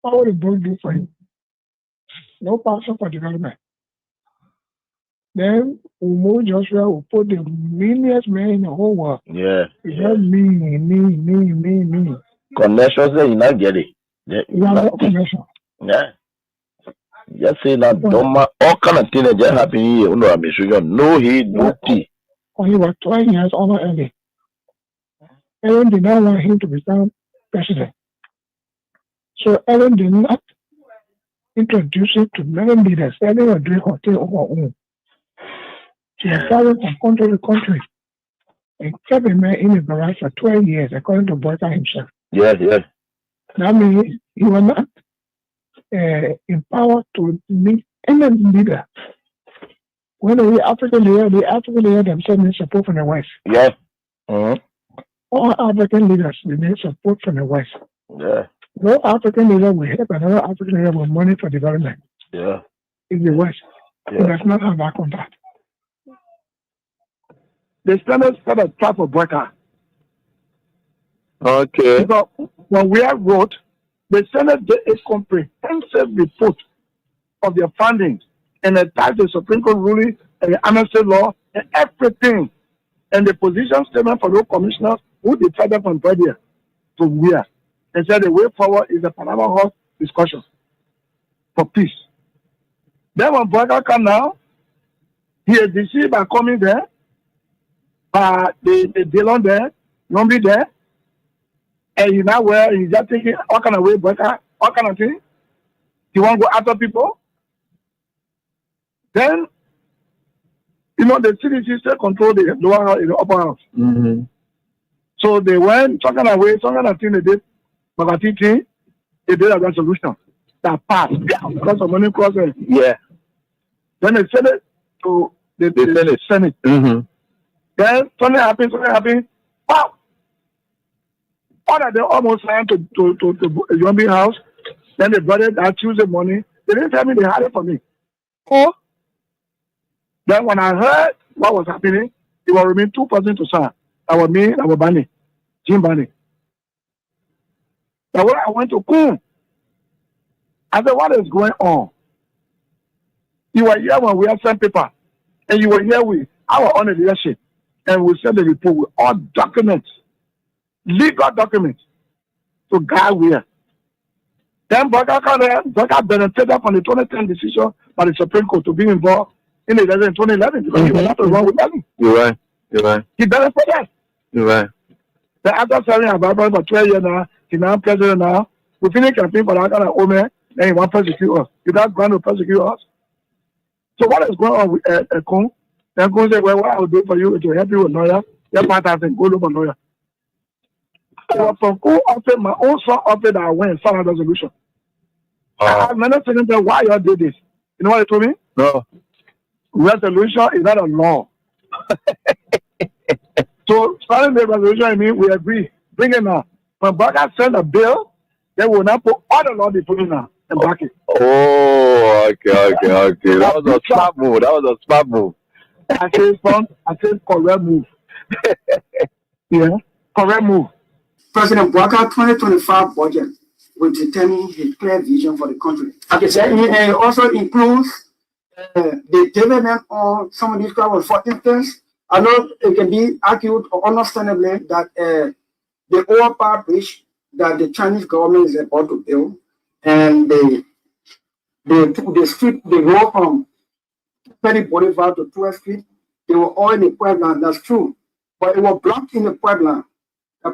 What will the book do for you? No passion for development. Then Umo Joshua will put the millions men in the whole world. Yeah. It's not me. Connections that you not get it. Yeah. You have no connection. Yeah. Just say that Doma, all kind of things that just happen here. No, I'm sure no he, no tea. When he was 12 years old early, Ellen did not want him to become president. So Ellen did not introduce him to many leaders. Ellen was doing her thing on her own. She was traveling from country to country and kept a man in a barrage for 12 years, according to Boyka himself. Yes. That means he was not empowered to meet any leader. When the African leader themselves need support from the West. Yes. Mm-hmm. All African leaders need support from the West. Yeah. No African leader will help another African leader with money for development. Yeah. In the West. Yeah. It does not have that contact. The Senate set a trap for Boyka. Okay. Because when we have wrote, the Senate did a comprehensive report of their findings and attached the Supreme Court ruling and the amnesty law and everything. And the position statement for those commissioners who decided from Brady to where. And said the way forward is the Panama House discussion for peace. Then when Boyka come now, he is deceived by coming there, by the Dillon there, Nombi there, and you know where he's just thinking all kind of way, Boyka, all kind of thing. He want to go after people. Then, you know, the CDC still control the lower house, the upper house. Mm-hmm. So they went, some kind of way, some kind of thing they did, Magati thing, they did a resolution that passed because of money crossing. Yeah. Then they sent it to the Senate. Mm-hmm. Then something happened. Wow! All that they almost signed to Yombi house. Then they brought it that Tuesday morning. They didn't tell me they had it for me. Oh. Then when I heard what was happening, it was remain 2% to sign. That was me, that was Bani, Jim Bani. But when I went to Kun, I said, what is going on? You were here when we had sent paper, and you were here with our own leadership, and we sent the report with all documents, legal documents, to guide where. Then Boyka benefited from the 2010 decision by the Supreme Court to be involved in the election in 2011 because he was not wrong with Bani. You're right. He benefited. You're right. Then after serving about for 12 years now, he's now president now. We finished campaign for that kind of old man, then he wants to persecute us. He does going to persecute us. So what is going on with Kun? Then Kun said, well, what I will do for you is to help you with lawyer. Your partner said, go look for lawyer. So from Kun offered, my own son offered that I went and found a resolution. I asked many seconds why you all did this. You know what they told me? No. Resolution is not a law. So starting the resolution, I mean, we agree. Bring it now. When Boyka send a bill, they will not put all the law they put in now and back it. Oh, okay. That was a smart move. I said correct move. Yeah, correct move. President Boyka 2025 budget will determine his clear vision for the country. Like I said, it also includes the development of some of these problems. For instance, I know it can be argued understandably that the overpower bridge that the Chinese government is about to build and the road from 30 Boulevard to 12th Street, they were all in the Puebla, that's true. But it was blocked in the Puebla.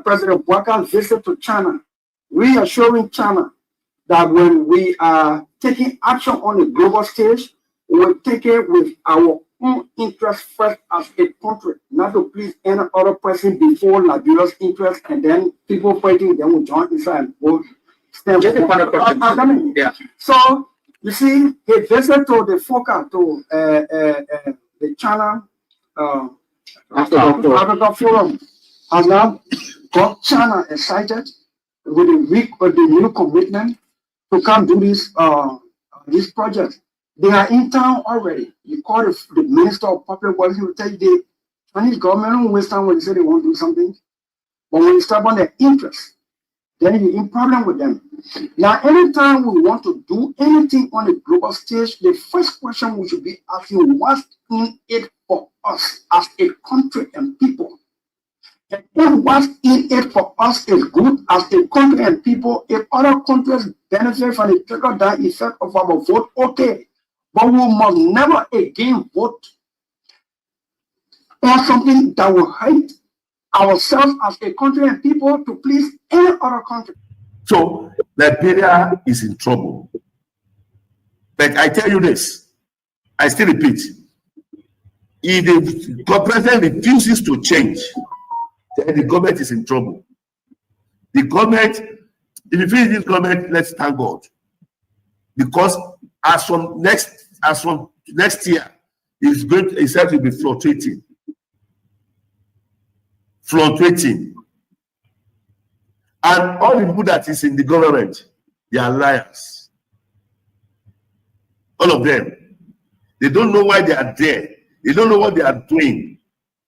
President Boyka's visit to China, reassuring China that when we are taking action on the global stage, we will take it with our own interest first as a country, not to please any other person before Liberia's interest, and then people fighting them will join inside. Yeah. So you see, he visited to the FOCA, to the China Africa Forum, has now got China excited with the new commitment to come do this project. They are in town already. You call the Minister of Public Works, he will tell you the Chinese government don't waste time when they say they want to do something. But when you start on their interest, then you're in problem with them. Now, anytime we want to do anything on the global stage, the first question we should be asking, what's in it for us as a country and people? And if what's in it for us is good as a country and people, if other countries benefit from the trickle-down effect of our vote, okay. But we must never again vote on something that will hurt ourselves as a country and people to please any other country. So Liberia is in trouble. But I tell you this, I still repeat, if the president refuses to change, then the government is in trouble. The government, if you finish this government, let's thank God. Because as from next year, it's said to be fluctuating. And all the people that is in the government, they are liars. All of them. They don't know why they are there. They don't know what they are doing.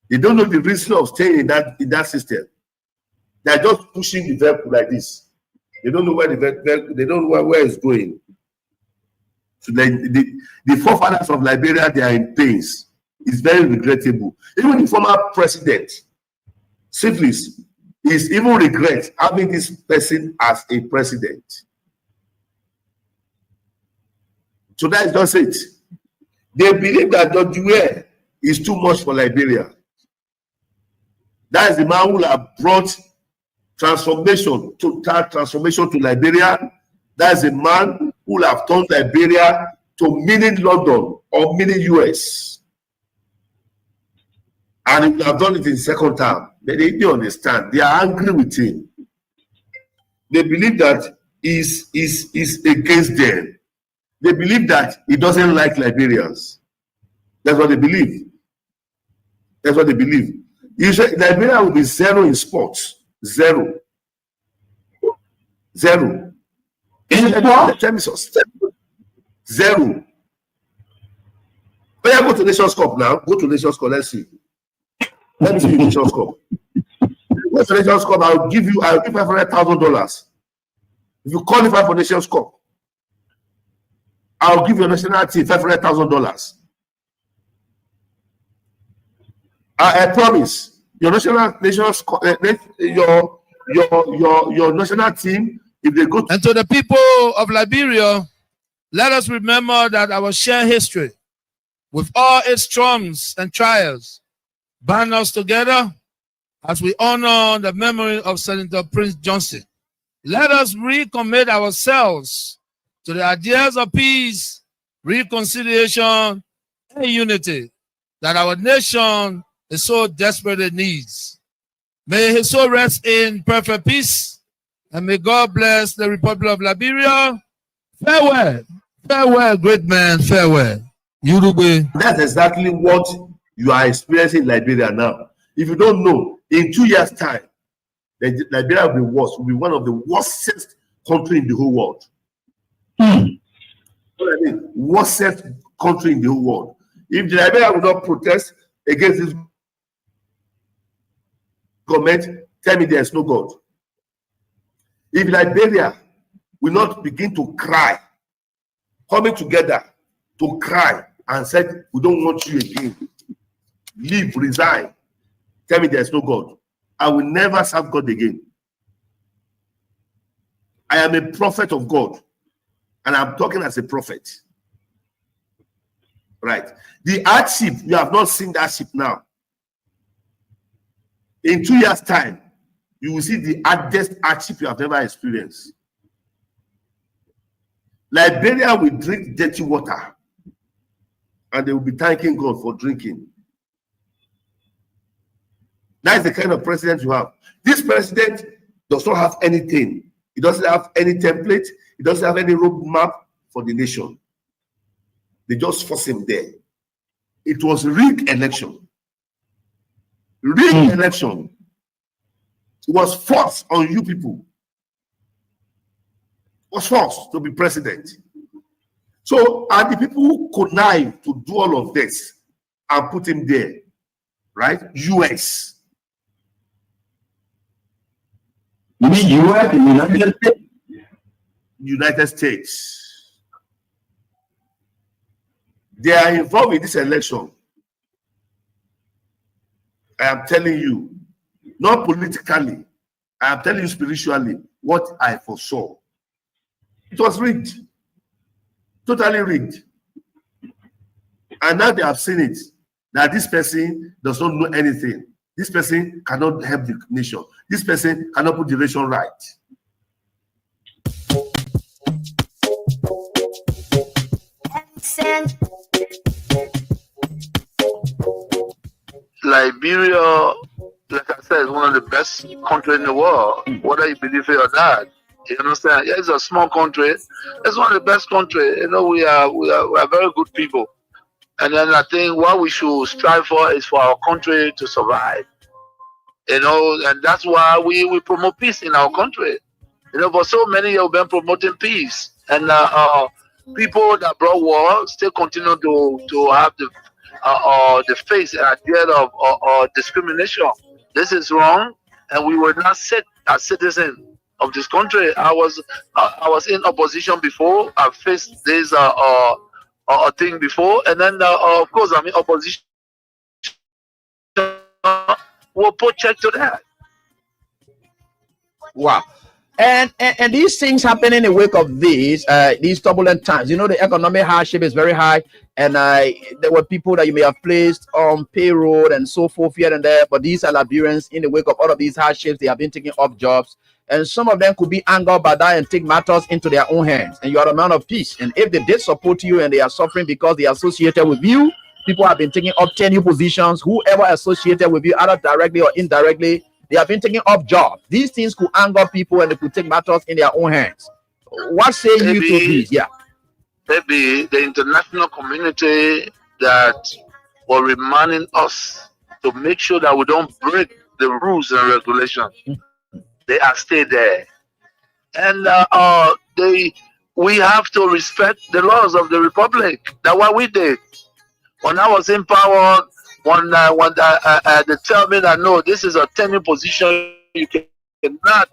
They don't know the reason of staying in that system. They are just pushing the vehicle like this. They don't know where they don't know where it's going. So the forefathers of Liberia, they are in pains. It's very regrettable. Even the former president, Syphilis, is even regret having this person as a president. So that is just it. They believe that George Weah is too much for Liberia. That is the man who have brought transformation to Liberia. That is the man who have turned Liberia to mini London or mini US. And he have done it in second term. But they don't understand. They are angry with him. They believe that he's against them. They believe that he doesn't like Liberians. That's what they believe. That's what they believe. You say Liberia will be zero in sports. Zero. In sports? Zero. But go to Nations Cup now. Go to Nations Cup. Let's see. Let me see the Nations Cup. Go to Nations Cup. I'll give $500,000. If you qualify for Nations Cup, I'll give your national team $500,000. I promise your national team, if they go to and to the people of Liberia, let us remember that our shared history, with all its storms and trials, bind us together as we honor the memory of Senator Prince Johnson. Let us recommit ourselves to the ideas of peace, reconciliation, and unity that our nation is so desperately needs. May his soul rest in perfect peace, and may God bless the Republic of Liberia. Farewell, farewell, great man, farewell. Uruguay. That's exactly what you are experiencing in Liberia now. If you don't know, in 2 years' time, Liberia will be worse. Will be one of the worstest countries in the whole world. What I mean, worstest country in the whole world. If Liberia will not protest against this government, tell me there is no God. If Liberia will not begin to cry, coming together to cry and said, we don't want you again, leave, resign, tell me there is no God, I will never serve God again. I am a prophet of God, and I'm talking as a prophet. Right. The hardship, you have not seen that ship now. In 2 years' time, you will see the hardest hardship you have never experienced. Liberia will drink dirty water, and they will be thanking God for drinking. That is the kind of president you have. This president does not have anything. He doesn't have any template. He doesn't have any roadmap for the nation. They just force him there. It was rigged election. Rigged election. It was forced on you people. It was forced to be president. So, and the people who connive to do all of this and put him there, right? US. You mean US, the United States? United States. They are involved in this election. I am telling you, not politically, I am telling you spiritually what I foresaw. It was rigged, totally rigged. And now they have seen it, that this person does not know anything. This person cannot help the nation. This person cannot put the nation right. Liberia, like I said, is one of the best countries in the world, whether you believe it or not. You understand? Yeah, it's a small country. It's one of the best countries. You know, we are very good people. And then I think what we should strive for is for our country to survive. You know, and that's why we promote peace in our country. You know, for so many years we've been promoting peace. And people that brought war still continue to have the face and idea of discrimination. This is wrong, and we were not set as citizens of this country. I was in opposition before. I faced this thing before, and then of course I'm in opposition. We'll put check to that. Wow. And these things happen in the wake of these turbulent times. You know, the economic hardship is very high, and there were people that you may have placed on payroll and so forth here and there. But these are Liberians in the wake of all of these hardships. They have been taking off jobs, and some of them could be angered by that and take matters into their own hands. And you are a man of peace. And if they did support you and they are suffering because they are associated with you, people have been taking up tenure positions. Whoever associated with you, either directly or indirectly, they have been taking up jobs. These things could anger people and they could take matters in their own hands. What say you to this? Yeah. Maybe the international community that were reminding us to make sure that we don't break the rules and regulations. They are still there. And we have to respect the laws of the republic. That's what we did. When I was in power, when they tell me that no, this is a tenure position, you cannot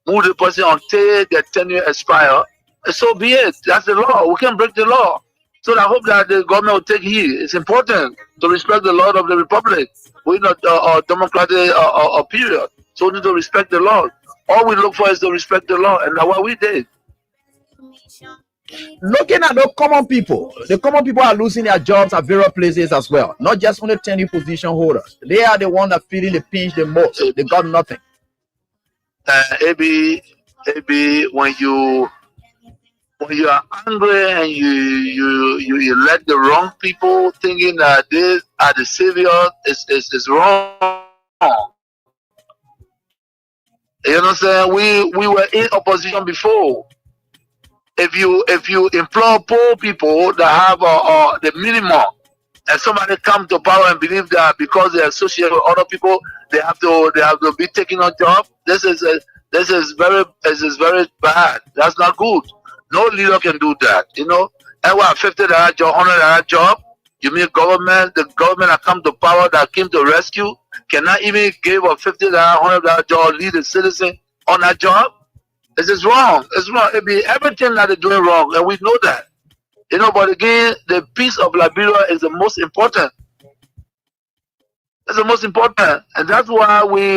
move the person until their tenure expire. So be it. That's the law. We can break the law. So I hope that the government will take heed. It's important to respect the law of the republic. We're not a democratic period, so we need to respect the law. All we look for is to respect the law, and that's what we did. Looking at the common people are losing their jobs at various places as well. Not just only tenure position holders. They are the ones that feeling the pinch the most. They got nothing. Maybe when you are angry and you let the wrong people thinking that they are the savior is wrong. You know what I'm saying? We were in opposition before. If you employ poor people that have the minimum, and somebody come to power and believe that because they associate with other people, they have to be taking on job. This is very bad. That's not good. No leader can do that. You know, and what $50 job, $100 job. You mean the government that come to power that came to rescue cannot even give a $50, $100 job, lead a citizen on that job? This is wrong. It's wrong. It be everything that they're doing wrong, and we know that. You know, but again, the peace of Liberia is the most important. It's the most important, and that's why we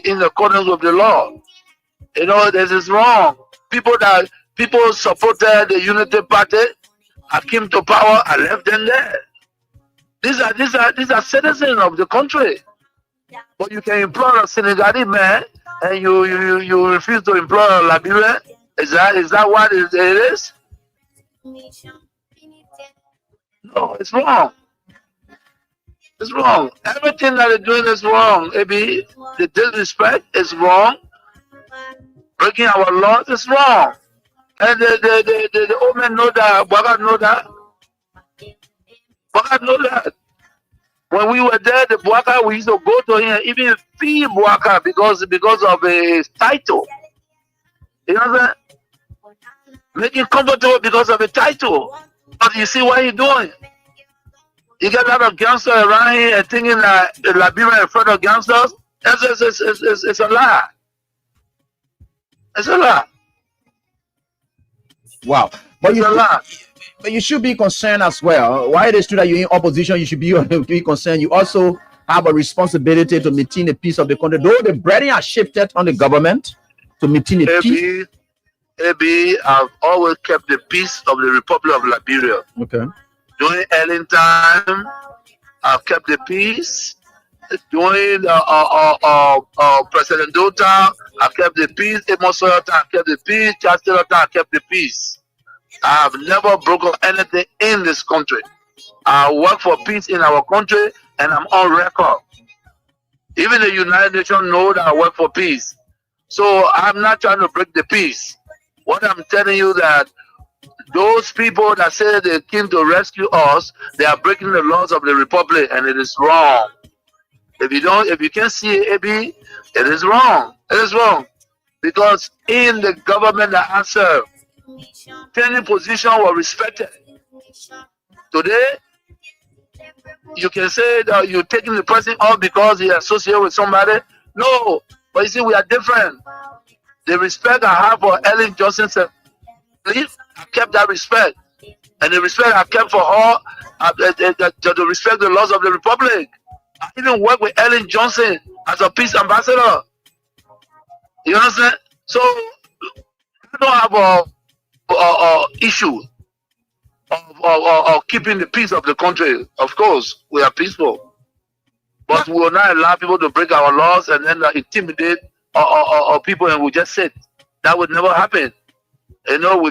in accordance with the law. You know, this is wrong. People supported the Unity Party. I came to power. I left them there. These are citizens of the country. But you can employ a Senegalese man, and you refuse to employ a Liberian. Is that what it is? No, it's wrong. It's wrong. Everything that they're doing is wrong. Maybe the disrespect is wrong. Breaking our laws is wrong. And the old men know that. Bwaga know that. Bwaga know that. When we were there, the Bwaka, we used to go to him, even fee Bwaka because of his title. You know what I'm saying? Make him comfortable because of a title. But you see what he's doing? You get a lot of gangsters around here and thinking that Liberia is afraid of gangsters. It's a lie. It's a lot. Wow. But you should be concerned as well. Why it is true that you're in opposition, you should be concerned. You also have a responsibility to maintain the peace of the country. Though the burden has shifted on the government to maintain the peace. I've always kept the peace of the Republic of Liberia. Okay. During Ellen time, I've kept the peace. During President Dota, I kept the peace. Amos I kept the peace. Chancellor I kept the peace. I have never broken anything in this country. I work for peace in our country, and I'm on record. Even the United Nations know that I work for peace. So I'm not trying to break the peace. What I'm telling you that those people that say they came to rescue us, they are breaking the laws of the Republic, and it is wrong. If you can't see it, AB, it is wrong. It is wrong. Because in the government that I serve, training position was respected. Today, you can say that you're taking the person off because he associated with somebody. No, but you see, we are different. The respect I have for Ellen Johnson, I kept that respect. And the respect I kept for her, to respect the laws of the Republic. I even work with Ellen Johnson as a peace ambassador. You understand? So, I don't have a issue of keeping the peace of the country. Of course, we are peaceful. But we will not allow people to break our laws and then intimidate people and we just sit. That would never happen. You know, we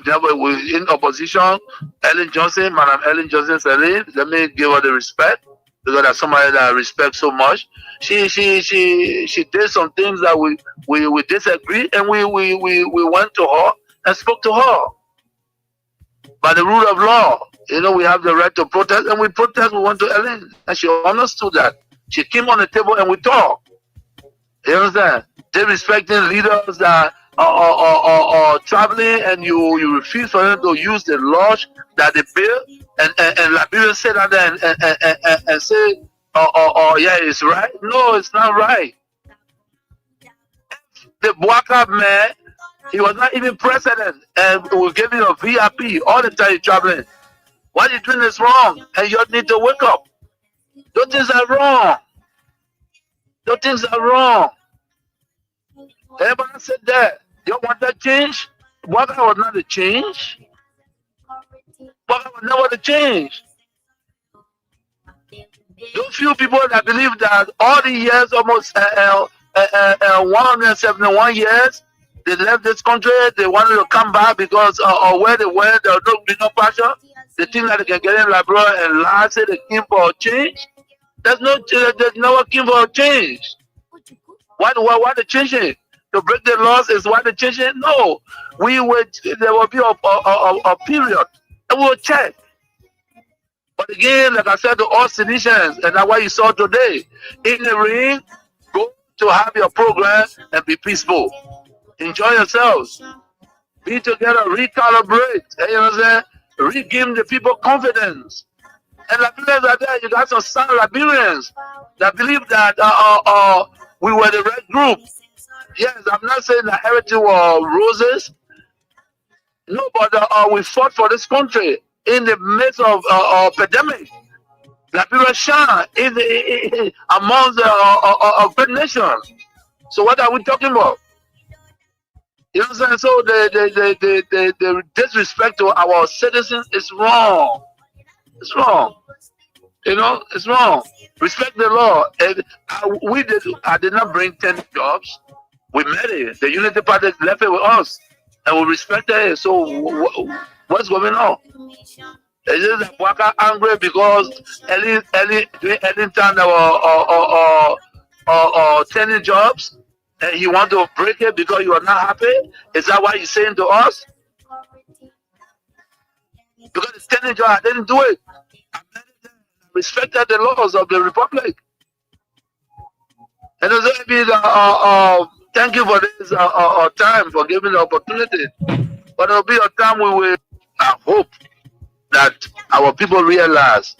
in opposition. Ellen Johnson, Madam Ellen Johnson said, let me give her the respect because that's somebody that I respect so much. She did some things that we disagree, and we went to her and spoke to her. By the rule of law, you know, we have the right to protest, and we protest. We went to Ellen, and she understood that. She came on the table and we talked. You understand? They respecting leaders that are traveling, and you refuse for them to use the laws that they build, and Liberians say that and say, yeah, it's right. No, it's not right. The Bwaka man, he was not even president, and we gave him a VIP all the time traveling. What you're doing is wrong, and you need to wake up. Those things are wrong. Those things are wrong. Everybody said that. You want that change? Bwaka was not a change. Bwaka was never the change. Those few people that believe that all the years, almost 171 years, they left this country, they wanted to come back because where they went, there was no passion. They think that they can get in Liberia and last say they came for a change. There's never came for a change. Why they change it? To break the laws is why they change it? No. There will be a period and we'll check. But again, like I said to all citizens, and that's what you saw today, in the ring, go to have your program and be peaceful. Enjoy yourselves. Be together, recalibrate. You know what I'm saying? Regain the people confidence. And Liberians are there. You got some sound Liberians that believe that we were the right group. Yes, I'm not saying that everything was roses. No, but we fought for this country in the midst of pandemic. Liberia shine among the great nations. So what are we talking about? You know what I'm saying? So the disrespect to our citizens is wrong. It's wrong. You know, it's wrong. Respect the law. And I did not bring 10 jobs. We made it. The Unity Party left it with us, and we respected it. So what's going on? Is it that Bwaka angry because Ellen time there were 10 jobs, and he want to break it because you are not happy? Is that what he's saying to us? Because it's 10 jobs, I didn't do it. I respected the laws of the Republic. And it's going to be thank you for this time, for giving the opportunity. But there will be a time we will, I hope, that our people realize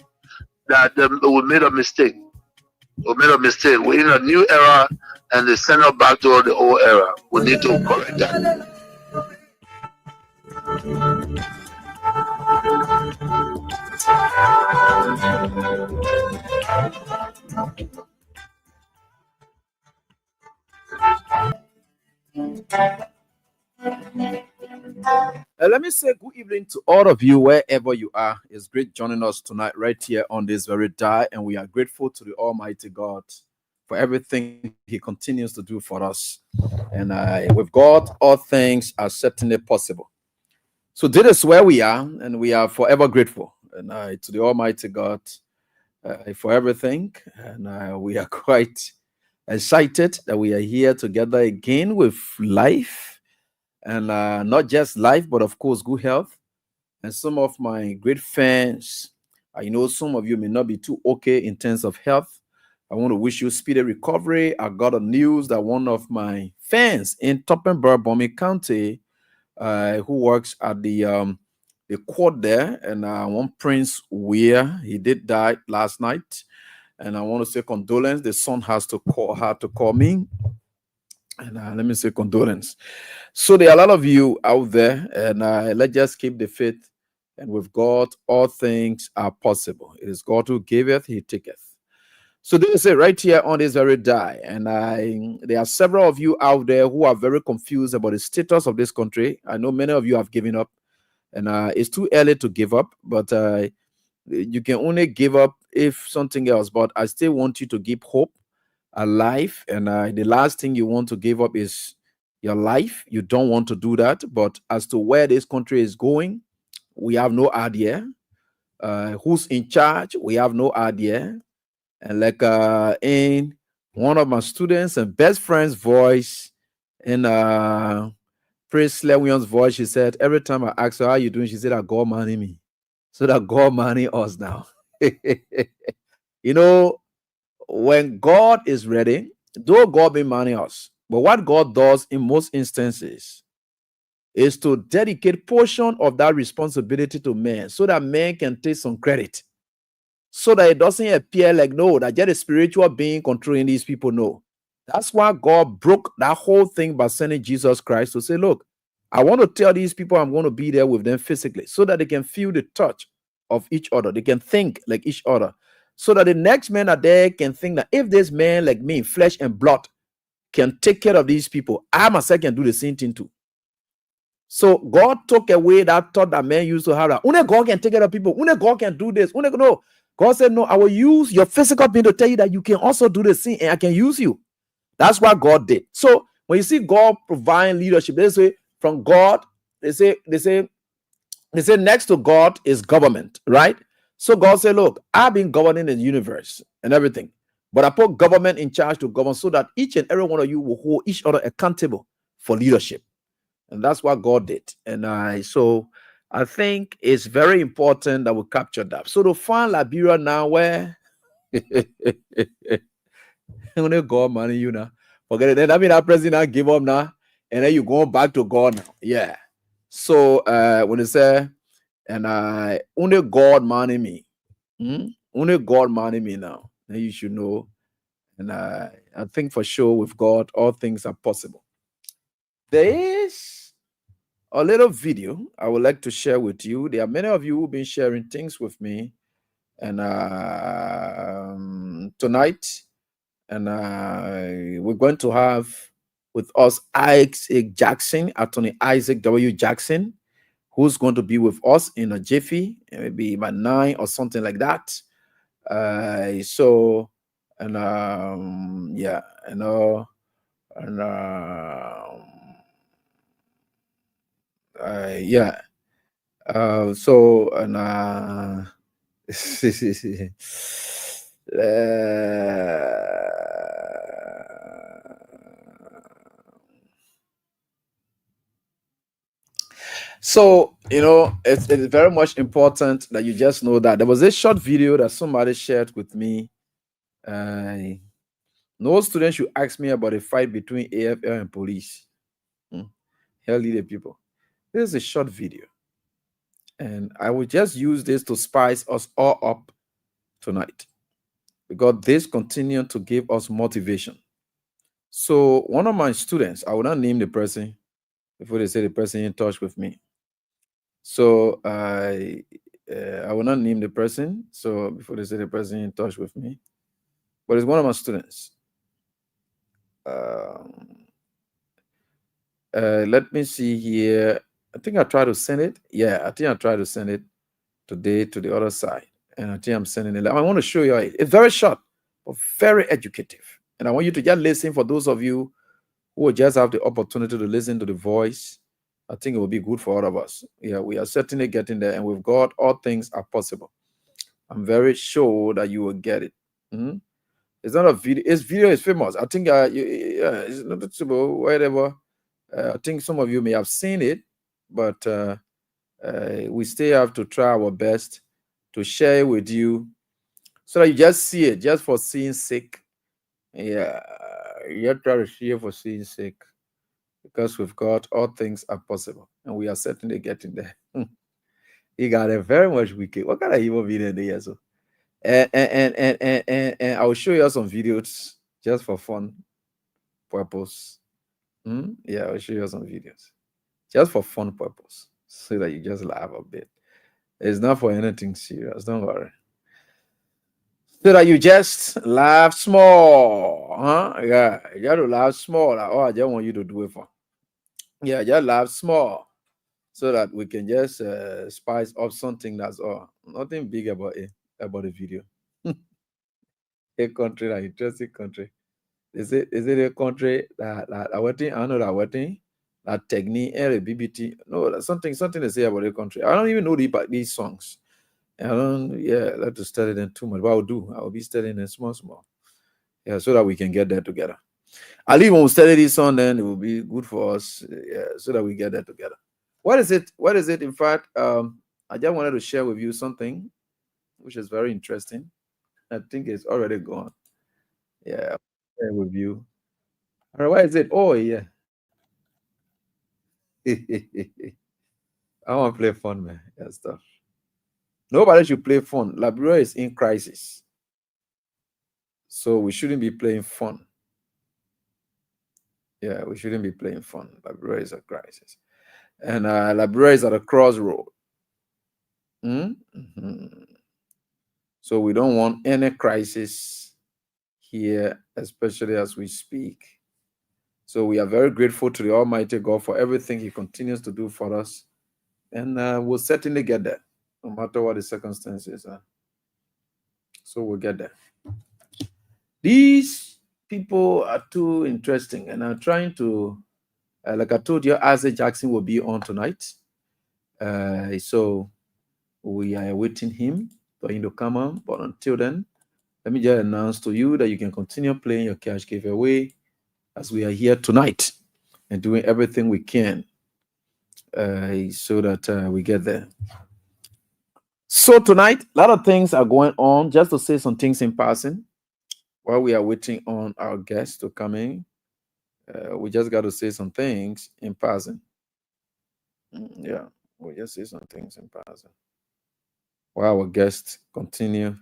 that we made a mistake. We made a mistake. We're in a new era, and they send us back to the old era. We need to correct that. Let me say good evening to all of you wherever you are. It's great joining us tonight right here on this very day, and we are grateful to the Almighty God for everything He continues to do for us. And with God, all things are certainly possible. So this is where we are, and we are forever grateful. And to the Almighty God for everything, and we are quite excited that we are here together again with life, and not just life, but of course good health. And some of my great fans, I know some of you may not be too okay in terms of health. I want to wish you speedy recovery. I got a news that one of my fans in Toppenberg, Bomi County, who works at the court there, and one Prince Weir, he did die last night. And I want to say condolence. The son had to call me, and let me say condolence. So there are a lot of you out there, and let's just keep the faith. And with God, all things are possible. It is God who giveth, He taketh. So this is it right here on this very day. And there are several of you out there who are very confused about the status of this country. I know many of you have given up, and it's too early to give up, but you can only give up if something else. But I still want you to keep hope alive. And the last thing you want to give up is your life. You don't want to do that. But as to where this country is going, we have no idea. Who's in charge? We have no idea. And like in one of my students and best friend's voice, in Prince Lewion's voice, she said, every time I ask her, how you doing? She said, that God money me. So that God money us now. You know, when God is ready, though God be money us, but what God does in most instances is to dedicate portion of that responsibility to man so that man can take some credit. So that it doesn't appear like, no, that just a spiritual being controlling these people. No. That's why God broke that whole thing by sending Jesus Christ to say, look, I want to tell these people I'm going to be there with them physically so that they can feel the touch of each other. They can think like each other. So that the next man out there can think that if this man like me, flesh and blood, can take care of these people, I myself can do the same thing too. So God took away that thought that man used to have, that only God can take care of people, only God can do this. No. God said, no, I will use your physical being to tell you that you can also do the same, and I can use you. That's what God did. So when you see God providing leadership, they say from God, they say next to God is government, right? So God said, look, I've been governing the universe and everything, but I put government in charge to govern so that each and every one of you will hold each other accountable for leadership. And that's what God did. And so I think it's very important that we capture that. So to find Liberia now where only God money you now. Forget it. Then I mean that president give up now, and then you going back to God now. Yeah. So when they say, and only God money me, only God money me now, then you should know. And I think for sure with God, all things are possible. There is a little video I would like to share with you. There are many of you who've been sharing things with me, and tonight, and we're going to have with us Isaac Jackson, Attorney Isaac W. Jackson, who's going to be with us in a jiffy, maybe by 9 or something like that. So, and yeah, and yeah. So and so it's very much important that you just know that there was a short video that somebody shared with me. No student should ask me about a fight between AFL and police. Hell, the people. This is a short video, and I will just use this to spice us all up tonight, because this continues to give us motivation. So one of my students, I will not name the person before they say the person in touch with me. So I will not name the person. So before they say the person in touch with me, but it's one of my students. Let me see here. I think I tried to send it. Yeah, I think I tried to send it today to the other side. And I think I'm sending it. I want to show you it. It's very short, but very educative. And I want you to just listen. For those of you who will just have the opportunity to listen to the voice, I think it will be good for all of us. Yeah, we are certainly getting there. And with God, all things are possible. I'm very sure that you will get it. It's not a video. Its video is famous. I think it's noticeable, whatever. I think some of you may have seen it, but we still have to try our best to share it with you so that you just see it, just for seeing sake. Yeah, you try to share for seeing sake, because with God, all things are possible, and we are certainly getting there. You got it very much wicked. What kind of evil video there? So, and I will show you some videos just for fun purpose. Yeah, I'll show you some videos just for fun purpose, so that you just laugh a bit. It's not for anything serious. Don't worry. So that you just laugh small, huh? Yeah, you got to laugh small. Like, oh, I just want you to do it for. Yeah, just laugh small, so that we can just spice up something. That's all. Nothing big about it, about the video. A country, an interesting country. Is it a country that waiting? I know that waiting. That technique, BBT. No, that's something to say about the country. I don't even know these songs. I don't, like to study them too much. But I will be studying them small. Yeah, so that we can get there together. At least when we study this song, then it will be good for us. Yeah, so that we get there together. What is it? In fact, I just wanted to share with you something which is very interesting. I think it's already gone. Yeah, I'll share with you. All right, what is it? Oh, yeah. I want to play fun, man. Yeah, stuff. Nobody should play fun. Liberia is in crisis. So we shouldn't be playing fun. Yeah, we shouldn't be playing fun. Liberia is a crisis. And Liberia is at a crossroad. So we don't want any crisis here, especially as we speak. So we are very grateful to the Almighty God for everything He continues to do for us. And we'll certainly get there, no matter what the circumstances are. So we'll get there. These people are too interesting, and I'm trying to, like I told you, Isaac Jackson will be on tonight. So we are awaiting him for him to come on. But until then, let me just announce to you that you can continue playing your cash giveaway as we are here tonight and doing everything we can so that we get there. So tonight, a lot of things are going on. Just to say some things in passing while we are waiting on our guests to come in, we just got to say some things in passing. Yeah, we just say some things in passing while our guests continue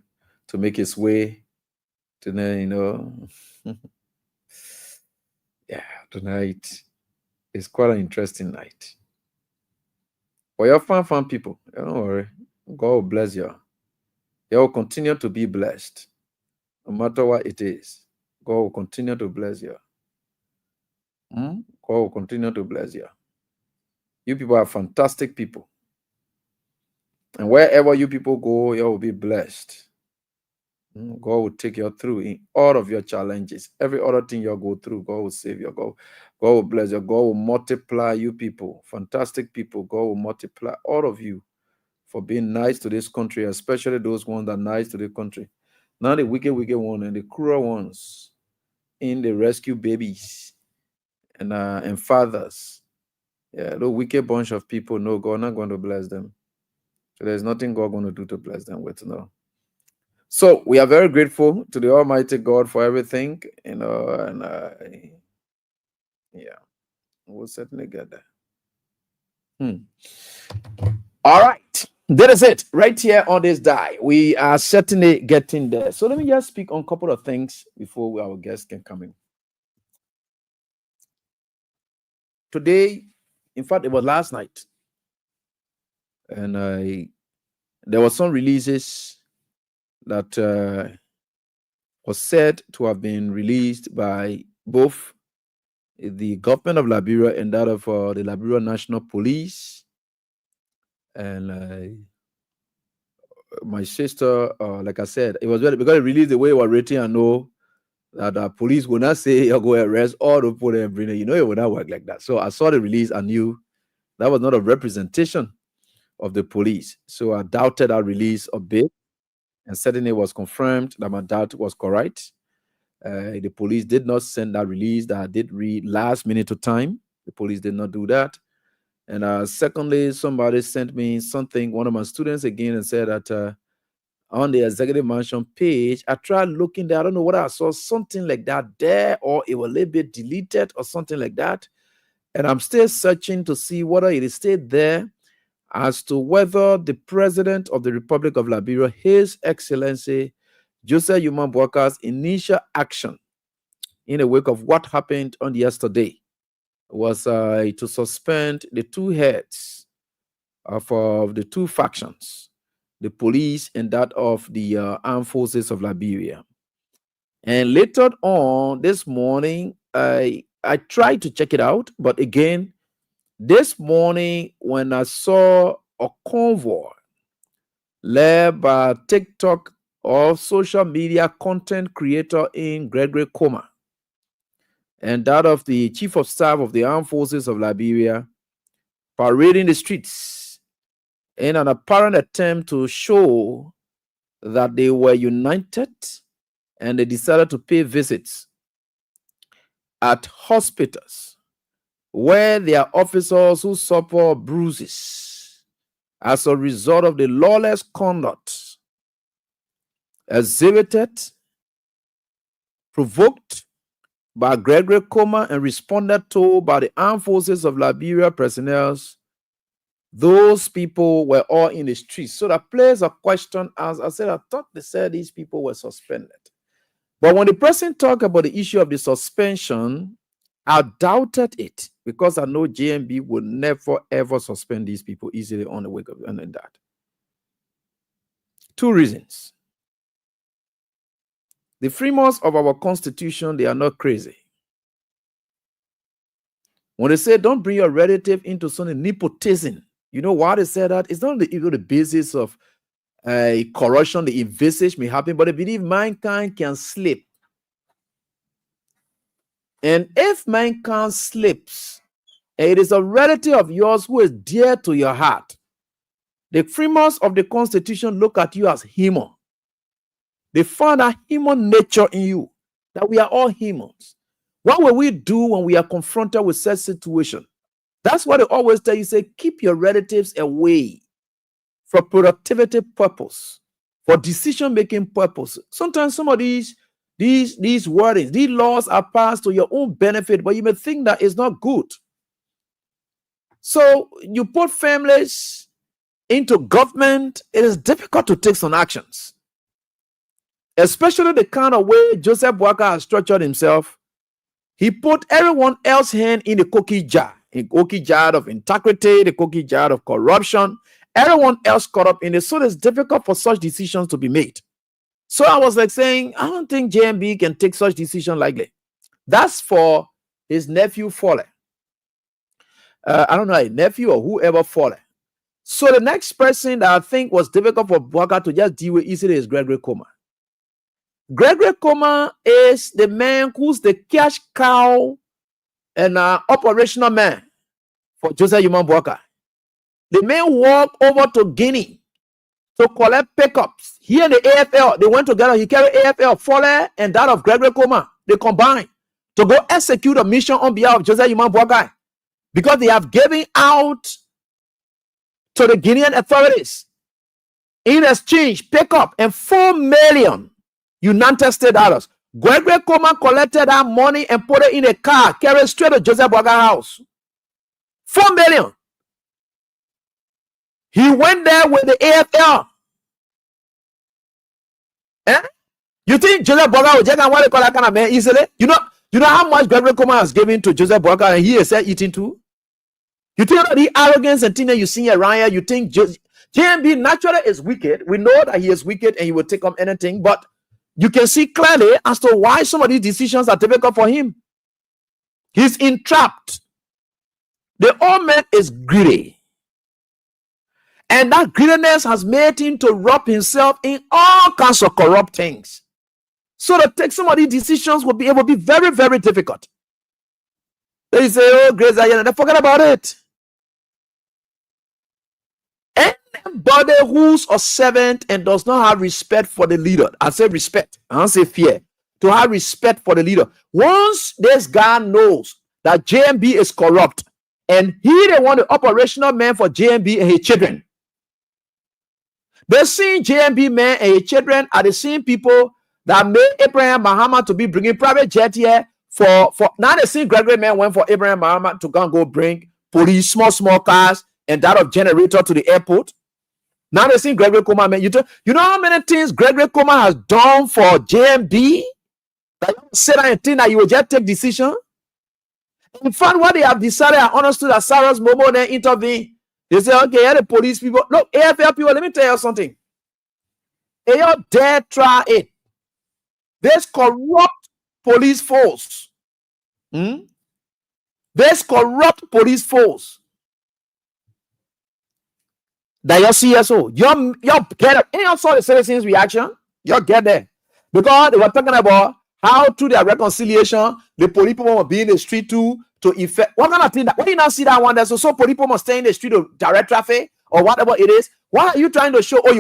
to make his way tonight. Yeah, tonight is quite an interesting night. For your fun people, don't worry. God will bless you. You will continue to be blessed. No matter what it is, God will continue to bless you. God will continue to bless you. You people are fantastic people. And wherever you people go, you will be blessed. God will take you through in all of your challenges. Every other thing you go through, God will save you. God will bless you. God will multiply you people. Fantastic people. God will multiply all of you for being nice to this country, especially those ones that are nice to the country. Not the wicked one and the cruel ones in the rescue babies and fathers. Yeah, the wicked bunch of people, no, God not going to bless them. So there's nothing God going to do to bless them with, no. So we are very grateful to the Almighty God for everything, and yeah, we'll certainly get there. All right, that is it right here on this die. We are certainly getting there. So let me just speak on a couple of things before our guests can come in. today, in fact, it was last night, and there were some releases that was said to have been released by both the government of Liberia and that of the Liberia National Police. And my sister, like I said, it was because it released the way it was written. I know that the police will not say you'll go arrest all the people and bring it. You know, it would not work like that. So I saw the release. I knew that was not a representation of the police. So I doubted that release a bit, and certainly it was confirmed that my doubt was correct. The police did not send that release that I did read last minute of time. The police did not do that. And secondly, somebody sent me something, one of my students again, and said that on the executive mansion page, I tried looking there. I don't know what I saw, something like that there, or it was a little bit deleted or something like that. And I'm still searching to see whether it is still there as to whether the president of the Republic of Liberia, His Excellency Joseph Yuma Boaka's initial action in the wake of what happened on yesterday was to suspend the two heads of the two factions, the police and that of the armed forces of Liberia. And later on this morning, I tried to check it out, but again, this morning when I saw a convoy led by TikTok or social media content creator in Gregory Coma, and that of the Chief of Staff of the Armed Forces of Liberia, parading the streets in an apparent attempt to show that they were united, and they decided to pay visits at hospitals where there are officers who suffer bruises as a result of the lawless conduct exhibited, provoked by Gregory Coma and responded to by the armed forces of Liberia personnel. Those people were all in the streets. So that plays a question, as I said, I thought they said these people were suspended. But when the person talked about the issue of the suspension, I doubted it because I know JMB would never ever suspend these people easily on the wake up and that. Two reasons. The framers of our constitution, they are not crazy. When they say don't bring your relative into some nepotism, you know why they say that? It's not the basis of corruption, the envisage may happen, but they believe mankind can slip. And if mankind slips, it is a relative of yours who is dear to your heart. The framers of the constitution look at you as human. They found a human nature in you, that we are all humans. What will we do when we are confronted with such situation? That's what they always tell you, say, keep your relatives away for productivity purpose, for decision-making purpose. Sometimes some of these wordings, these laws are passed to your own benefit, but you may think that it's not good. So you put families into government, it is difficult to take some actions. Especially the kind of way Joseph Boaka has structured himself. He put everyone else's hand in the cookie jar of integrity, the cookie jar of corruption. Everyone else caught up in it. So it's difficult for such decisions to be made. So I was like saying, I don't think JMB can take such decision lightly. That's for his nephew Fole. I don't know, a nephew or whoever Fole. So the next person that I think was difficult for Boaka to just deal with easily is Gregory Coma. Gregory Coma is the man who's the cash cow and operational man for Joseph Yuma Boaka. The man walked over to Guinea to collect pickups. He and the AFL, they went together. He carried AFL, Fole, and that of Gregory Coma. They combined to go execute a mission on behalf of Joseph Yuma Boaka because they have given out to the Guinean authorities in exchange pickup and 4 million United States dollars. Gregory Coma collected that money and put it in a car, carried straight to Joseph Boaka's house. 4 million. He went there with the AFL. You think Joseph Boaka will just want to call that kind of man easily? You know, You know how much Gregory Coleman has given to Joseph Boyka and he is eating too? You think that the arrogance and thing that you see around here, you think JMB naturally is wicked. We know that he is wicked and he will take up anything, but you can see clearly as to why some of these decisions are difficult for him. He's entrapped. The old man is greedy. And that greediness has made him to wrap himself in all kinds of corrupt things. So to take some of these decisions will be able to be very, very difficult. They say, oh, Grace Diana, they forget about it. Anybody who's a servant and does not have respect for the leader, I say respect, I don't say fear, to have respect for the leader. Once this guy knows that JMB is corrupt and he the one the operational man for JMB and his children, they see JMB man and his children are the same people that made Abraham Muhammad to be bringing private jet here for now. The same Gregory man went for Abraham Muhammad to go bring police, small cars and that of generator to the airport. Now they see Gregory Coleman, man. You know how many things Gregory Coleman has done for JMB? That you say that and think that you will just take decision. In fact, what they have decided, I understood that Sarah's Momo then intervene. They say, okay, yeah, the police people. Look, AFL people, let me tell you something. They all dare try it. There's corrupt police force. There's corrupt police force. That your CSO, you get it. And you saw the citizens' reaction. You get there. Because they were talking about how through their reconciliation, the police people will be in the street to effect. What kind of thing that when you now see that one there, so police people must stay in the street to direct traffic or whatever it is. What are you trying to show? Oh,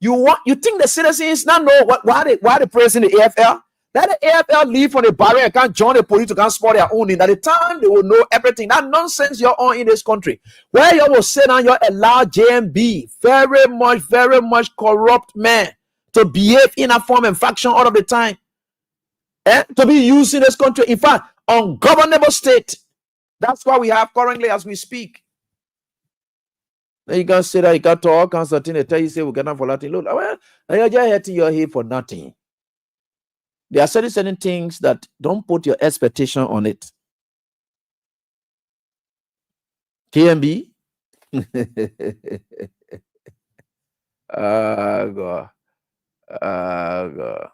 you think the citizens now know why they praising the AFL? Let the AFL leave from the barrier and can't join the police to can't support their own. At the time, they will know everything. That nonsense you're on in this country. Where you will sit down, you allow JMB, very much corrupt man, to behave in a form and faction all of the time. To be used in this country. In fact, ungovernable state. That's what we have currently as we speak. Then you can say that you got to all kinds of things. They tell you, say, we're getting for nothing. Look, well, you're just hitting your head for nothing. There are certain things that don't put your expectation on it. KMB. God. God.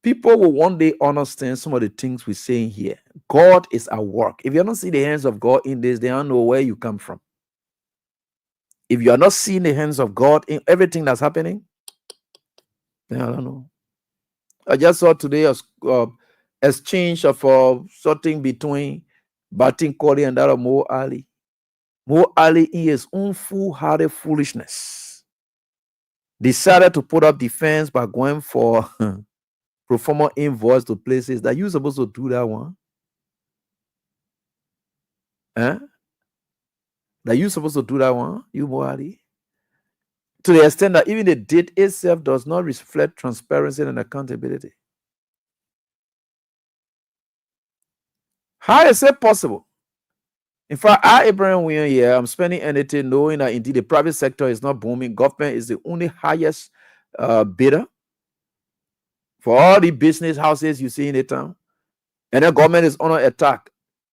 People will one day understand some of the things we're saying here. God is at work. If you don't see the hands of God in this, they don't know where you come from. If you are not seeing the hands of God in everything that's happening, then I don't know. I just saw today a exchange of something between Batin Koli and that of Mo Ali. Mo Ali, in his own foolhardy foolishness, decided to put up defense by going for pro forma invoice to places that you're supposed to do that one. That you're supposed to do that one, you Mo Ali. To the extent that even the date itself does not reflect transparency and accountability. How is it possible? In fact, Abraham William here, I'm spending anything knowing that indeed the private sector is not booming. Government is the only highest bidder for all the business houses you see in the town. And the government is under attack.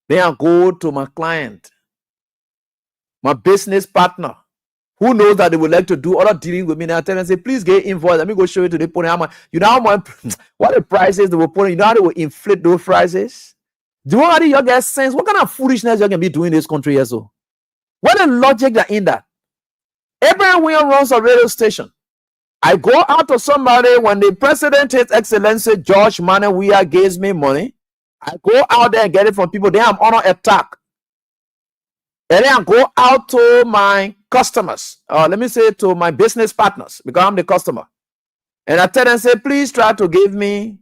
Then I go to my client, my business partner, who knows that they would like to do other dealing with me. And I tell them, say, please get invoice. Let me go show you to the point. You know how much, what the prices they will put in. You know how they will inflate those prices? Do you already you get sense? What kind of foolishness you can be doing in this country here? So, what the logic that in that? Abraham William runs a radio station. I go out to somebody when the president, His Excellency George Manawia, gives me money. I go out there and get it from people. Then I'm under attack. And then I go out to my customers, let me say to my business partners, because I'm the customer. And I tell them, say, please try to give me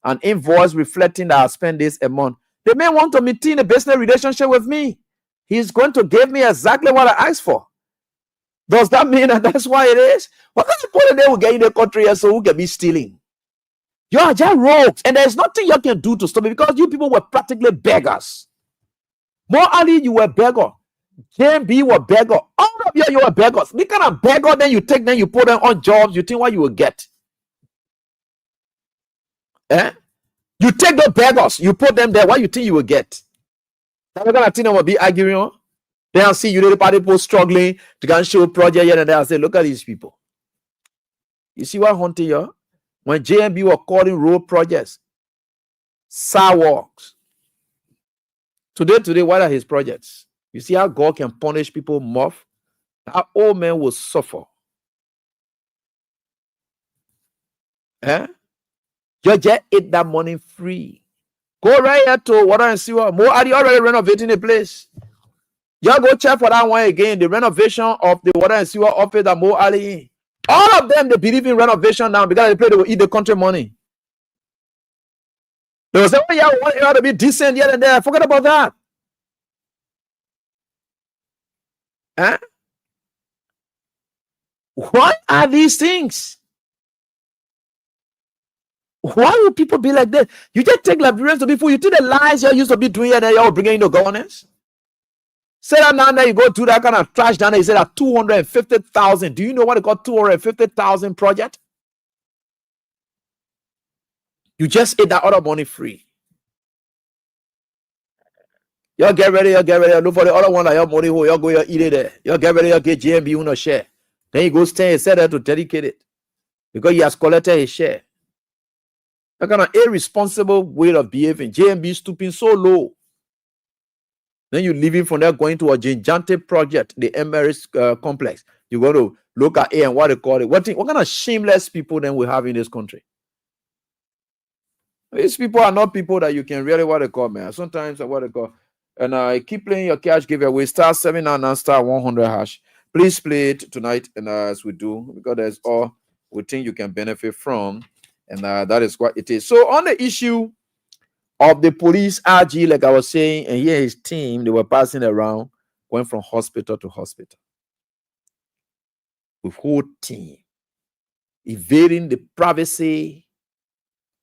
an invoice reflecting that I spend this a month. They may want to maintain a business relationship with me. He's going to give me exactly what I asked for. Does that mean that that's why it is? What kind of point they will get in the country here so who can be stealing? You are just rogues, and there's nothing you can do to stop it because you people were practically beggars. More Ali, you were beggar. JMB were beggar. All of you were beggars. The kind of beggar then you take, then you put them on jobs, you think what you will get. Eh? You take those beggars, you put them there. What you think you will get? That kind of thing will be arguing on. Then I'll see the party people struggling to go and show project here and there. I say, look at these people. You see what hunting you? When JMB were calling road projects, sidewalks. Today, what are his projects? You see how God can punish people more? How old men will suffer. Eh? You just ate that money free. Go right here to water and see what more are you already renovating the place. Y'all go check for that one again. The renovation of the water and sewer office that Mo Ali. All of them they believe in renovation now because they will eat the country money. They will say, oh, yeah, we want it to be decent here and there. Forget about that. Huh? What are these things? Why would people be like that? You just take Liberians to be fool. You think the lies you used to be doing and then you're bringing in the governance? Say that now that you go do that kind of trash down there, you say that 250,000. Do you know what they call 250,000 project? You just ate that other money free. Y'all get ready, look for the other one that your money, y'all go, y'all eat it there. Y'all get ready, y'all get JMB, you know, share. Then you go stay and say that to dedicate it. Because he has collected his share. That kind of irresponsible way of behaving. JMB stooping so low. Then you leaving from there going to a gigantic project, the Emirates complex. You're going to look at it and what they call it. What kind of shameless people then we have in this country? These people are not people that you can really what they call, man. Sometimes what they call. And I keep playing your cash giveaway. Star 799 star 100 hash. Please play it tonight, and as we do, because there's all we think you can benefit from, and that is what it is. So on the issue of the police RG, like I was saying, and here his team, they were passing around, going from hospital to hospital with whole team, evading the privacy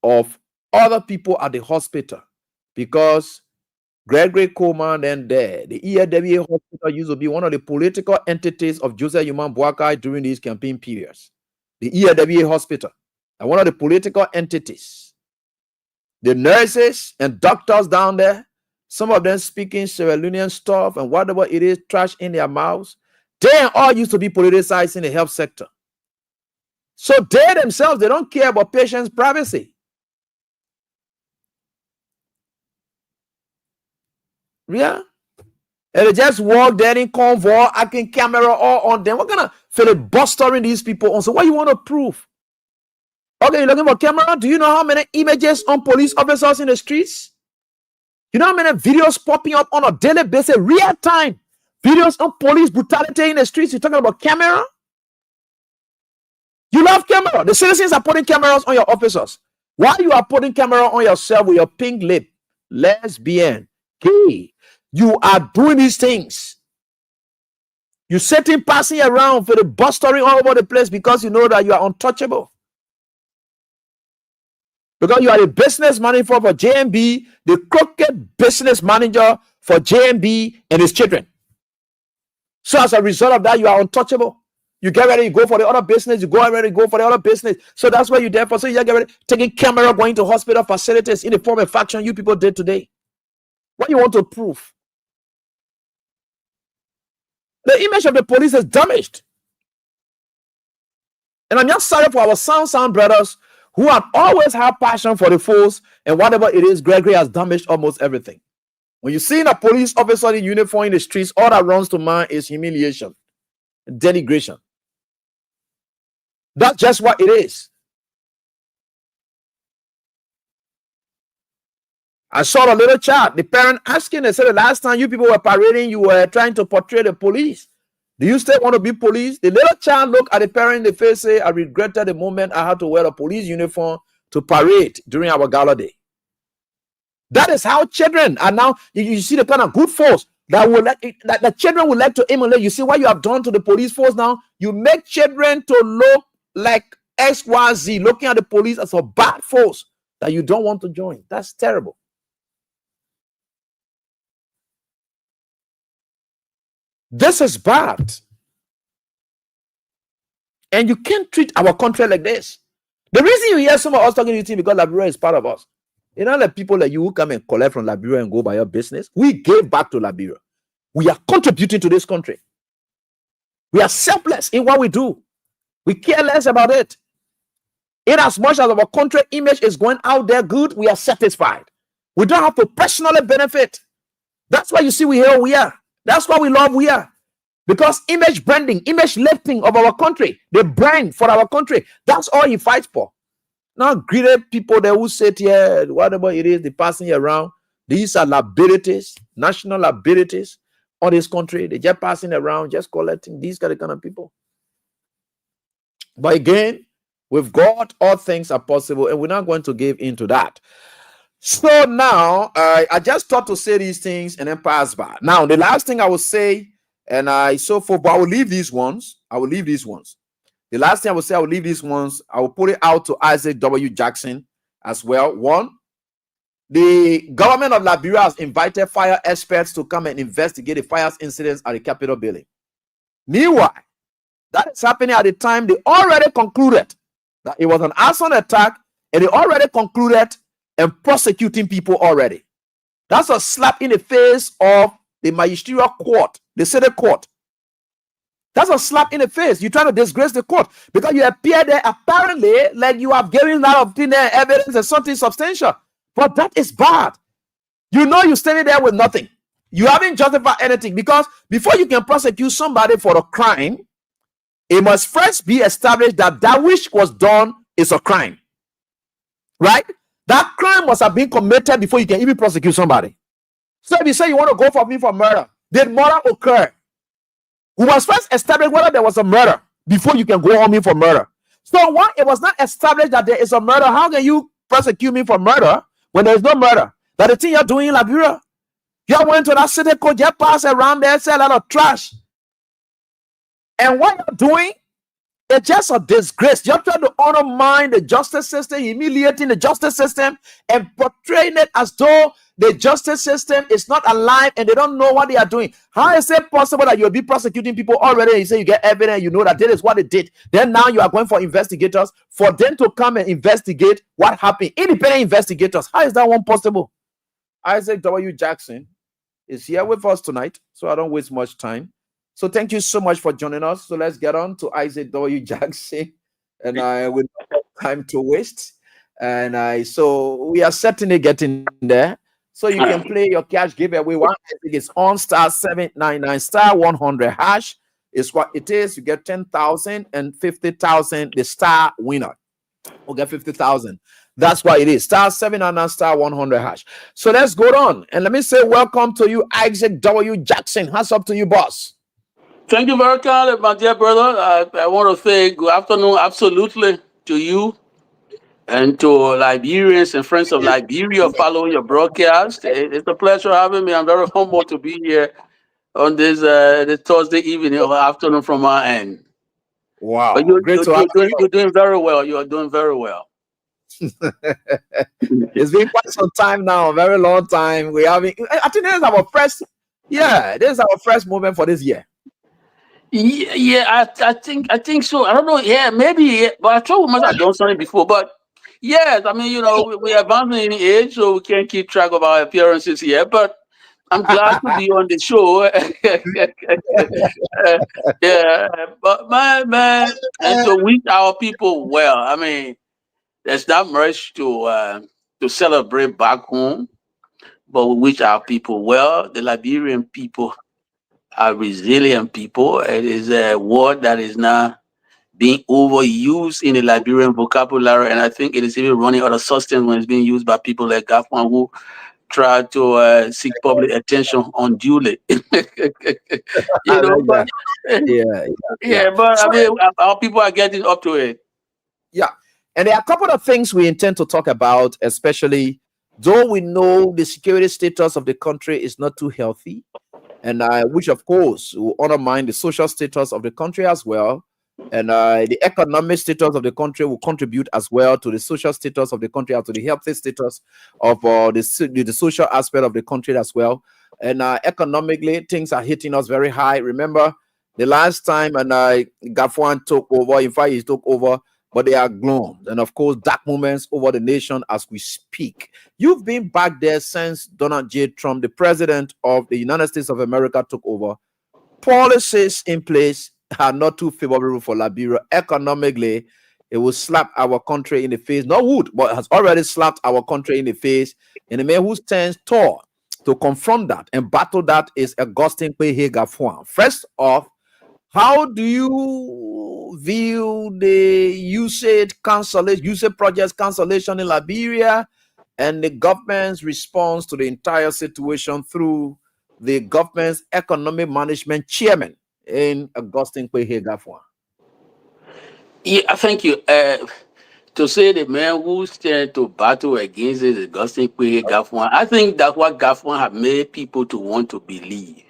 of other people at the hospital, because Gregory Coleman then there, the ELWA hospital used to be one of the political entities of Joseph Yuman Boakai during these campaign periods. The ELWA hospital, and one of the political entities. The nurses and doctors down there, some of them speaking Sierra Leonean stuff and whatever it is, trash in their mouths. They all used to be politicized in the health sector. So they themselves, they don't care about patients' privacy. Yeah. And they just walk there in convoy, acting camera all on them. What kind of filibustering these people on? So what you want to prove? Okay, you're looking for camera. Do you know how many images on police officers in the streets? You know how many videos popping up on a daily basis, real time? Videos on police brutality in the streets. You're talking about camera? You love camera. The citizens are putting cameras on your officers. Why you are putting camera on yourself with your pink lip? Lesbian, gay. You are doing these things. You're sitting, passing around for the bustering all over the place because you know that you are untouchable. Because you are the business manager for JMB, the crooked business manager for JMB and his children. So as a result of that, you are untouchable. You get ready, you go for the other business, you go ready, go for the other business. So that's why you're there for. So you get ready, taking camera, going to hospital facilities in the form of faction you people did today. What do you want to prove? The image of the police is damaged. And I'm just sorry for our sound brothers who have always had passion for the force, and whatever it is, Gregory has damaged almost everything. When you see a police officer in uniform in the streets, all that runs to mind is humiliation, denigration. That's just what it is. I saw a little chat, the parent asking, they said the last time you people were parading, you were trying to portray the police. Do you still want to be police? The little child looked at the parent in the face, say, I regretted the moment I had to wear a police uniform to parade during our gala day. That is how children are now. You see the kind of good force that the children would like to emulate. You see what you have done to the police force now? You make children to look like XYZ, looking at the police as a bad force that you don't want to join. That's terrible. This is bad. And you can't treat our country like this. The reason you hear some of us talking to you because Liberia is part of us. You know, the people that you who come and collect from Liberia and go by your business, we gave back to Liberia. We are contributing to this country. We are selfless in what we do. We care less about it. In as much as our country image is going out there good, we are satisfied. We don't have to personally benefit. That's why you see we here we are. That's why we love we are. Because image branding, image lifting of our country, the brand for our country, that's all he fights for. Not greedy people there who sit here, whatever it is, they passing around. These are liabilities, national liabilities on this country. They just passing around, just collecting. These kind of people. But again, with God, all things are possible, and we're not going to give into that. So now, I just thought to say these things and then pass by. Now, the last thing I will say, and but I will leave these ones. The last thing I will say, I will leave these ones. I will put it out to Isaac W. Jackson as well. One, the government of Liberia has invited fire experts to come and investigate the fire incidents at the Capitol building. Meanwhile, that is happening at the time they already concluded that it was an arson attack, and they already concluded and prosecuting people already. That's a slap in the face of the magisterial court, the Senate court. That's a slap in the face. You're trying to disgrace the court because you appear there apparently like you have given that of thin air evidence and something substantial. But that is bad. You know you're standing there with nothing. You haven't justified anything, because before you can prosecute somebody for a crime, it must first be established that that which was done is a crime. Right? That crime must have been committed before you can even prosecute somebody. So if you say you want to go for me for murder, did murder occur? We must first establish whether there was a murder before you can go on me for murder. So once it was not established that there is a murder, how can you prosecute me for murder when there is no murder? That the thing you're doing in Liberia, you went to that city court, you pass around there, say a lot of trash. And what you're doing, it's just a disgrace. You're trying to undermine the justice system, humiliating the justice system, and portraying it as though the justice system is not alive and they don't know what they are doing. How is it possible that you'll be prosecuting people already and you say you get evidence, you know that this is what they did? Then now you are going for investigators for them to come and investigate what happened. Independent investigators. How is that one possible? Isaac W. Jackson is here with us tonight, so I don't waste much time. So thank you so much for joining us. So let's get on to Isaac W. Jackson, and I will not have time to waste. And so we are certainly getting there. So you can play your cash giveaway. One is on *799 *100 hash is what it is. You get 10,000 and 50,000. The star winner will get 50,000. That's what it is. *799 *100 hash. So let's go on, and let me say welcome to you, Isaac W. Jackson. How's up to you, boss? Thank you very much, my dear brother. I want to say good afternoon, absolutely, to you and to Liberians and friends of Liberia following your broadcast. It's a pleasure having me. I'm very humbled to be here on this Thursday evening or afternoon from our end. Wow, but you're doing very well. You are doing very well. It's been quite some time now, a very long time. I think this is our first. Yeah, this is our first moment for this year. Yeah, I think so. I don't know. Yeah, maybe. But I thought we must have done something before. But yes, I mean, we are advancing in age, so we can't keep track of our appearances here. But I'm glad to be on the show. Yeah, but man, and to wish our people well. I mean, there's not much to celebrate back home, but we wish our people well. The Liberian people are resilient people. It is a word that is not being overused in the Liberian vocabulary, and I think it is even running out of substance when it's being used by people like Gafwan who try to seek public attention unduly. But but I mean, our people are getting up to it. Yeah, and there are a couple of things we intend to talk about, especially though we know the security status of the country is not too healthy, and which of course will undermine the social status of the country as well, and the economic status of the country will contribute as well to the social status of the country, and to the healthy status of the social aspect of the country as well. And economically, things are hitting us very high. Remember the last time, and Gafwan took over. In fact, he took over but they are gloomed. And of course, dark moments over the nation as we speak. You've been back there since Donald J. Trump, the president of the United States of America, took over. Policies in place are not too favorable for Liberia. Economically, it will slap our country in the face. Not would, but has already slapped our country in the face. And the man who stands tall to confront that and battle that is Augustine Kwehe-Gafuan. First off, how do you view the USAID project's cancellation in Liberia and the government's response to the entire situation through the government's economic management chairman in Augustine Kwehe-Gafuan? Yeah, thank you. To say the man who stand to battle against it is Augustine Kwehe-Gafuan, I think that's what Gafuan have made people to want to believe,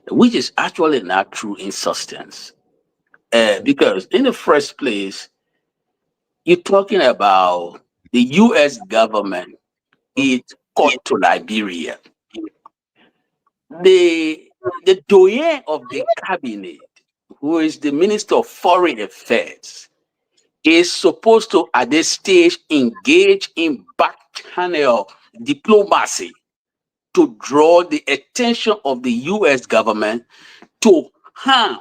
which is actually not true in substance. Because in the first place, you're talking about the U.S. government is caught to Liberia. The doyen of the cabinet, who is the Minister of Foreign Affairs, is supposed to, at this stage, engage in back channel diplomacy to draw the attention of the U.S. government to harm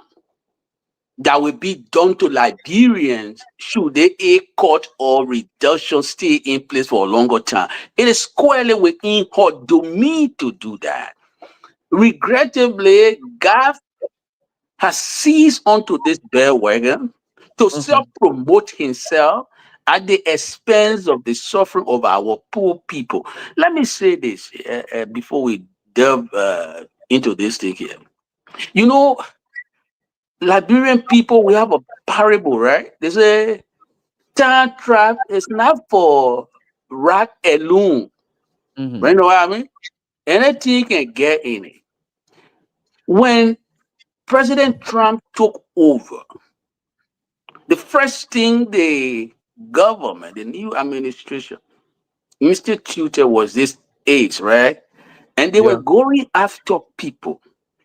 that will be done to Liberians should the aid cut or reduction stay in place for a longer time. It is squarely within her domain to do that. Regrettably, GAF has seized onto this bandwagon to self-promote himself at the expense of the suffering of our poor people. Let me say this before we delve into this thing here. You know, Liberian people, we have a parable, right? They say, time trap is not for rat alone. You know what I mean? Anything can get in it. When President Trump took over, the first thing the government, the new administration, instituted was this AIDS, right? And they were going after people,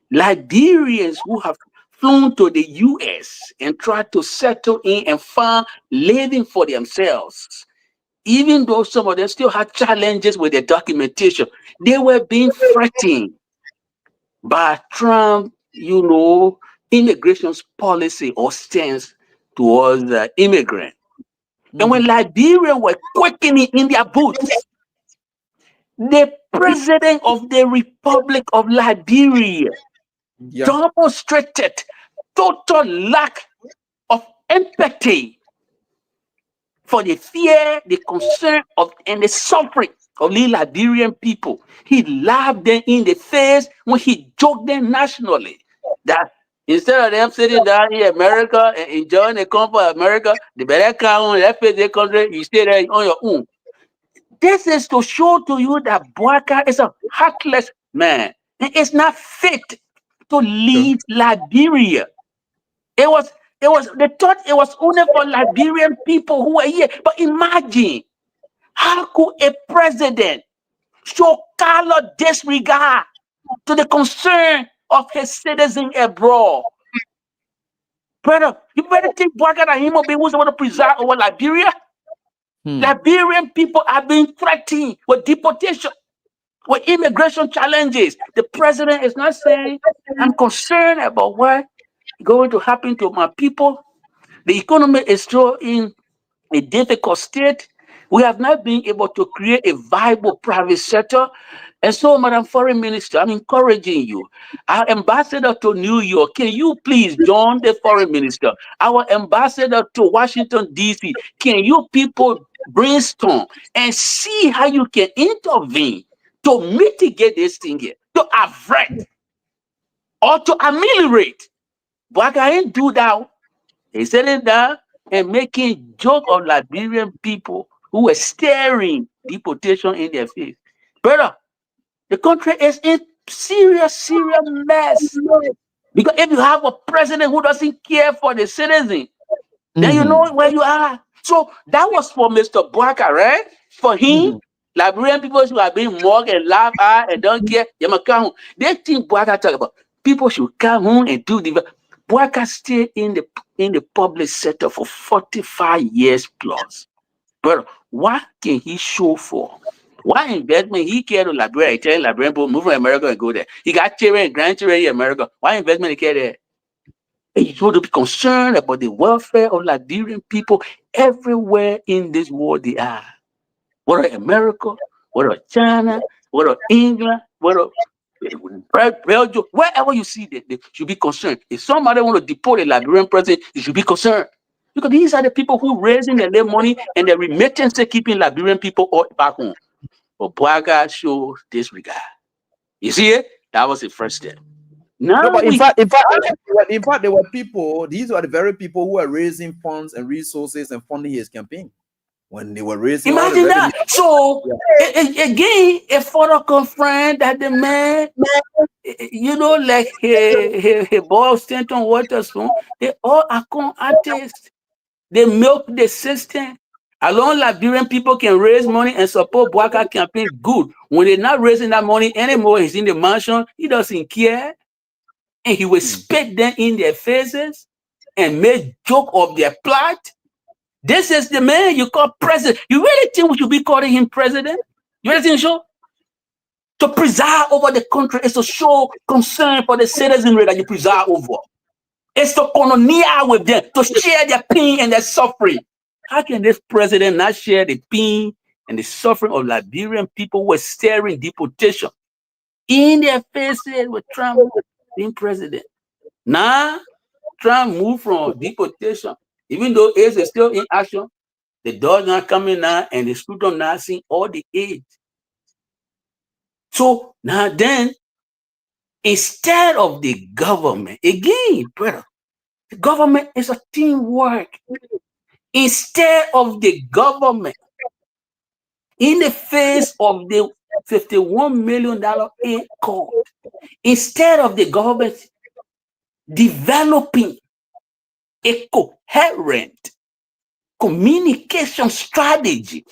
Liberians who have flown to the US and tried to settle in and find living for themselves. Even though some of them still had challenges with their documentation, they were being threatened by Trump, immigration's policy or stance towards immigrants. And when Liberians were quaking in their boots, the president of the Republic of Liberia demonstrated total lack of empathy for the fear, the concern of, and the suffering of the Liberian people. He laughed them in the face when he joked them nationally that instead of them sitting down in America and enjoying the comfort of America, the better come left their country, you stay there on your own. This is to show to you that Boaka is a heartless man and is not fit to lead Liberia. They thought it was only for Liberian people who were here. But imagine, how could a president show callous disregard to the concern of his citizens abroad? Brother, you better think Boaka and him will be who's going to preside over Liberia. Liberian people are being threatened with deportation, with immigration challenges. The president is not saying, I'm concerned about what is going to happen to my people. The economy is still in a difficult state. We have not been able to create a viable private sector. And so, Madam Foreign Minister, I'm encouraging you. Our ambassador to New York, can you please join the Foreign Minister? Our ambassador to Washington, D.C., can you people brainstorm and see how you can intervene to mitigate this thing here, to avert or to ameliorate? But I ain't do that. He's sitting down and making joke of Liberian people who were staring deportation in their face. Brother, the country is in serious mess. Because if you have a president who doesn't care for the citizen, then you know where you are. So that was for Mr. Boaka, right? For him, Liberian people who are being mocked and laughed at and don't care, they must come home. They think Boaka talk about people should come home and do the. Boyka stayed in the public sector for 45 years plus. But what can he show for? What investment he care to Liberia? He tell Liberian people move from America and go there. He got children and grandchildren in America. Why investment he care there? And he's supposed to be concerned about the welfare of Liberian people everywhere in this world they are. Whether America, whether China, whether England, whether Belgium, wherever you see them, they should be concerned. If somebody want to deport a Liberian president, they should be concerned. Because these are the people who raising their money and the remittance to keeping Liberian people all back home. But Boaga shows disregard. You see it? That was the first step. Now, No, but in fact, there were people. These were the very people who were raising funds and resources and funding his campaign when they were raising. Imagine that. So again, a photo confirmed that the man, like he boy Stanton Waterspoon, they all are artists. They milk the system. Alone Liberian people can raise money and support Boaka campaign good. When they're not raising that money anymore, he's in the mansion, he doesn't care. And he will spit them in their faces and make joke of their plot. This is the man you call president. You really think we should be calling him president? You really think so? To preside over the country is to show concern for the citizenry that you preside over. It's to colonial with them, to share their pain and their suffering. How can this president not share the pain and the suffering of Liberian people who are staring deportation in their faces with Trump being president? Now, Trump moved from deportation, even though AIDS is still in action. The doors not coming now, and the students are not seeing all the aid. So now then, instead of the government, again, brother, the government is a teamwork. Instead of the government, in the face of the $51 million aid cut, instead of the government developing a coherent communication strategy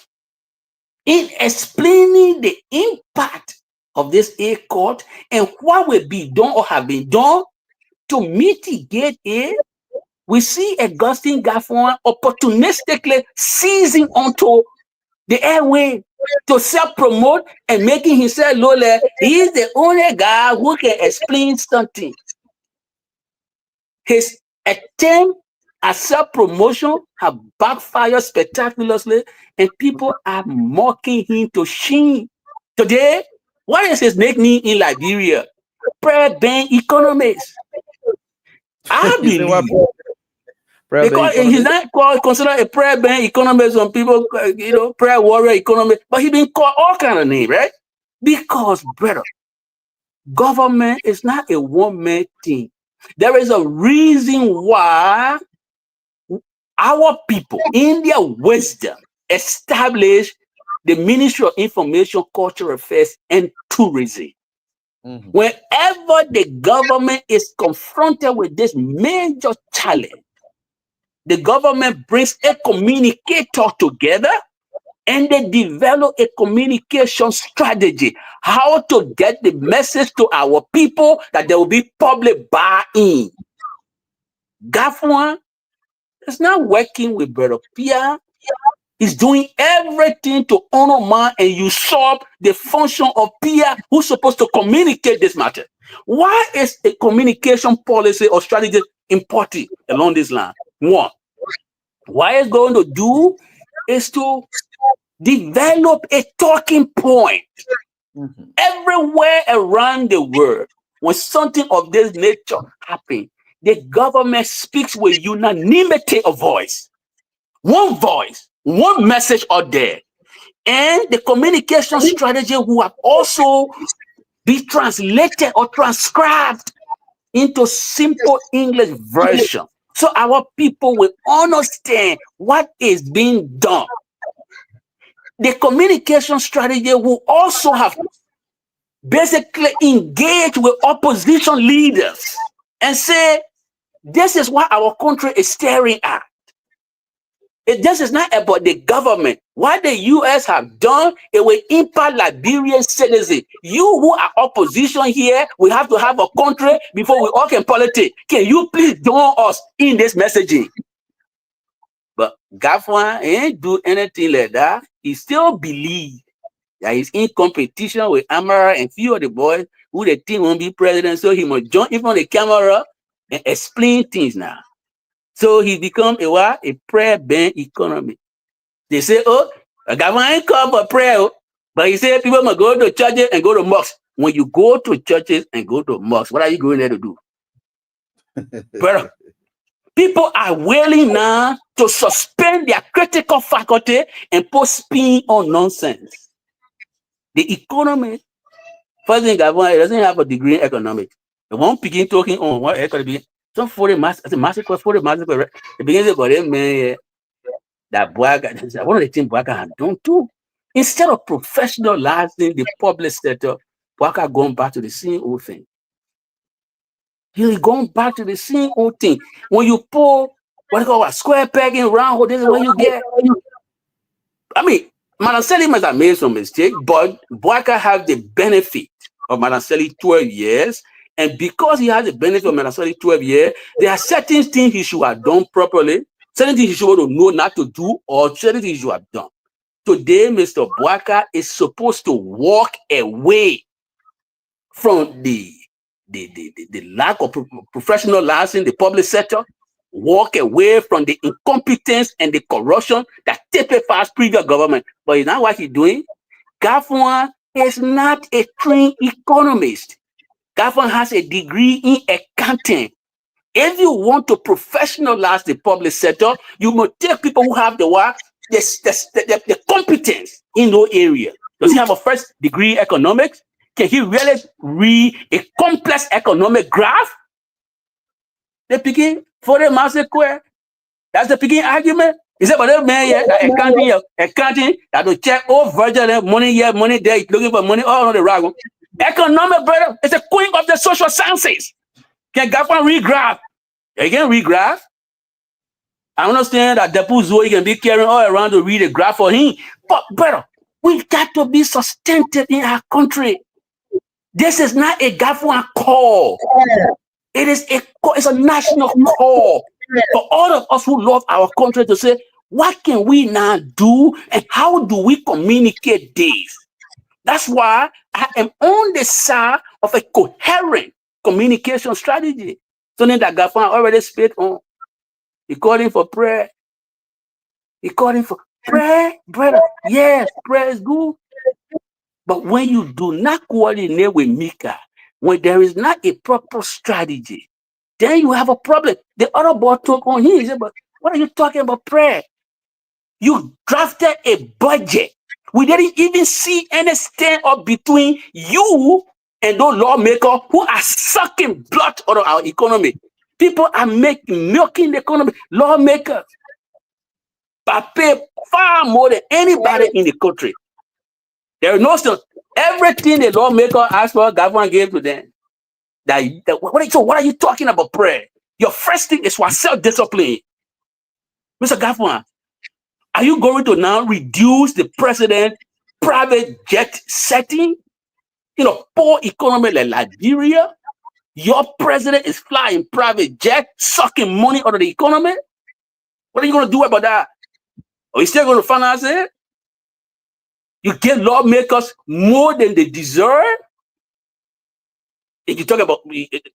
in explaining the impact of this aid cut and what will be done or have been done to mitigate it, we see Augustine Gaffron opportunistically seizing onto the airway to self-promote and making himself low. He is the only guy who can explain something. His attempt at self-promotion have backfired spectacularly, and people are mocking him to shame. Today, what is his nickname in Liberia? Pre-bank economist. I believe because he's not considered a prayer bank economist. Some people, prayer warrior economist, but he's been called all kind of names, right? Because, brother, government is not a one-man thing. There is a reason why our people, in their wisdom, established the Ministry of Information, Cultural Affairs, and Tourism. Mm-hmm. Whenever the government is confronted with this major challenge, the government brings a communicator together and they develop a communication strategy, how to get the message to our people that there will be public buy-in. Gaffron is not working with Brother Pierre. He's doing everything to undermine and usurp the function of Pierre, who's supposed to communicate this matter. Why is a communication policy or strategy important along this line? One, what it's going to do is to develop a talking point. Mm-hmm. Everywhere around the world, when something of this nature happens, the government speaks with unanimity of voice. One voice, one message out there. And the communication strategy will have also be translated or transcribed into simple English version. So our people will understand what is being done. The communication strategy will also have basically engaged with opposition leaders and say, this is what our country is staring at. This is not about the government. What the US have done, it will impact Liberian citizens. You who are opposition here, we have to have a country before we all can politics. Can you please join us in this messaging? But Gafwan ain't do anything like that. He still believes that he's in competition with Amara and few of the boys who they think won't be president. So he must join in front of the camera and explain things now. So he become a what? A prayer-band economy. They say, oh, Gafwan ain't come for prayer, but he said people must go to churches and go to mosques. When you go to churches and go to mosques, what are you going there to do? Brother, people are willing now to suspend their critical faculty and put spin on nonsense. The economy, first thing Gafwan doesn't have a degree in economics. They won't begin talking on what economy. Some 40 master, 40 master. They begin to go, man, that Bouaka, one of the things Bouaka has done too. Instead of professionalizing the public sector, Bouaka going back to the same old thing. He's going back to the same old thing. When you pull what they call a square pegging round hole, this is what you get. I mean, Manaseli must have made some mistake, but Bouaka has the benefit of Manaseli 12 years. And because he has the benefit of Manaseli 12 years, there are certain things he should have done properly, certain things he should know not to do, or certain things he should have done. Today, Mr. Bouaka is supposed to walk away from the lack of professionalizing in the public sector, walk away from the incompetence and the corruption that typifies previous government. But you know what he's doing? Gafwan is not a trained economist. Gafwan has a degree in accounting. If you want to professionalize the public sector, you must take people who have the work, the competence in those areas. Does he have a first degree in economics? Can he really read a complex economic graph? They begin for the master square. That's the beginning argument. He said, but that man here, that accounting, that to check all virgin money here, money there, looking for money all on the rag. Economic, brother, is the queen of the social sciences. Can Gafwan read graph? You can read graph. I understand that Depu Zoe can be carrying all around to read a graph for him. But, brother, we've got to be sustained in our country. This is not a Gafwan call. It is it's a national call for all of us who love our country to say, what can we now do and how do we communicate this? That's why I am on the side of a coherent communication strategy. Something that Gafwan already spoke on. He calling for prayer. He calling for prayer, brother. Yes, prayer is good. But when you do not coordinate with Mika, when there is not a proper strategy, then you have a problem. The other boy took on him. He said, but what are you talking about prayer? You drafted a budget. We didn't even see any stand up between you and those lawmakers who are sucking blood out of our economy. People are milking the economy. Lawmakers pay far more than anybody in the country. There is no still. Everything the lawmaker asked for, Gafwan gave to them. What are you talking about prayer? Your first thing is for self-discipline. Mr. Gafwan, are you going to now reduce the president's private jet setting? You know, poor economy like Liberia, your president is flying private jet, sucking money out of the economy. What are you going to do about that? Are you still going to finance it? You give lawmakers more than they deserve? If you talk about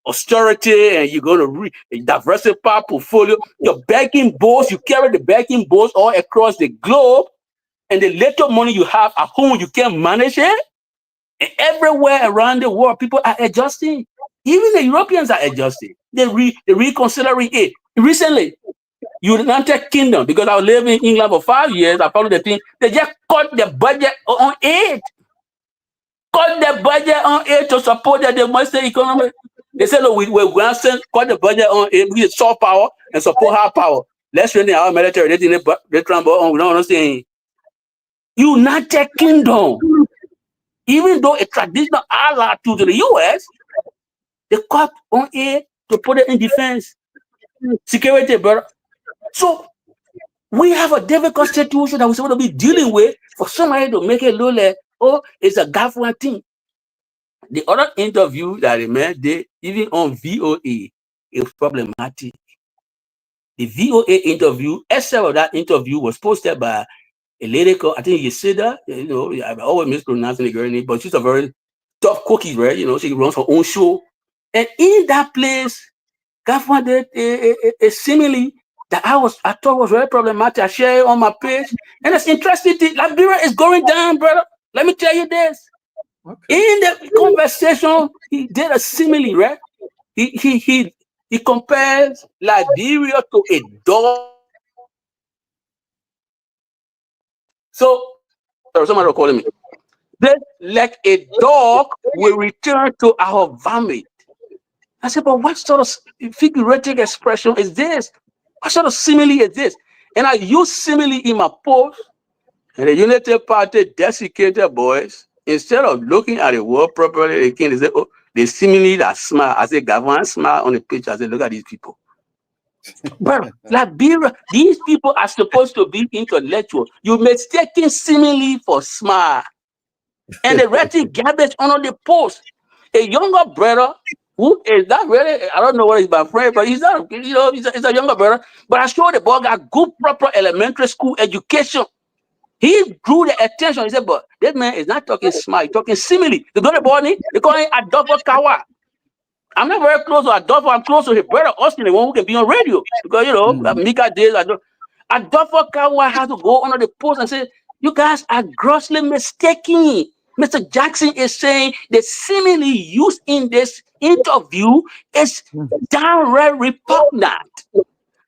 austerity and you're going to diversify portfolio, your banking boards, you carry the banking boards all across the globe, and the little money you have at home, you can't manage it. And everywhere around the world, people are adjusting. Even the Europeans are adjusting. They're reconsidering it. Recently, United Kingdom, because I was living in England for 5 years, I followed the thing, they just cut the budget on aid. Cut the budget on aid to support the domestic economy. They said, look, we're going to cut the budget on aid. We need soft power and support hard power. Let's strengthen our military. They tremble on. We don't understand. United Kingdom, even though a traditional ally to the US, they cut on aid to put it in defense, security, brother. So We have a difficult situation that we're supposed to be dealing with for somebody to make it look like, oh, it's a government thing. The other interview that the man did, even on VOA, is problematic. The VOA interview, except of that interview, was posted by a lady called, I think Yesida, I always mispronounce the girl name, but she's a very tough cookie, right? She runs her own show. And in that place, government did a simile that I thought was very problematic. I share it on my page. And it's interesting. Liberia is going down, brother. Let me tell you this. Okay. In the conversation, he did a simile, right? He compares Liberia to a dog. So, somebody calling me. Then, like a dog will return to our vomit. I said, but what sort of figurative expression is this? What sort of simile is this? And I use simile in my post, and the United Party desiccated boys, instead of looking at the word properly, they say, oh, the simile that smile. I said, government smile on the picture. I said, look at these people. But Liberia, these people are supposed to be intellectual. You mistaken simile for smile. And they're writing garbage on the post. A younger brother who is not really, I don't know what he's my friend, but he's not, he's a younger brother. But I showed the boy got good, proper elementary school education. He drew the attention. He said, but that man is not talking smart, he's talking simile. The brother boy, they call him Adolfo Kawa. I'm not very close to Adolfo. I'm close to his brother Austin, the one who can be on radio. Because, Mika days, Adolfo Kawa has to go under the post and say, you guys are grossly mistaken. Mr. Jackson is saying the simile used in this interview is downright repugnant.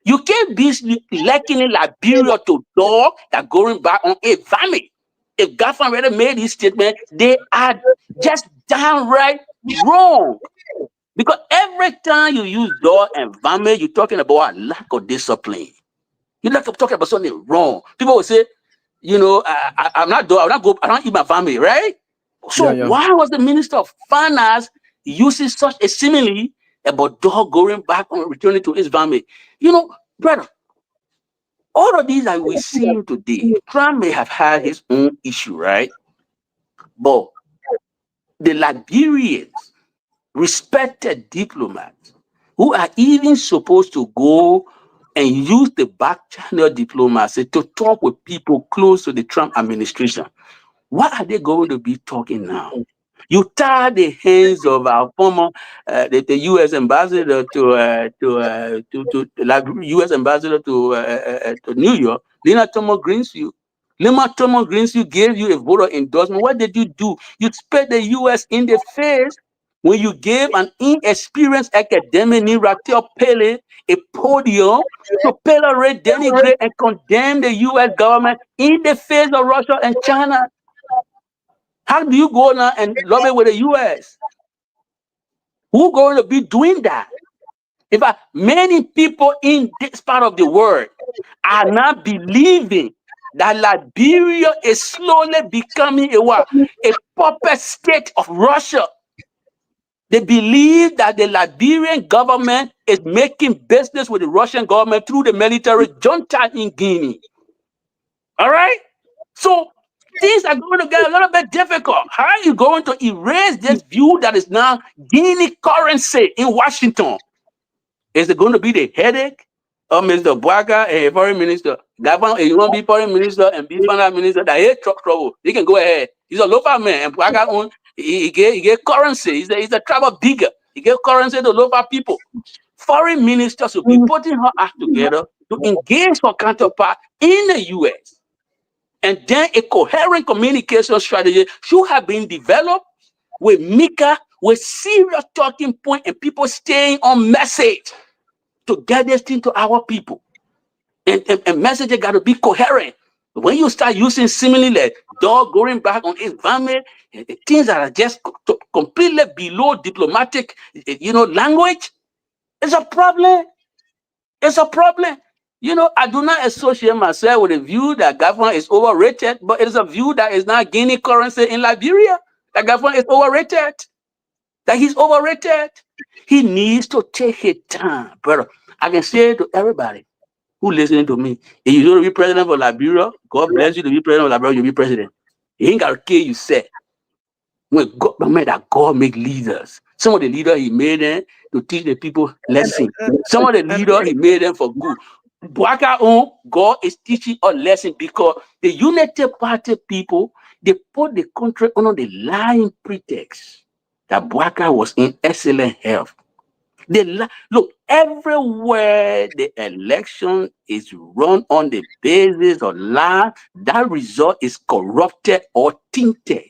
You can't be likening Liberia to dog that going back on a vomit. If Gaffan already made this statement, they are just downright wrong. Because every time you use dog and vomit, you're talking about a lack of discipline. You're not talking about something wrong. People will say, I'm not dog, I don't eat my family, right? So why was the Minister of Finance using such a simile about dog going back on returning to his family? Brother, all of these that we see today, Trump may have had his own issue, right? But the Liberians, respected diplomats, who are even supposed to go and use the back channel diplomacy to talk with people close to the Trump administration. What are they going to be talking now? You tie the hands of our former the U.S. ambassador to U.S. ambassador to New York, Lina Thomas Greensfield. Lina Thomas Greensfield gave you a voter endorsement. What did you do? You spit the U.S. in the face when you gave an inexperienced academic named Raquel Pele a podium to pelorate, denigrate, and condemn the U.S. government in the face of Russia and China. How do you go now and lobby with the U.S.? Who's going to be doing that? In fact, many people in this part of the world are not believing that Liberia is slowly becoming a puppet state of Russia. They believe that the Liberian government is making business with the Russian government through the military junta in Guinea. All right? So things are going to get a little bit difficult. How are you going to erase this view that is now Guinea currency in Washington? Is it going to be the headache of Mr. Bwaka, a foreign minister? Governor, you want to be foreign minister and be finance minister that hate trouble? He can go ahead. He's a local man, and Bwaka he get currency. He's a tribal digger. He gave currency to local people. Foreign ministers will be putting her act together to engage her counterpart in the U.S. And then a coherent communication strategy should have been developed with Mika, with serious talking point and people staying on message to get this thing to our people. And message got to be coherent. When you start using similarly, dog going back on his vomit, things that are just completely below diplomatic, language, it's a problem. It's a problem. I do not associate myself with a view that government is overrated, but it is a view that is not Guinea currency in Liberia. That government is overrated. That he's overrated. He needs to take his time, brother. I can say it to everybody. who listening to me, if you don't be president for Liberia, God bless you to be president of Liberia, you'll be president. He ain't got to kill you, say. When God, remember that God make leaders. Some of the leaders he made them to teach the people lesson. Some of the leaders he made them for good. Bwaka on God is teaching a lesson because the United Party people, they put the country under the lying pretext that Bwaka was in excellent health. Look, everywhere the election is run on the basis of lie, that result is corrupted or tainted.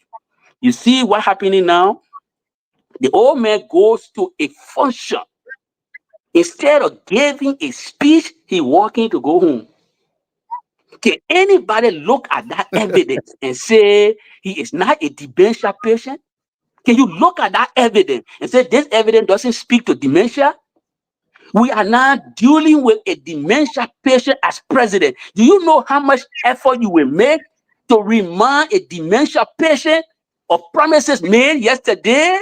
You see what's happening now? The old man goes to a function. Instead of giving a speech, he walking to go home. Can anybody look at that evidence and say he is not a dementia patient? Can you look at that evidence and say this evidence doesn't speak to dementia? We are now dealing with a dementia patient as president. Do you know how much effort you will make to remind a dementia patient of promises made yesterday?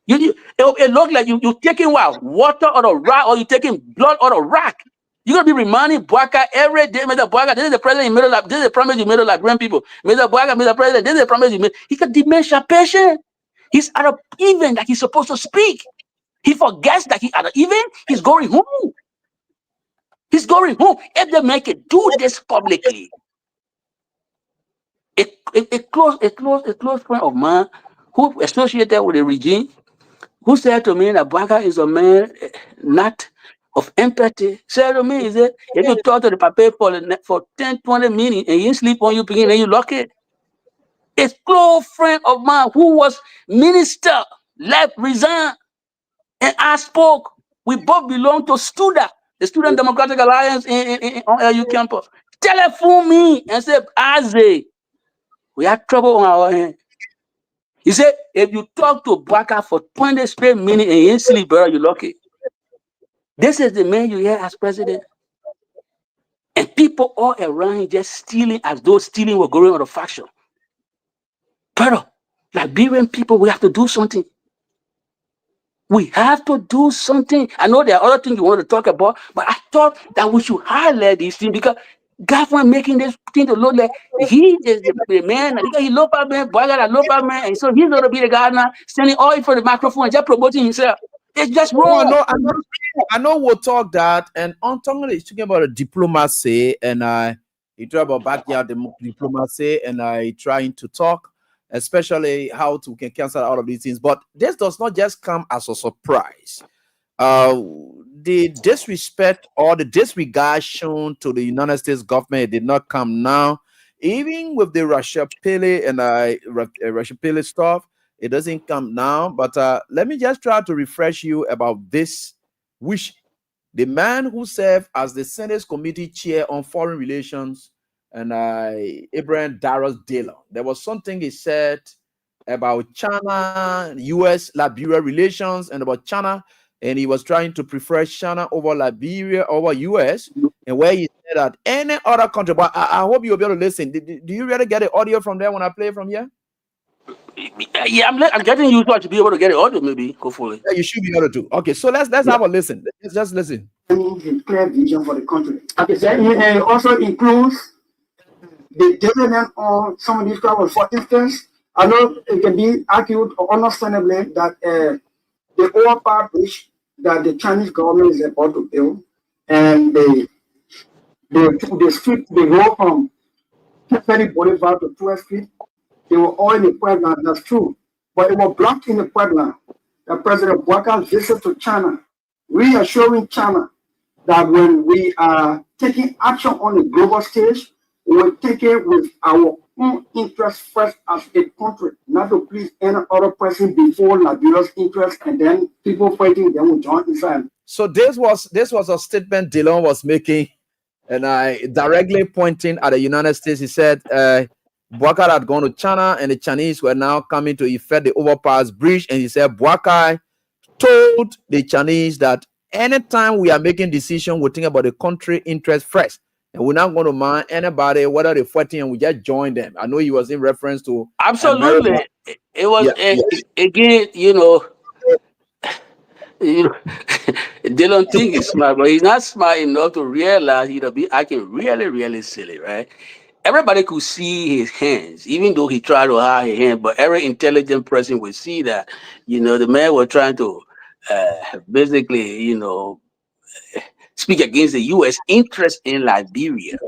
It looks like you're taking what? Water out of rock, or you're taking blood out of rock. You're going to be reminding Bwaka every day, Mr. Bwaka, this is the president you made of, this is the promise you made of Liberian people. Mr. Bwaka, Mr. President, this is the promise you made. He's a dementia patient. He's at an event that he's supposed to speak. He forgets that he's at an event, he's going home. He's going home. If they make it do this publicly, a close friend of mine who associated with the regime, who said to me that Bwaka is a man not of empathy, said to me, he said, if you talk to the papa for 10, 20 minutes and you sleep on you begin and you lock it. A close friend of mine who was minister, left, resigned, and I spoke. We both belong to STUDA, the Student Democratic Alliance on LU campus. Telephone me and said, Aze, we have trouble on our hands. He said, if you talk to Bwaka for 20 straight minutes and you sleep, bro, you're lucky. This is the man you hear as president. And people all around just stealing as though stealing were going on a faction. But Liberian people, we have to do something. We have to do something. I know there are other things you want to talk about, but I thought that we should highlight these things because government making this thing to look like he is the man, because he local man, Bwaka a local man, and so he's going to be the guy now standing all in for the microphone and just promoting himself. It's just wrong. No, I know we'll talk that, and Antonio is talking about diplomacy, and he talk about backyard diplomacy, and trying to talk, especially how to can cancel out of these things. But this does not just come as a surprise. The disrespect or the disregard shown to the United States government did not come now. Even with the Russia Pele and Russia Pele stuff, it doesn't come now. But let me just try to refresh you about this, which the man who served as the Senate Committee Chair on Foreign Relations, and Abraham Darrell Dillon, there was something he said about China, US-Liberia relations, and about China, and he was trying to prefer China over Liberia, over US, and where he said that any other country, but I hope you'll be able to listen. Do you really get the audio from there when I play from here? Yeah, I'm getting used to be able to get the audio, maybe, hopefully. Yeah, you should be able to. Okay, so let's have a listen. Let's just listen. A clear vision for the country. Okay, so it also includes the dividend on some of these problems. For instance, I know it can be argued understandably that the overpass bridge that the Chinese government is about to build, and the street, they go from 30 Boulevard to 12th Street, they were all in the Puebla, that's true. But it was blocked in the Puebla. The President Bwaka's visit to China, reassuring China that when we are taking action on the global stage, we will take it with our own interest first as a country, not to please any other person before Liberia's interest, and then people fighting them will join inside. So this was a statement Dillon was making, and I directly pointing at the United States. He said Bwaka had gone to China, and the Chinese were now coming to effect the overpass bridge, and he said Bwaka told the Chinese that anytime we are making decisions, we think about the country interest first. And we're not going to mind anybody, whether they're fighting, and we just join them. I know he was in reference to absolutely America. It was again, You know, they don't think he's smart, but he's not smart enough to realize he'll be acting really, really silly, right? Everybody could see his hands, even though he tried to hide his hand. But every intelligent person would see that, the man was trying to basically, speak against the U.S. interest in Liberia.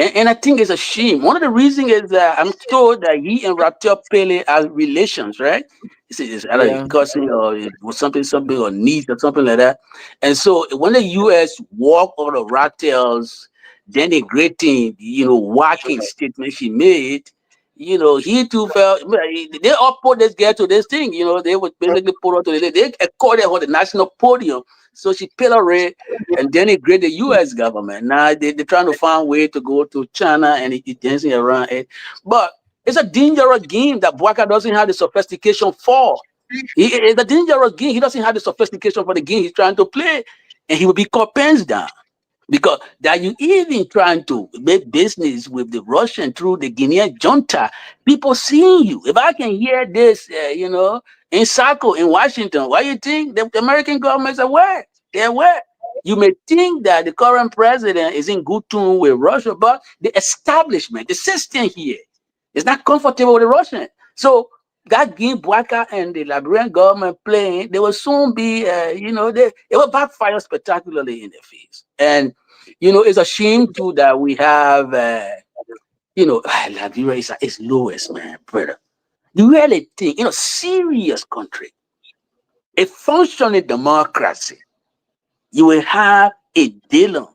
And I think it's a shame. One of the reasons is that I'm told that he and Raptor Pele are relations, right? It's either a Yeah. cousin or it was something or niece or something like that. And so when the US walked over the Raptors, then the great thing, whacking statement she made, he too felt they all put this girl to this thing, they would basically put her to they accorded her on the national podium. So she pilloried and denigrate the U.S. government. Now they're trying to find a way to go to China and it dancing around it. But it's a dangerous game that Bwaka doesn't have the sophistication for. It's a dangerous game. He doesn't have the sophistication for the game he's trying to play. And he will be caught pens down. Because that you even trying to make business with the Russian through the Guinean junta, people seeing you. If I can hear this, in Saco, in Washington, why you think the American government's aware? They're aware. You may think that the current president is in good tune with Russia, but the establishment, the system here, is not comfortable with the Russian. So that game Bwaka and the Liberian government playing, they will soon be, it will backfire spectacularly in their face. And, it's a shame too that we have, Liberia is lowest, man, brother. You really think, serious country, a functioning democracy, you will have a Dillon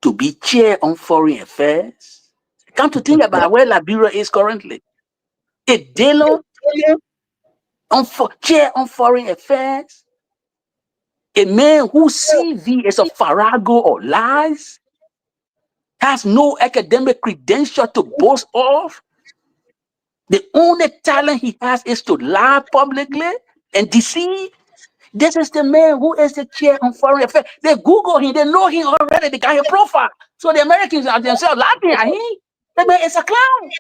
to be chair on foreign affairs. Come to think about where Liberia is currently. A Dillon chair on foreign affairs, a man whose CV is a farrago or lies, has no academic credential to boast of. The only talent he has is to lie publicly and deceive. This is the man who is the chair on foreign affairs. They Google him, they know him already, they got his profile. So the Americans are themselves laughing at him. The man is a clown.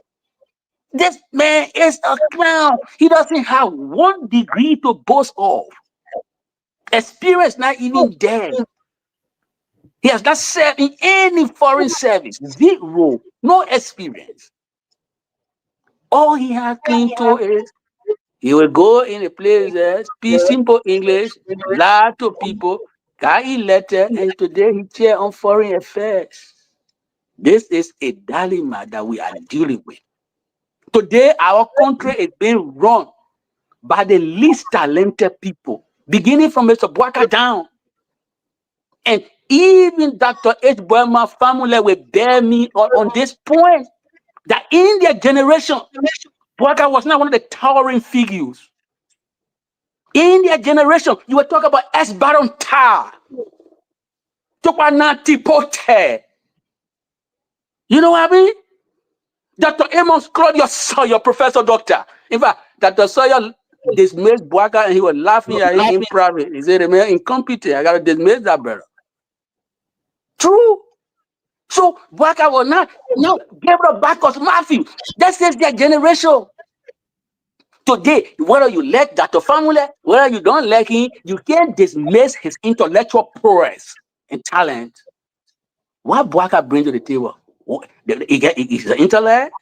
This man is a clown. He doesn't have 1 degree to boast of. Experience not even there. He has not served in any foreign service. 0. No experience. All he has cling to is he will go in a place there, speak simple English, lie to people, got elected, and today he chair on foreign affairs. This is a dilemma that we are dealing with. Today, our country is being run by the least talented people, beginning from Mr. Bwaka down. And even Dr. H. Boyma's family will bear me on this point that in their generation, Bwaka was not one of the towering figures. In their generation, you were talking about S. Baron Tar, Tokwanati Pote. You know what I mean? Dr. Amos Claudius Sawyer, Professor Doctor. In fact, Dr. Sawyer dismissed Bwaka and he was laughing at him in private. He said, man, incompetent. I got to dismiss that brother. True. So Bwaka was not, Gabriel Bacchus Matthew. That's just their generation. Today, whether you like Dr. Famule, whether you don't like him, you can't dismiss his intellectual prowess and talent. What Bwaka brings to the table? He's an intellect.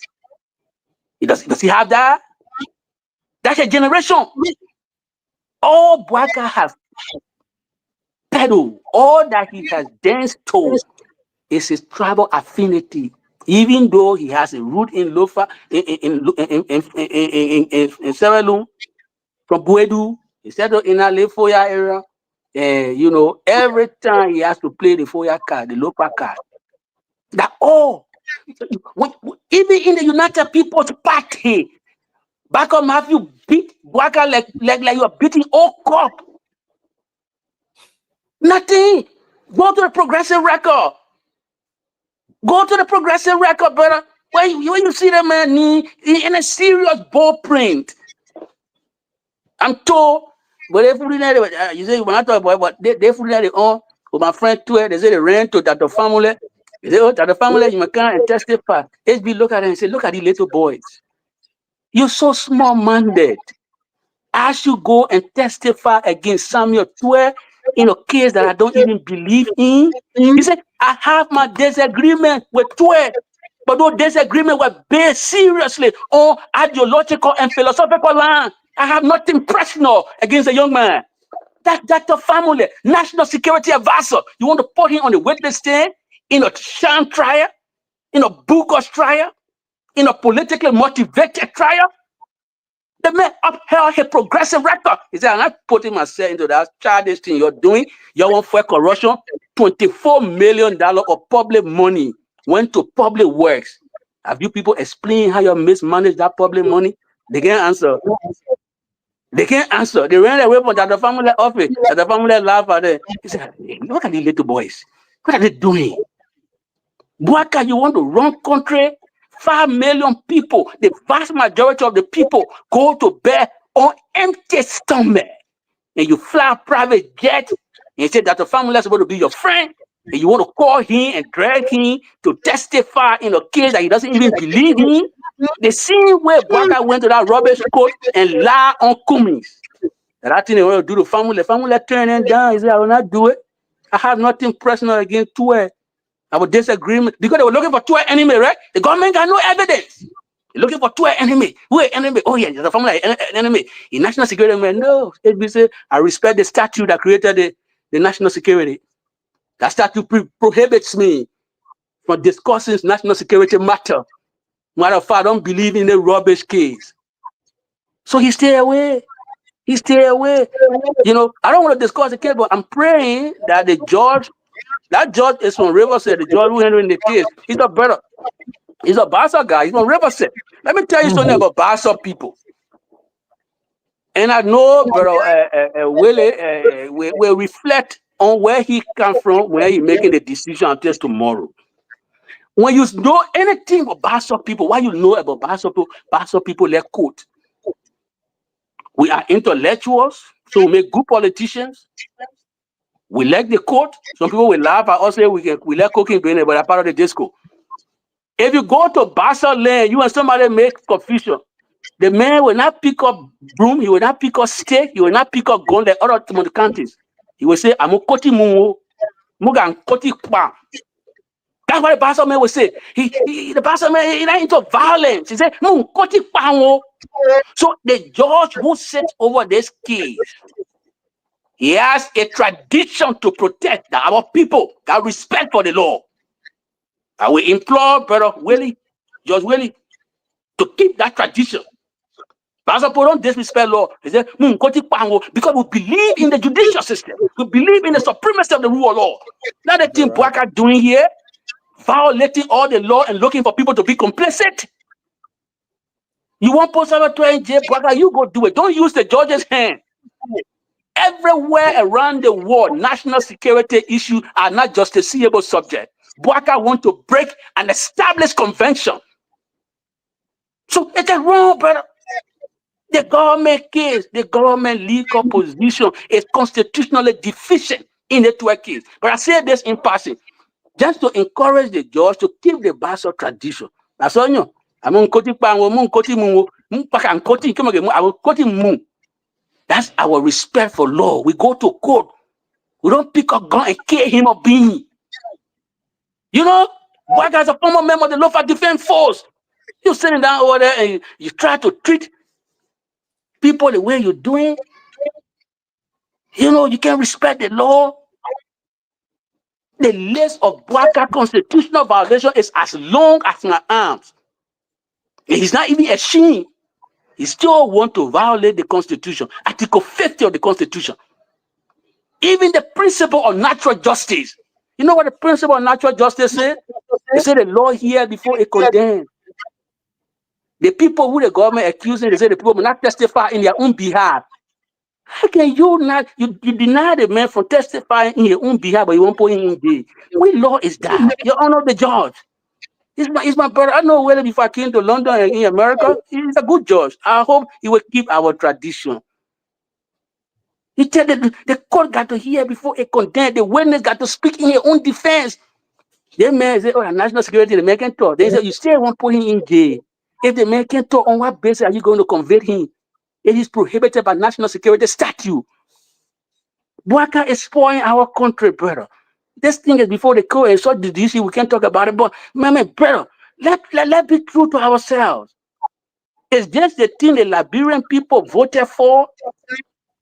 Does he have that? That's a generation. All Bwaka has peddled, all that he has danced to is his tribal affinity. Even though he has a root in Lofa, in Serelum, from Buedu, he settled in a Lefoya area. And, every time he has to play the Foya card, the Lofa card. That all, even in the United People's Party, Bacchus Matthew beat Bwaka like you are beating old cop. Nothing. Go to the progressive record. Go to the progressive record, brother. When you see the man in a serious ball print, I'm told, but they fully you say when I talk about what they fully on with my friend too. They say they ran to Dr. Family. They say, oh, Dr. Family, you come and testify. HB look at it and say, look at these little boys. You're so small-minded. I should go and testify against Samuel 12 in a case that I don't even believe in. He said, I have my disagreement with 12, but those disagreements were based seriously on ideological and philosophical lines. I have nothing personal against the young man. That's the family, national security advisor. You want to put him on the witness stand in a sham trial, in a bogus trial, in a politically motivated trial? The man upheld his progressive record. He said, I'm not putting myself into that childish thing you're doing. You want for corruption? $24 million of public money went to public works. Have you people explained how you mismanaged that public money? They can't answer. They can't answer. They ran away from the family office. The family laughed at them. He said, hey, look at these little boys. What are they doing? Buaka, you want to run country? 5 million people, the vast majority of the people go to bed on empty stomach. And you fly a private jet and you say that the family is supposed to be your friend. And you want to call him and drag him to testify in a case that he doesn't even believe in. The same way Buaka went to that rubbish court and lie on Cummings. That thing they want to do to the family turned him down. He said, I will not do it. I have nothing personal against Tue. Our disagreement, because they were looking for 2 enemy, right? The government got no evidence. They're looking for 2 enemy. Who are enemy? Oh yeah, there's a family enemy. In national security, man, no. HBC, I respect the statute that created the national security. That statute prohibits me from discussing national security matter. Matter of fact, I don't believe in the rubbish case. So he stay away. He stay away. You know, I don't want to discuss the case, but I'm praying that the judge. That judge is from Riverside, the judge who handled the case. He's a brother. He's a Bassa guy. He's from Riverside. Let me tell you something about Bassa people. And I know brother Willie will reflect on where he comes from, where he's making the decision until tomorrow. When you know anything about Bassa people, what you know about Bassa people let quote. We are intellectuals, so we make good politicians. We like the court. Some people will laugh at us, say we like cooking, but that's part of the disco. If you go to Bassa land, you and somebody make confusion. The man will not pick up broom, he will not pick up stick, he will not pick up gun like other counties. He will say, I'm a koti mungo, mugan koti kwa. That's what the Bassa man will say. The Bassa man is not into violence. He said, koti kwa. So the judge who sits over this case, he has a tradition to protect that our people got respect for the law. I will implore Brother Willie, Judge Willie, to keep that tradition. Pastor Paul don't disrespect law. He said, because we believe in the judicial system. We believe in the supremacy of the rule of law. Now the thing Buaka doing here, violating all the law and looking for people to be complicit. You want post in jail, Buaka, you go do it. Don't use the judge's hand. Everywhere around the world, national security issues are not justiciable subject. Buaka want to break an established convention. So it's a wrong, brother. The government case, the government legal position is constitutionally deficient in the 12 case. But I say this in passing, just to encourage the judge to keep the Bassa tradition. That's all you. That's our respect for law. We go to court. We don't pick a gun and kill him or being. You know, Buaka is a former member of the Local Defense Force. You're sitting down over there and you try to treat people the way you're doing. You know, you can't respect the law. The list of Buaka constitutional violation is as long as my arms. And he's not even ashamed. He still wants to violate the Constitution, Article 50 of the Constitution. Even the principle of natural justice. You know what the principle of natural justice says? They say the law here before it condemns. The people who the government accusing, they say the people will not testify in their own behalf. How can you not, you deny the man from testifying in your own behalf, but you won't put him in jail? What law is that? You honor the judge. He's my brother. I know whether before I came to London and in America, he's a good judge. I hope he will keep our tradition. He said that the court got to hear before it condemned. The witness got to speak in your own defense. The man say, oh, national security, the man can talk. They say, you still won't put him in jail. If the man can talk, on what basis are you going to convict him? It is prohibited by national security statute. Bouaka is spoiling our country, brother. This thing is before the court and so the DC, we can't talk about it, but man, brother, let be true to ourselves. It's just the thing the Liberian people voted for,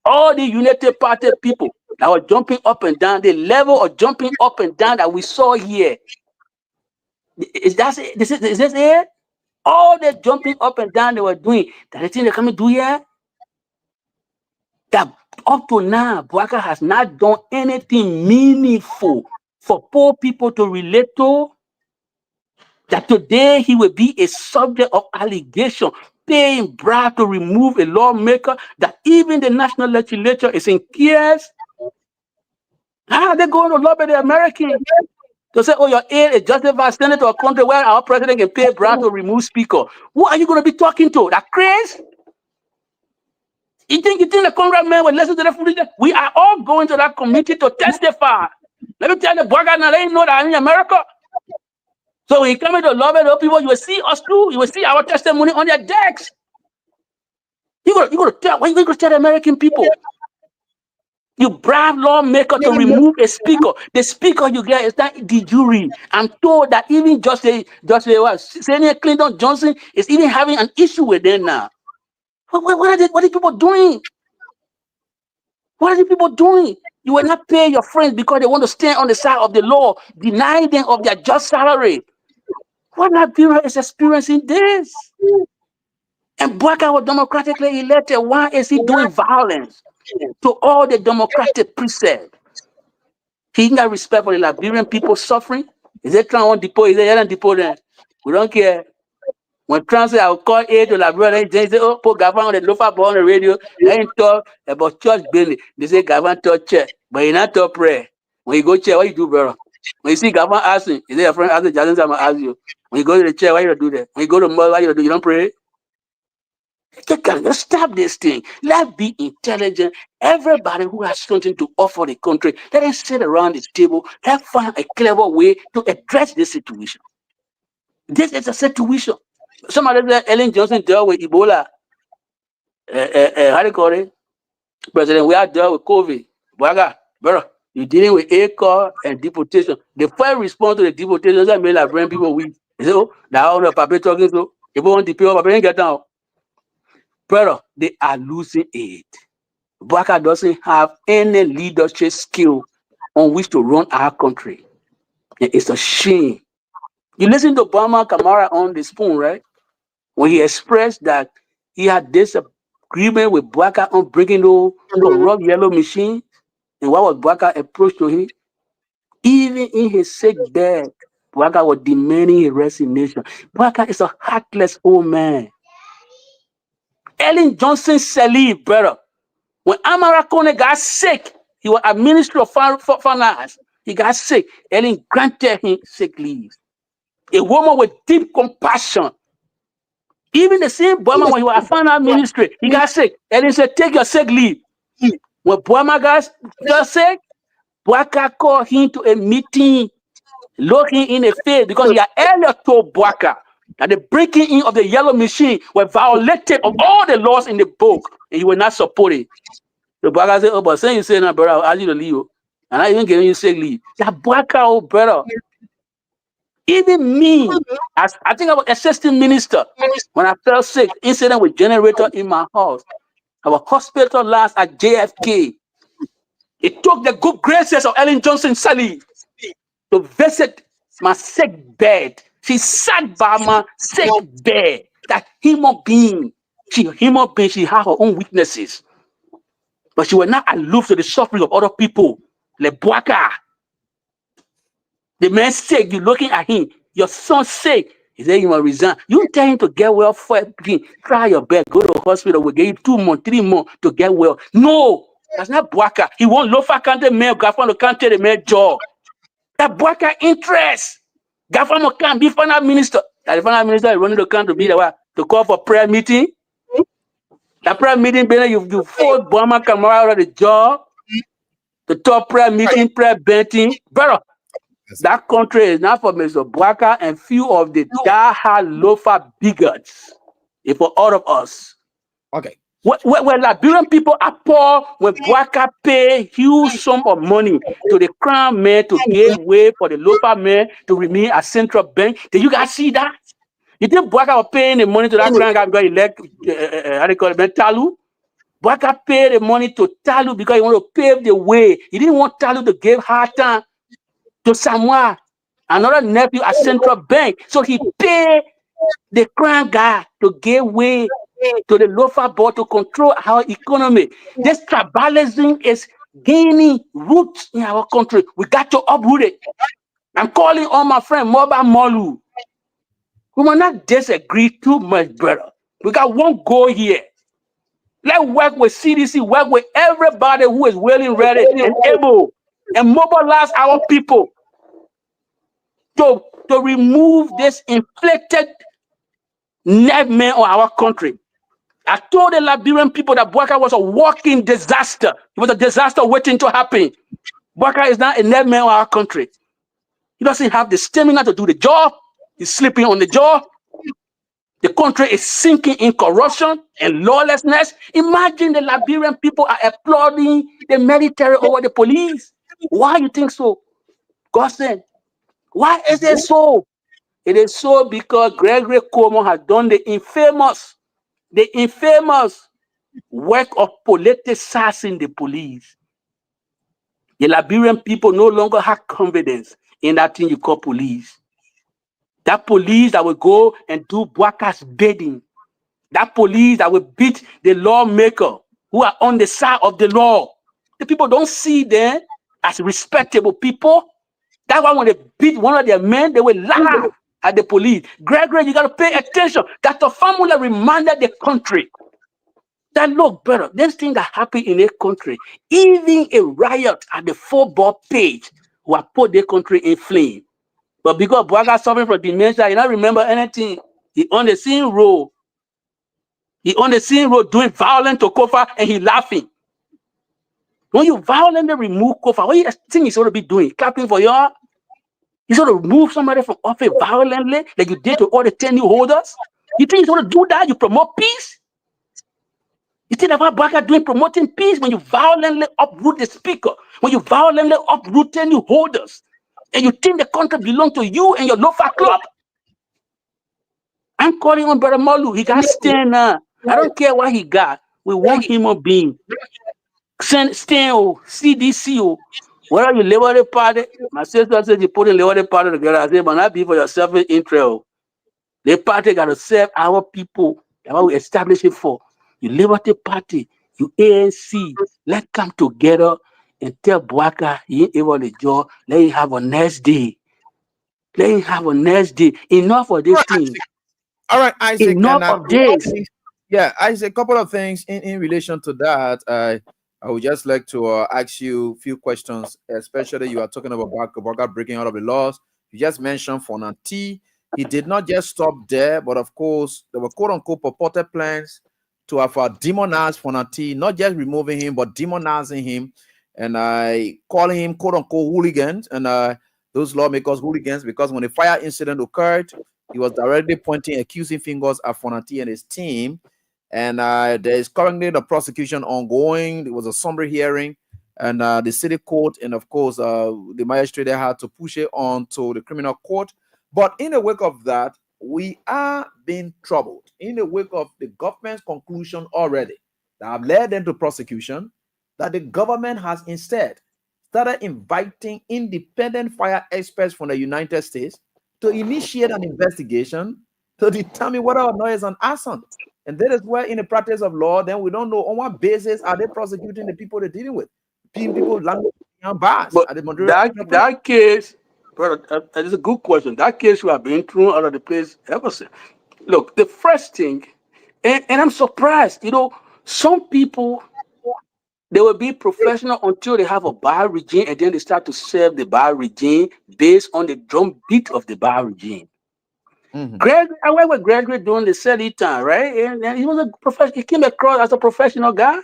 all the United Party people that were jumping up and down, the level of jumping up and down that we saw here. Is this it? All the jumping up and down they were doing, that the thing they come to do here? That up to now, Bouaka has not done anything meaningful for poor people to relate to. That today he will be a subject of allegation, paying bribe to remove a lawmaker, that even the national legislature is in tears. How are they going to lobby the Americans to say, oh, your aid is justified sending to a country where our president can pay bribe to remove speaker? Who are you going to be talking to? That crazy? You think the congressman will listen to the foolishness? We are all going to that committee to testify. Let me tell the Bouaka now, they ain't know that I'm in America. So when you come into lobby those people, you will see us too. You will see our testimony on their decks. You going to tell the American people? You bribe lawmaker to remove a speaker. The speaker you get is not the jury. I'm told that even Senator Clinton Johnson is even having an issue with them now. What are people doing? What are the people doing? You will not pay your friends because they want to stand on the side of the law, deny them of their just salary. What Liberia is experiencing this? And Bouaka was democratically elected. Why is he doing violence to all the democratic precepts? He got respect for the Liberian people suffering. Is it trying to deport? Is it deport them? We don't care. When Trump said I will call aid to Liberia, they say, oh, put Gavin on the local board on the radio. They ain't talk about church building. They say Gavin talk church, but he not talk prayer. When you go church, what you do, brother? When you see Gavin asking, is there a friend asking Jason, I'm ask you. When you go to the church, why you do that? When you go to the mosque, what you do? You don't pray? Let's stop this thing. Let's be intelligent. Everybody who has something to offer the country, let them sit around the table. Let's find a clever way to address this situation. This is a situation. Somebody said Ellen Johnson dealt with Ebola. How do you call it? President, we are dealt with COVID. Bouaka, brother, you're dealing with ACOR and deportation. The first response to the deportation that made Liberian people weak. They say, oh, now all the paper talking so. If you want the people, paper get down. Brother, they are losing it. Bouaka doesn't have any leadership skill on which to run our country. And it's a shame. You listen to Obama Kamara on the spoon, right? When he expressed that he had this agreement with Bouaka on bringing those corrupt yellow machines, and what was Bouaka's approach to him? Even in his sick bed, Bouaka was demanding his resignation. Bouaka is a heartless old man. Ellen Johnson Sirleaf, brother. When Amara Kone got sick, he was a minister of finance. He got sick. Ellen granted him sick leave. A woman with deep compassion. Even the same Bouama, when he was a finance ministry, he got sick. Ellen said, take your sick leave. When Bouama got sick, Bouaka called him to a meeting, looking in the face, because he had earlier told Bouaka that the breaking in of the yellow machine was violated of all the laws in the book, and he will not support it. So Bouaka said, oh, but saying you say now, brother, I'll ask you to leave. And I even giving you sick leave. That Bouaka, oh, brother. Even me, as I think I was assistant minister, when I fell sick, incident with generator in my house. I was hospitalized at JFK. It took the good graces of Ellen Johnson Sirleaf to visit my sick bed. She sat by my sick bed. That human being, she had her own weaknesses. But she was not aloof to the suffering of other people. Like Bouaka. The man sick, you're looking at him. Your son sick. He said you must resign. You tell him to get well first. Try your best. Go to the hospital. We'll give you 2 months, 3 months to get well. No, that's not Bouaka. He won't lofa county man. Gafano can't tell the man job. That Bouaka interest. Gafano can't be finance minister. That the finance minister is running the country to be the one to call for prayer meeting. That prayer meeting, you forced Bouama Kamara out of the job. The top prayer meeting, prayer betting. Brother, that country is not for Mr. Bouaka and few of the die-hard loafer bigots. It's for all of us. Okay. Where Liberian people are poor, when Bwaka pay huge sum of money to the crown man to give way for the local man to remain a central bank. Did you guys see that? You think Bwaka was paying the money to that crown guy because he elect, how they call it, Talu? Bwaka paid the money to Talu because he wanted to pave the way. He didn't want Talu to give hard time to Samoa, another nephew at central bank. So he paid the crown guy to give way to the local board to control our economy. This tribalism is gaining roots in our country. We got to uproot it. I'm calling on my friend Moba Molu. We will not disagree too much, brother. We got one goal here. Let's work with CDC, work with everybody who is willing, ready, and able, and mobilize our people to remove this inflicted nightmare on our country. I told the Liberian people that Bwaka was a walking disaster. It was a disaster waiting to happen. Bwaka is not a nightmare on our country. He doesn't have the stamina to do the job. He's sleeping on the job. The country is sinking in corruption and lawlessness. Imagine the Liberian people are applauding the military over the police. Why you think so? Gossen, why is it so? It is so because Gregory Cuomo has done the infamous work of politicizing the police. The Liberian people no longer have confidence in that thing you call police. That police that will go and do Bwaka's bidding. That police that will beat the lawmaker who are on the side of the law. The people don't see them as respectable people. That's why when they beat one of their men, they will laugh at the police. Gregory, you got to pay attention. Dr. Famula reminded the country that, look, brother, this thing that happened in a country, even a riot at the football page will put the country in flame. But because Bwaka suffering from dementia, he don't remember anything. He on the scene road. He on the scene road doing violence to Kofa and he laughing. When you violently remove Kofa, what do you think he's going to be doing? Clapping for y'all? He's going to remove somebody from office violently like you did to all the tenure holders? You think he's going to do that? You promote peace? You think about Bwaka doing promoting peace when you violently uproot the speaker, when you violently uproot tenure holders, and you think the country belongs to you and your local club? I'm calling on Brother Molu. He got stand now. I don't care what he got. We want human being. Stand, CDC, whether you Liberty Party. My sister said you put in Liberty Party together. I said, but not be for your self-interest. The party got to serve our people. That's what we establish it for. You Liberty Party, you ANC, let's come together and tell Bwaka he ain't able to job. Let him have a next day. Let him have a next day. Enough of this thing. All right, Isaac. Enough of this. Yeah, Isaac, a couple of things in relation to that. I would just like to ask you a few questions, especially you are talking about Bwaka breaking out of the laws. You just mentioned Fonanti. He did not just stop there, but of course, there were quote-unquote purported plans to have demonized Fonanti, not just removing him, but demonizing him, and calling him quote-unquote hooligans, and those lawmakers hooligans, because when the fire incident occurred, he was directly pointing accusing fingers at Fonanti and his team. And there is currently the prosecution ongoing. There was a summary hearing, and the city court, and of course, the magistrate had to push it on to the criminal court. But in the wake of that, we are being troubled. In the wake of the government's conclusion already that have led into prosecution, that the government has instead started inviting independent fire experts from the United States to initiate an investigation to determine whether or not it's an arson. And that is where, in the practice of law, then we don't know on what basis are they prosecuting the people they're dealing with. People language bars. But that case, brother, that is a good question. That case we have been through out of the place ever since. Look, the first thing, and I'm surprised, some people, they will be professional until they have a bar regime, and then they start to serve the bar regime based on the drumbeat of the bar regime. Greg, I went with Gregory doing the study time, right? And he was a professional. He came across as a professional guy.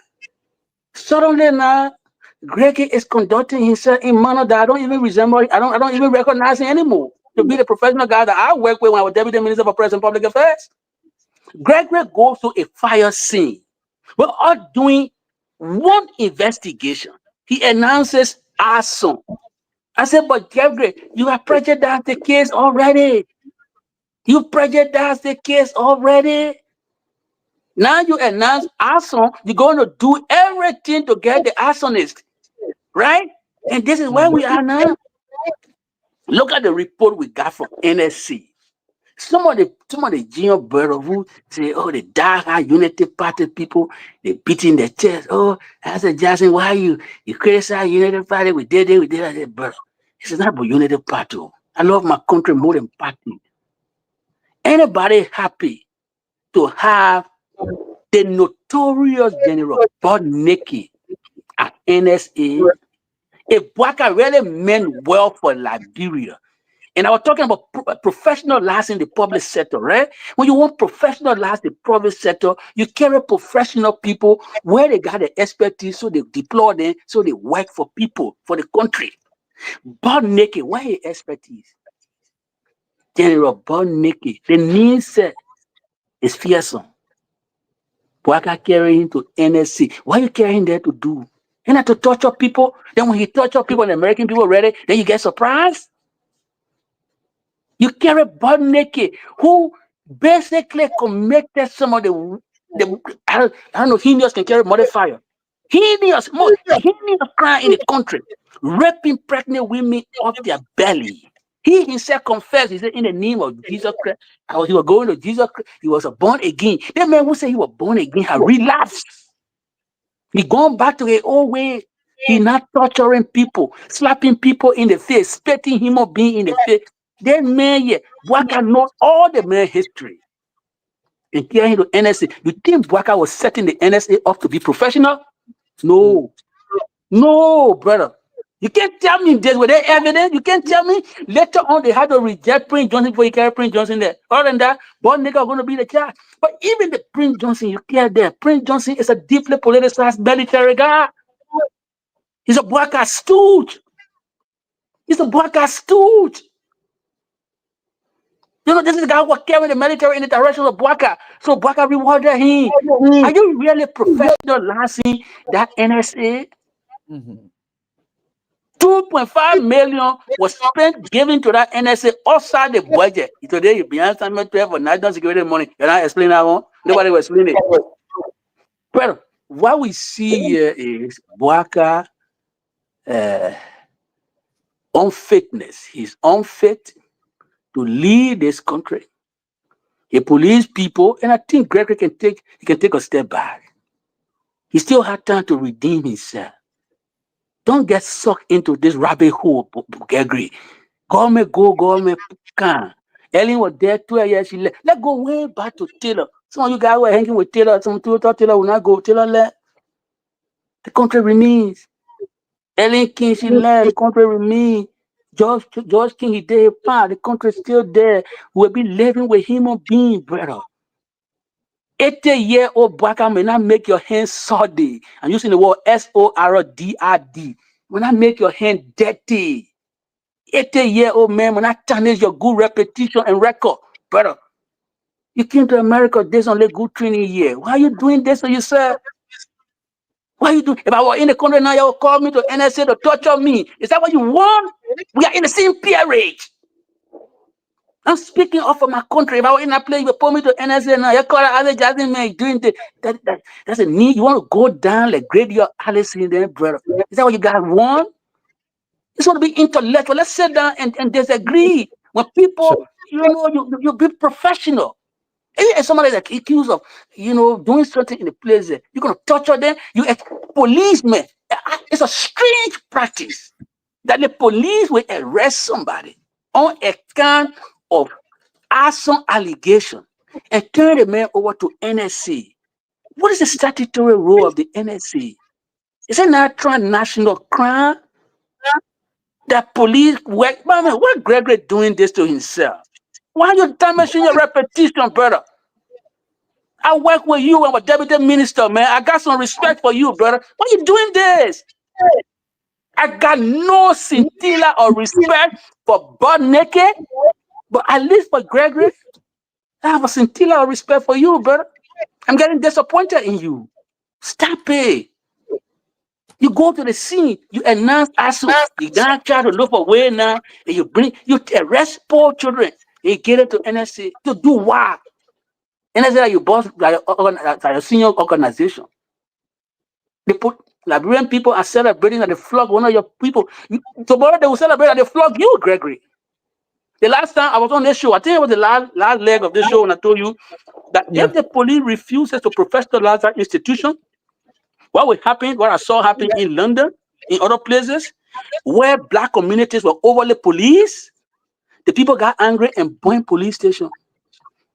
Suddenly now, Gregory is conducting himself in a manner that I don't even resemble. I don't even recognize him anymore to be the professional guy that I worked with when I was Deputy Minister for Press and Public Affairs. Gregory goes to a fire scene We're all doing one investigation. He announces arson. I said, but Gabriel, you have prejudiced the case already. You prejudiced the case already. Now you announce arson, you're going to do everything to get the arsonist, right? And this is where we are now. Look at the report we got from NSC. Some of the junior brother who say, oh, the die-hard Unity Party people, they beating their chest. Oh, I said, Jackson, why you criticize Unity Party? We did it. I said, brother, this is not about Unity Party. I love my country more than party. Anybody happy to have the notorious General Bud Nicky at NSA? If Bwaka really meant well for Liberia, and I was talking about professional lives in the public sector, right? When you want professional lives in the private sector, you carry professional people where they got the expertise, so they deploy them, so they work for people, for the country. Bud Nicky, where his expertise? General Bud Nicky, the name said is fearsome. Bwaka carrying him to NSC. What are you carrying there to do? And not to torture people. Then when he torture people and the American people ready, then you get surprised. You carry Bud Nicky, who basically committed some of the I don't know, heinous can carry modifier. Heinous crime in the country. Raping pregnant women off their belly. He himself confessed, he said, in the name of Jesus Christ, he was going to Jesus Christ, he was born again. That man who said he was born again had relapsed. He gone back to the old way. He not torturing people, slapping people in the face, spitting human being in the face. That man, yeah, Bwaka knows all the man history. And carrying to NSA. You think Bwaka was setting the NSA up to be professional? No. No, brother. You can't tell me this with their evidence. You can't tell me later on they had to reject Prince Johnson before you carry Prince Johnson there. Other than that, Bond nigga are going to be the charge. But even the Prince Johnson you carry there, Prince Johnson is a deeply politicized military guy. He's a Bwaka stooge. He's a Bwaka stooge. You know, this is the guy who was carrying the military in the direction of Bwaka. So Bwaka rewarded him. Are you really professionalizing that NSA? 2.5 million was spent giving to that NSA outside the budget. Today you behind assignment 12 for national security money. You're not explaining that one? Nobody will explain it. But what we see here is Bwaka unfitness. He's unfit to lead this country. He police people, and I think Gregory can take a step back. He still had time to redeem himself. Don't get sucked into this rabbit hole, Gregory. Government go, government can. Ellen was there 12 years. She left. Let's go way back to Taylor. Some of you guys were hanging with Taylor. Some people thought Taylor will not go. Taylor left. The country remains. Ellen King, she left. The country remains. George King, he did his part. The country is still there. We'll be living with human beings, brother. 80-year-old Bwaka may not make your hands sordid. I'm using the word SORDRD. Will not make your hand dirty. 80-year-old man will not tarnish your good reputation and record. Brother, you came to America, there's only good training year. Why are you doing this to yourself? Why are you doing? If I were in the country now, you would call me to NSA to torture me. Is that what you want? We are in the same period. I'm speaking of my country. If I were in a place, you put me to NSA now. You call other Jasmine man doing this. That's a need. You want to go down like grade your Alice in there, brother. Is that what you guys want? It's going to be intellectual. Let's sit down and disagree. When people, you be professional. If somebody is accused of, doing something in the place, you're going to torture them. Policemen. It's a strange practice that the police will arrest somebody on account of arson allegation and turn the man over to NSC. What is the statutory role of the NSC? Is it not transnational crime? That police work. Man, what Gregory doing this to himself? Why are you damaging your reputation, brother? I work with you. I'm a deputy minister, man. I got some respect for you, brother. Why are you doing this? I got no scintilla or respect for Bud Naked, but at least for Gregory, I have a scintilla of respect for you, brother. I'm getting disappointed in you. Stop it. You go to the scene, you announce ASU, you now try to look for way now, and you arrest poor children, and you get it to NSA to do what? NSA that you boss like a senior organization. They put Liberian people are celebrating that they flog one of your people. Tomorrow they will celebrate that they flog you, Gregory. The last time I was on this show, I think it was the last leg of this show when I told you that if the police refuses to professionalize that institution, what will happen, what I saw happen in London, in other places, where black communities were overly policed, the people got angry and burned police station.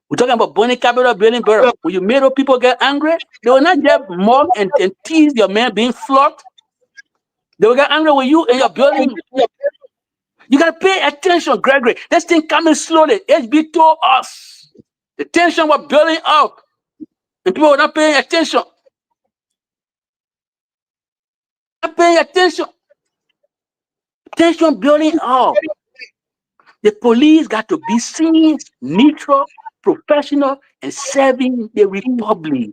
We're talking about burning Capitol building, borough. When you made up people get angry, they will not just mock and tease your man being flogged. They will get angry with you and your building. You gotta pay attention, Gregory. This thing coming slowly. HB told us the tension was building up, and people were not paying attention. Not paying attention. Tension building up. The police got to be seen neutral, professional, and serving the republic.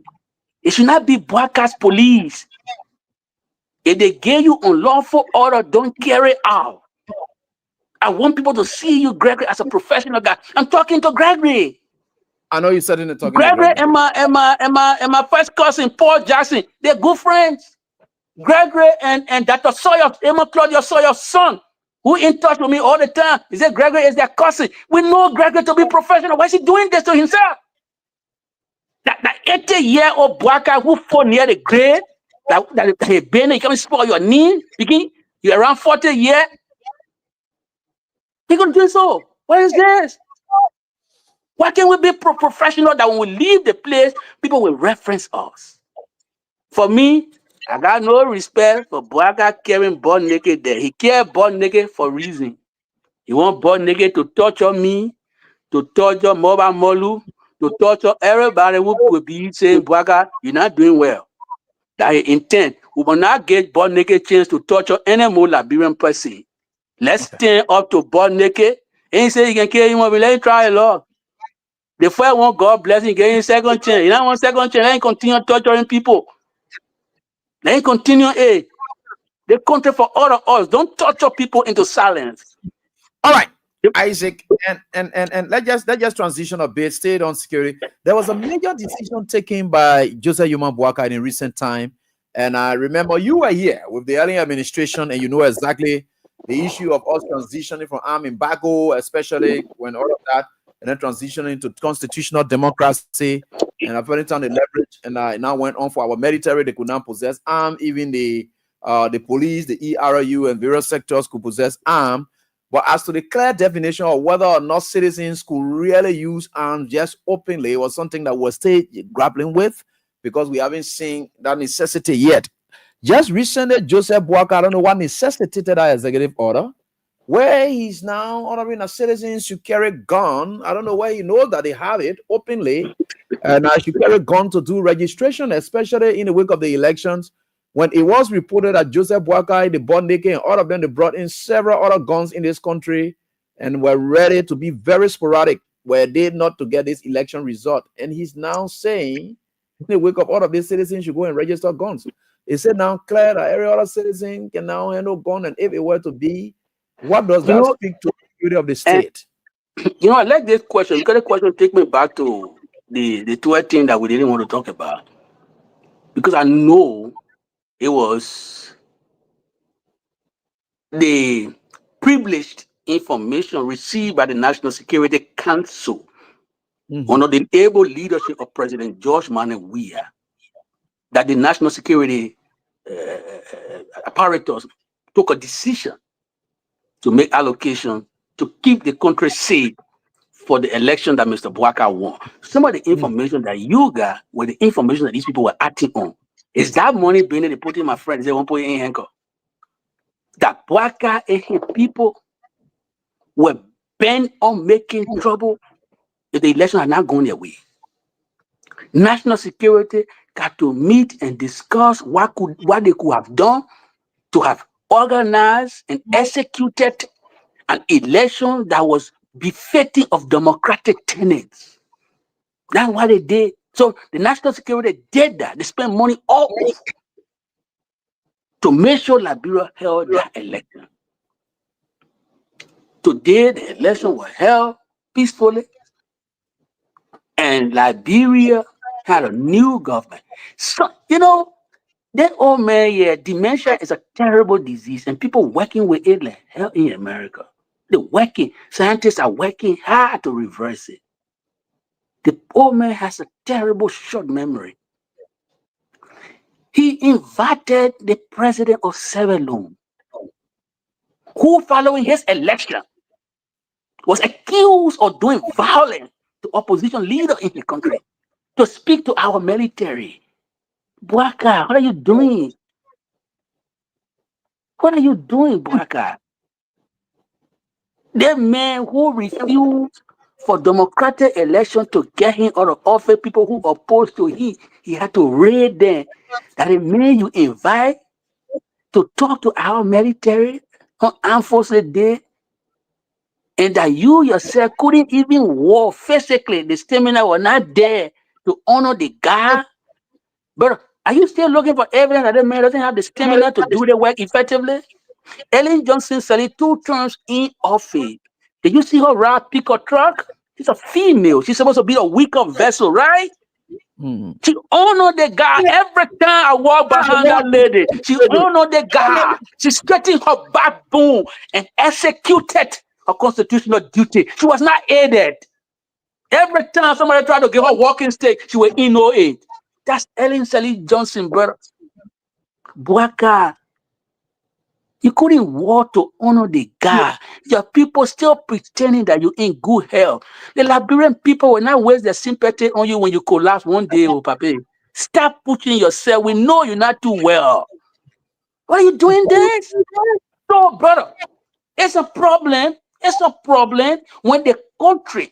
It should not be broadcast police. If they gave you unlawful order, don't carry out. I want people to see you, Gregory, as a professional guy. I'm talking to Gregory. I know you said in the talking. Gregory and my first cousin, Paul Jackson, they're good friends. Gregory and Dr. Sawyer, Emma Claudia Sawyer's son, who in touch with me all the time. He said Gregory is their cousin. We know Gregory to be professional. Why is he doing this to himself? That 80-year-old black guy who fought near the grave, that he been, he come spoil your knee, you're around 40 years. He gonna do so. What is this? Why can't we be professional that when we leave the place, people will reference us? For me, I got no respect for black guy carrying butt naked there. He carry butt naked for reason. He want butt naked to torture me, to torture Moba Molu, to torture everybody who will be saying, black guy, you're not doing well. That is intent. We will not get butt naked chance to torture any more Liberian person. Let's stand up to butt naked. And he say you can kill him, but let him try a lot. The first one, God bless him, get him second chance. You don't want second chance, let him continue torturing people. Let him continue the country for all of us. Don't torture people into silence. All right, Isaac, and let's just transition a bit. Stay on security. There was a major decision taken by Joseph Yuma Boakai in recent time, and I remember you were here with the earlier administration, and you know exactly the issue of us transitioning from armed embargo, especially when all of that, and then transitioning to constitutional democracy, and apparently on the leverage, and it now went on for our military. They could now possess arms. Even the police, the ERU, and various sectors could possess arms. But as to the clear definition of whether or not citizens could really use arms just openly was something that we're still grappling with, because we haven't seen that necessity yet. Just recently, Joseph Boakai, I don't know what necessitated that executive order, where he's now ordering the citizens to carry gun. I don't know where he knows that they have it openly, and I should carry gun to do registration, especially in the wake of the elections. When it was reported that Joseph Boakai, the butt naked, and all of them, they brought in several other guns in this country and were ready to be very sporadic, were they not to get this election result. And he's now saying, in the wake of all of these citizens should go and register guns. He said now, clear that every other citizen can now handle gun, and if it were to be, what does that speak to the security of the state? You know, I like this question because the question take me back to the 12 thing that we didn't want to talk about. Because I know it was the privileged information received by the National Security Council under the able leadership of President George Manuel Weah that the national security apparatus took a decision to make allocation to keep the country safe for the election that Mr. Boakai won. Some of the information that you got were the information that these people were acting on. Is that money being deposited, my friend? Is it 1.8 in Hancock? That Boakai and his people were bent on making trouble if the election had not gone their way. National security got to meet and discuss what they could have done to have organized and executed an election that was befitting of democratic tenets. That's what they did So the national security did that. They spent money all over to make sure Liberia held that election. Today, the election was held peacefully, and Liberia had a new government. So, that old man, dementia is a terrible disease, and people working with it like hell in America. Scientists are working hard to reverse it. The old man has a terrible short memory. He invited the president of Sierra Leone, who, following his election, was accused of doing violence to opposition leaders in the country, to speak to our military. Bwaka, what are you doing? What are you doing, Bwaka? The man who refused for democratic election to get him out of office, people who opposed to him, he had to raid them. That the man you invite to talk to our military on Armed Forces Day, and that you yourself couldn't even walk physically, the stamina was not there to honor the guy. But are you still looking for evidence that the man doesn't have the stamina to do the work effectively? Ellen Johnson serving 2 terms in office. Did you see her ride pickup truck? She's a female. She's supposed to be a weaker vessel, right? She honored the guy. Every time I walk behind that lady, she honored the guy. She straightened her backbone and executed her constitutional duty. She was not aided. Every time somebody tried to give her walking stick, she was in no aid. That's Ellen Sally Johnson, brother. Bwaka, you couldn't walk to honor the guy. Your people still pretending that you're in good health. The Liberian people will not waste their sympathy on you when you collapse one day, oh, Papa. Stop pushing yourself. We know you're not too well. Why are you doing this? So, brother, it's a problem. It's a problem when the country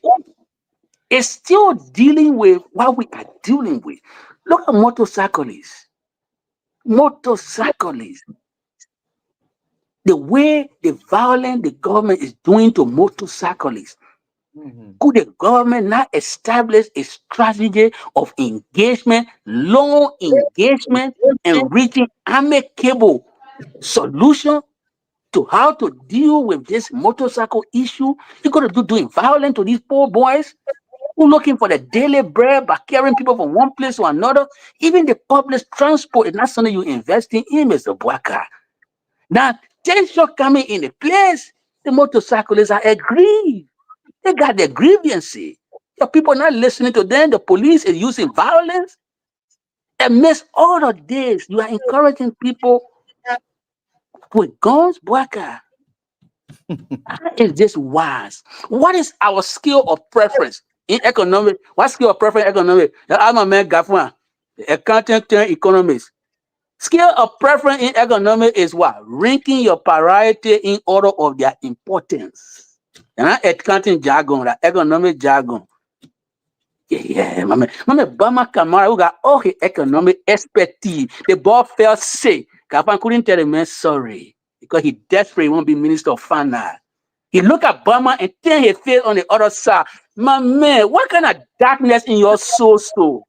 is still dealing with what we are dealing with. Look at motorcyclists. Motorcyclists. The way the violence the government is doing to motorcyclists. Could the government not establish a strategy of engagement, long engagement, and reaching amicable solution to how to deal with this motorcycle issue? You're going to do doing violence to these poor boys who looking for the daily bread by carrying people from one place to another. Even the public transport is not something you invest in, Mr. Bwaka. Now, tension coming in the place, the motorcyclists are aggrieved. They got their grievances. Your people not listening to them. The police is using violence. Amidst all of this, you are encouraging people with guns, Bwaka. How is this wise? What is our skill of preference in economic? What skill of preference in economic? I'm a man, Gafwan, accountant turned economist. Skill of preference in economic is what? Ranking your priority in order of their importance. And not accounting jargon, that economic jargon. Yeah, my man Bama Kamara, who got all his economic expertise. The boy felt sick. Gafwan couldn't tell the man sorry because he desperate won't be minister of finance. He looked at Bama and turned his face on the other side. My man, what kind of darkness in your soul?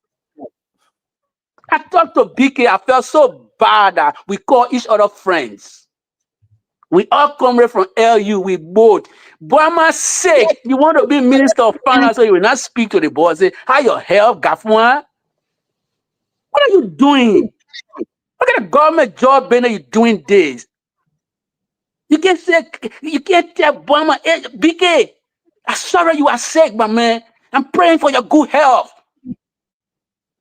I talked to BK, I felt so bad that we call each other friends. We all come from LU, we both. Bama's sake, you want to be minister of finance, so you will not speak to the boss. Say, how your health, Gafwan? What are you doing? What kind of government job are you doing this? You can't tell Bama, hey, BK, I'm sorry you are sick, my man. I'm praying for your good health.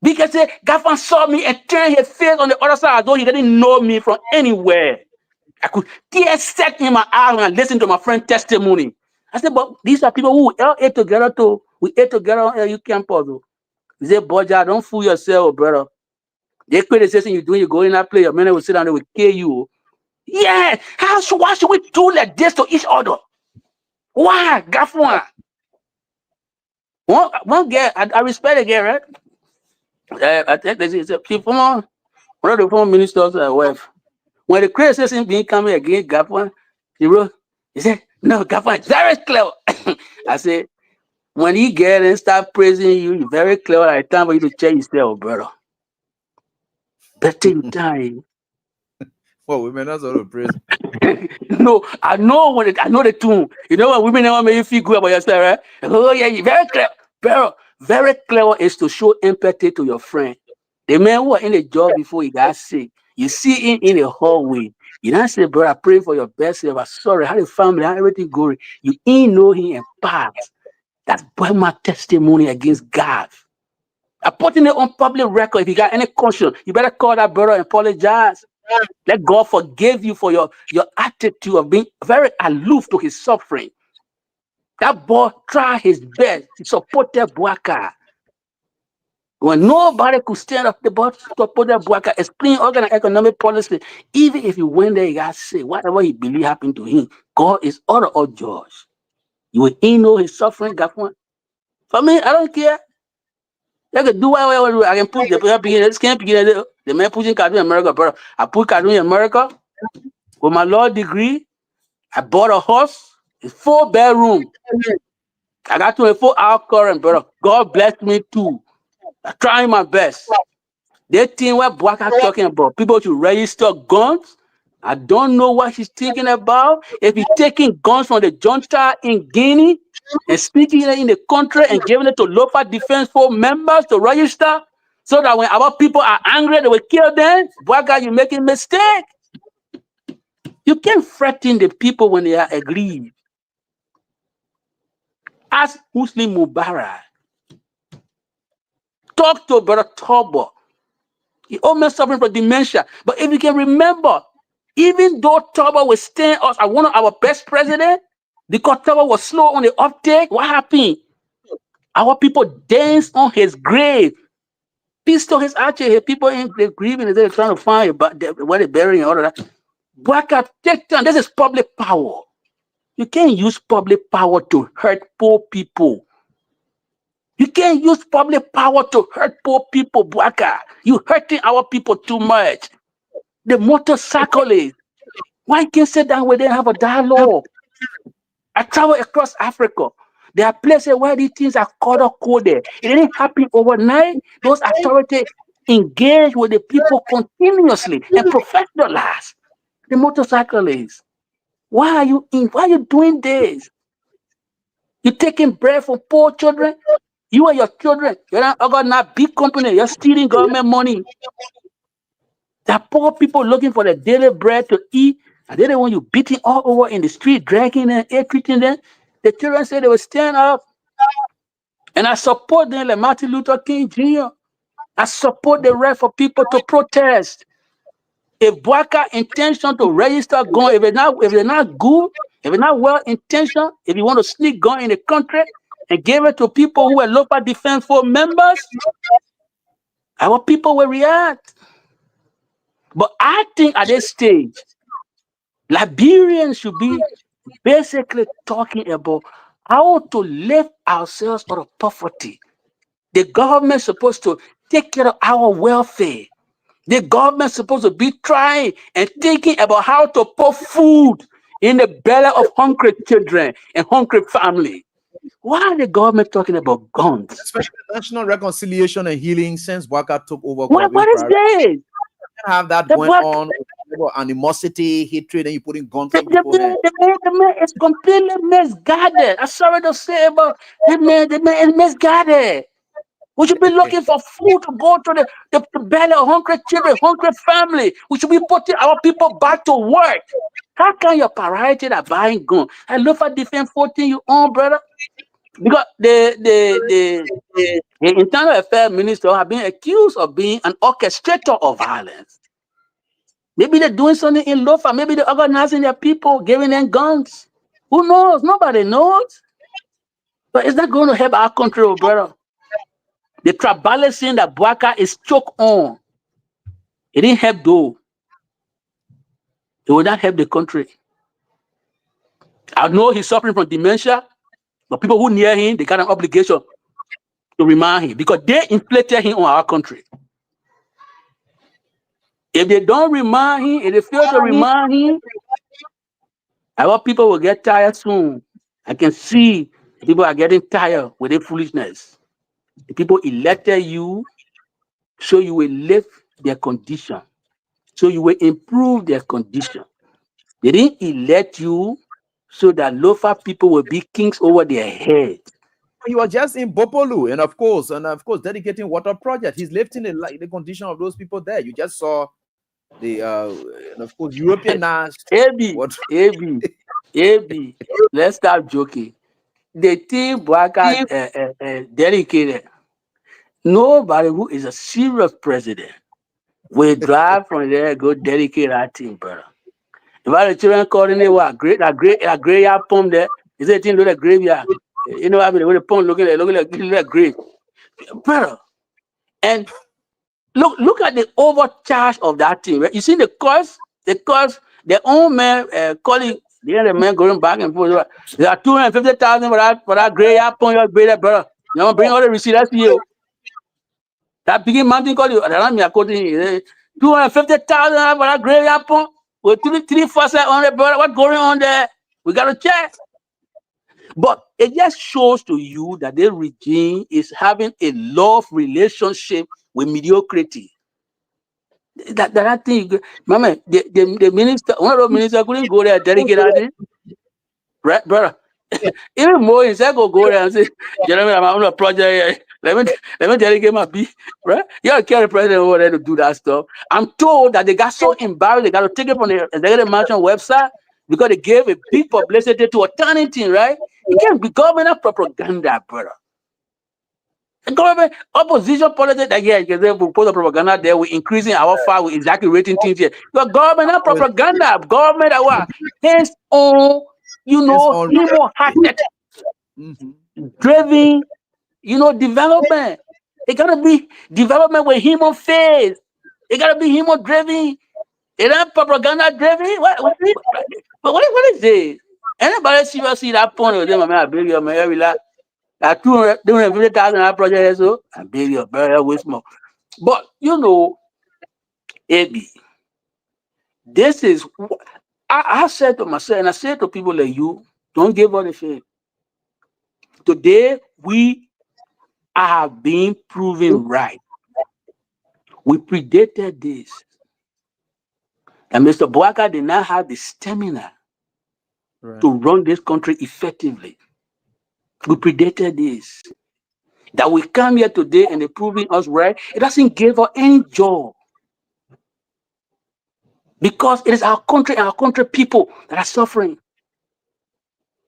Because Gafwan saw me and turned his face on the other side as though he didn't know me from anywhere. I could tears set in my eyes when I listened to my friend's testimony. I said, but these are people who all ate together too. We ate together on LU campus. He said, Boja, don't fool yourself, brother. They criticism you doing, you go in that place, your man will sit down, they will kill you. Yeah, why should we do like this to each other? Why, Gafwan? One girl, I respect the girl, right? I think she's one of the former ministers' wife. When the criticism being coming against Gafwan, he said, no, Gafwan is very clever. I said, When he get and start praising you, you're very clear at the time for you to check yourself, brother. Better you die. Well, women are sort of praise. No, I know I know the tune. You know what women never make you feel good about yourself, right? Oh yeah, you very clever. Very clever is to show empathy to your friend. The man who was in the job before he got sick, you see him in the hallway. You don't say, bro, I pray for your best self. I'm sorry, how the family, how everything going. You ain't know him in part. That's my testimony against God. I put in it on public record. If you got any caution, you better call that brother and apologize. Let God forgive you for your attitude of being very aloof to his suffering. That boy tried his best. He supported Buaka. When nobody could stand up, the boy supported Buaka, explain organ and economic policy. Even if he went there, he got sick, whatever he believed happened to him, God is all judge. You will know his suffering, God. For me, I don't care. They can do whatever I do. I can put the begin. This can't begin. The man pushing cartoon in America, bro. I put cartoon in America with my law degree. I bought a horse. It's 4-bedroom. I got 24-hour current, brother. God bless me too. I'm trying my best. That thing what Bwaka talking about, people to register guns. I don't know what she's thinking about. If he's taking guns from the junta in Guinea and speaking it in the country and giving it to local defense force members to register, so that when our people are angry, they will kill them. Bwaka, you're making mistake. You can't threaten the people when they are aggrieved. Ask Muslim Mubarak. Talk to Brother Tobo. He almost suffering from dementia. But if you can remember, even though Tobo was staying us as one of our best presidents, because Tobo was slow on the uptake, what happened? Our people danced on his grave. Peace to his archer. People in the grieving, they're trying to find it, but where they burying all of that. Bwaka, take time. This is public power. You can't use public power to hurt poor people. You can't use public power to hurt poor people, Bwaka. You're hurting our people too much. The motorcyclists. Why can't sit down with them and have a dialogue? I travel across Africa. There are places where these things are color-coded. It didn't happen overnight. Those authorities engage with the people continuously and professionalize the motorcyclists. Why are you doing this? You're taking bread from poor children. You and your children, you're not big company, you're stealing government money. There are poor people looking for the daily bread to eat, and they don't want you beating all over in the street, dragging them, treating them. The children say they will stand up. And I support them like Martin Luther King Jr. I support the right for people to protest. If Bwaka intention to register gun, if it's not good, if it's not well intentioned, if you want to sneak gun in the country and give it to people who are local defense force members, our people will react. But I think at this stage, Liberians should be basically talking about how to lift ourselves out of poverty. The government is supposed to take care of our welfare. The government is supposed to be trying and thinking about how to put food in the belly of hungry children and hungry families. Why are the government talking about guns? Especially national reconciliation and healing since Bwaka took over. What is this? Have that going on, animosity, hatred, and you putting guns in people's heads. The man is completely misguided. I'm sorry to say about the man is misguided. We should be looking for food to go to the belly of hungry children, hungry family. We should be putting our people back to work. How can your priority that buying guns? I look for different 14 you own, brother. Because the internal affairs minister have been accused of being an orchestrator of violence. Maybe they're doing something in Lofa. Maybe they're organizing their people, giving them guns. Who knows? Nobody knows. But it's not going to help our country, oh, brother. The tribalism that Bwaka is choked on, it didn't help though. It will not help the country. I know he's suffering from dementia, but people who near him, they got an obligation to remind him because they inflated him on our country. If they don't remind him, if they fail to remind him, our people will get tired soon. I can see People are getting tired with their foolishness. The people elected you so you will lift their condition, so you will improve their condition. They didn't elect you so that local people will be kings over their head. He was just in Bopolu, and of course, dedicating water project. He's lifting the condition of those people there. You just saw the and of course Europeanized. AB. Let's stop joking. The thing Bwaka dedicated. Nobody who is a serious president will drive from there go dedicate that thing, brother. If I the children calling it what a graveyard pump there, is it thing look like graveyard? You know, I mean, with the pump looking like grave, brother. And look at the overcharge of that thing. Right? You see the cost, their own man calling the other man going back and forth. There are 250,000 for that graveyard pump. Your brother, brother. You know, bring all the receipts. That's you. That big mountain called you. Around me, I quoting 250,000 for that graveyard pump. With three faucets on it, brother. What's going on there? We got to check. But it just shows to you that the regime is having a love relationship with mediocrity. That thing, mama, the minister, one of those ministers couldn't go there dedicated, right, brother? Even more instead go there and say, Jeremy, I'm on a project. Let me dedicate my B, right? You gotta carry the president over there to do that stuff. I'm told that they got so embarrassed they got to take it from the executive mansion website because they gave a big publicity to a turning thing, right? It can't be government propaganda, brother. The government opposition politics that yeah, because they put the propaganda there, we're increasing our file, we're exaggerating things here. The government propaganda, government that what hands on, hemo-hearted, driven, development. It gotta be development with human face. It gotta be human driven. It ain't propaganda driven. What is this? Anybody see that point of them? I beg you, man, relax. That 250,000 project, so I beg you, very way small. But AB, this is I said to myself, and I said to people like you, don't give up the faith. Today we are being proven right. We predated this. And Mr. Bwaka did not have the stamina to run this country effectively. We predated this. That we come here today and they're proving us right, it doesn't give us any joy. Because it is our country and our country people that are suffering.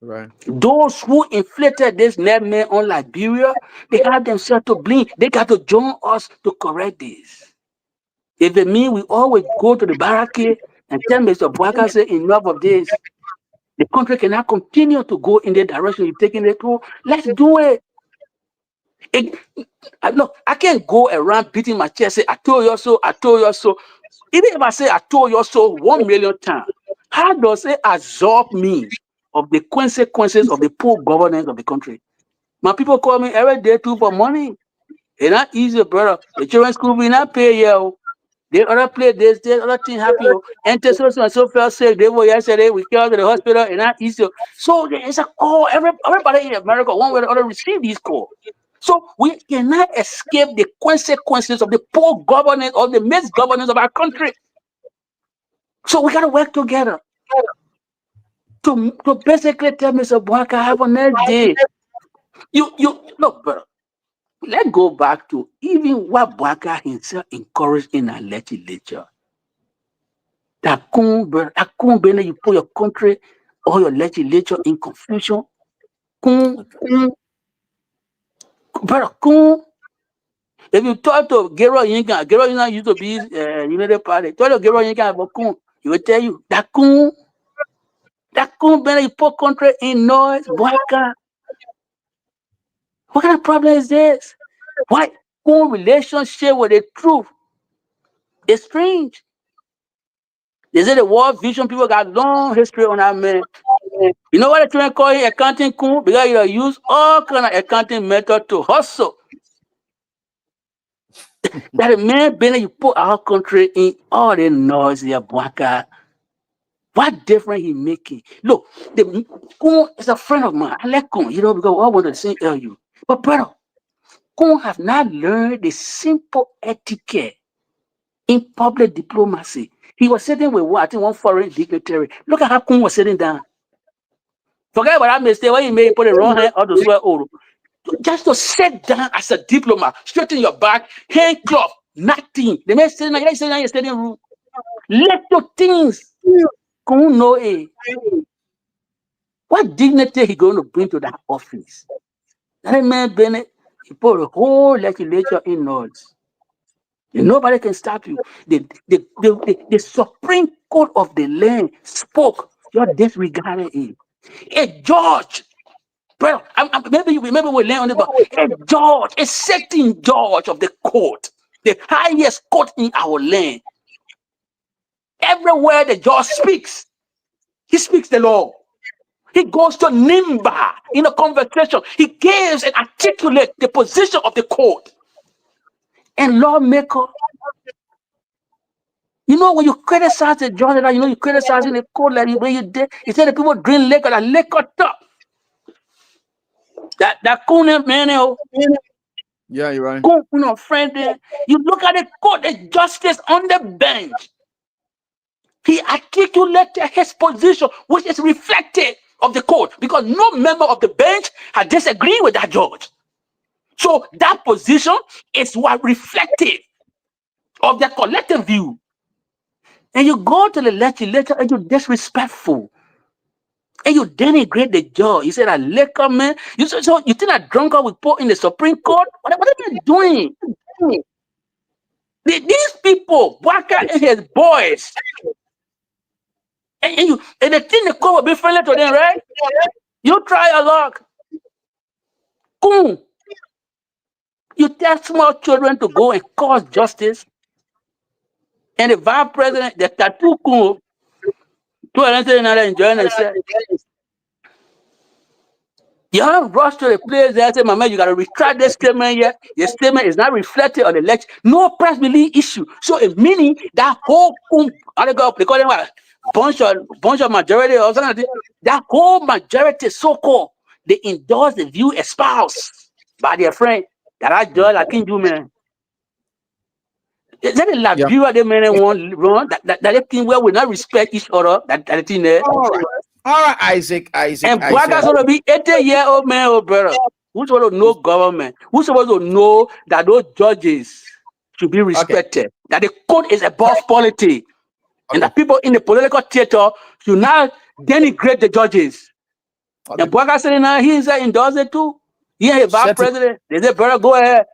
Right. Those who inflicted this nightmare on Liberia, they have themselves to blame. They got to join us to correct this. If it means we always go to the barricade and tell Mr. Bwaka, say enough of this. The country cannot continue to go in the direction you're taking it to. Let's do it. I can't go around beating my chest, say, I told you so, I told you so. Even if I say I told you so 1 million times, how does it absorb me of the consequences of the poor governance of the country? My people call me every day too for money. It's not easy, brother. The children's school will not pay you. They other play this other thing happen. And so fell sick. They were yesterday. We came to the hospital and not easy. So it's a call. Everybody in America, one way or the other, receive these calls. So we cannot escape the consequences of the poor governance or the misgovernance of our country. So we gotta work together to basically tell Mr. Bwaka, have a nice day. You look, brother. Let's go back to even what Bwaka himself encouraged in our legislature. That you put your country or your legislature in confusion. Brother, if you talk to Gero Yinka used to be United Party. Talk to Gero Yinka about Kun, he will tell you that Kun you put country in noise, Bwaka. What kind of problem is this? Why Kun relationship with the truth is strange. They say the World Vision people got long history on that man. You know what the children call it accounting Kun? Because you use all kind of accounting method to hustle. That a man, you put our country in all the noise here, Bwaka. What difference he making? Look, the Kun is a friend of mine. I like Kun, you know, because I want to say you. But brother, Kun have not learned the simple etiquette in public diplomacy. He was sitting with what? I think one foreign dignitary. Look at how Kun was sitting down. Forget about that mistake when he made put the wrong hand or the swear old. Just to sit down as a diplomat, straighten your back, handcuff, nothing. The man sitting there, in your studying room. Little things. Kun know what dignity he going to bring to that office. That man Bennett, he put a whole legislature in noise. And nobody can stop you. The Supreme Court of the land spoke. You're disregarding him. A judge, bro, maybe we'll learn on it, but a judge, a sitting judge of the court, the highest court in our land. Everywhere the judge speaks, he speaks the law. He goes to Nimba in a conversation. He gives and articulates the position of the court. And lawmaker, you know, when you criticize the judge, you know, you criticizing the court like when you did, you say the people drink liquor, that liquor top. That cool man, Yeah, you're right. cool, you know, friend there. You look at the court, the justice on the bench. He articulated his position, which is reflected of the court, because no member of the bench had disagreed with that judge. So that position is what reflective of the collective view. And you go to the legislature and you're disrespectful. And you denigrate the judge. You say that liquor man. So you think that drunkard will put in the Supreme Court? What are you doing? These people, Waka and his boys, and the thing the court will be friendly to them, right? You try your luck. Cool. You tell small children to go and cause justice. And the vice president, the tattoo cool, to another enjoying themselves. You have rushed to the place there and say, my man, you got to retract this statement here. Your statement is not reflected on the lecture. No press release issue. So, it meaning that whole, they call them what? Bunch of majority or something. That whole majority, so-called, they endorse the view espoused by their friend that I judge, I can't do, man. Is that in Liberia, they men want run that they think well, we not respect each other, that thing there. All right, Isaac. And Bwaga's gonna be 80-year-old man or better. Who's supposed to know government? Who's supposed to know that those judges should be respected? That the court is above politics. And that people in the political theater should not denigrate the judges. And Bwaga said now he endorses it too. He ain't vice president. They said, brother, go ahead.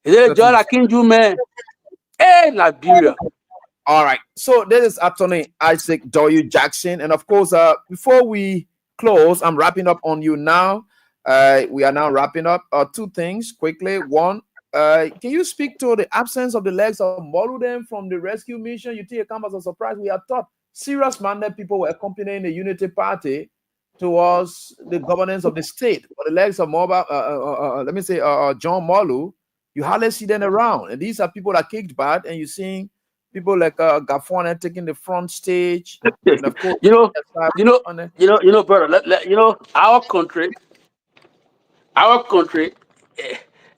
He said, Judge, I can't do, man. Hey, Liberia. All right. So this is Attorney Isaac W. Jackson. And of course, before we close, I'm wrapping up on you now. We are now wrapping up. Two things quickly. One, can you speak to the absence of the legs of Moluden from the rescue mission? You think it comes as a surprise? We are thought serious-minded people were accompanying the Unity Party towards the governance of the state. But the legs of John Molu, you hardly see them around. And these are people that kicked bad, and you're seeing people like Gafone taking the front stage. And of course, brother. Our country,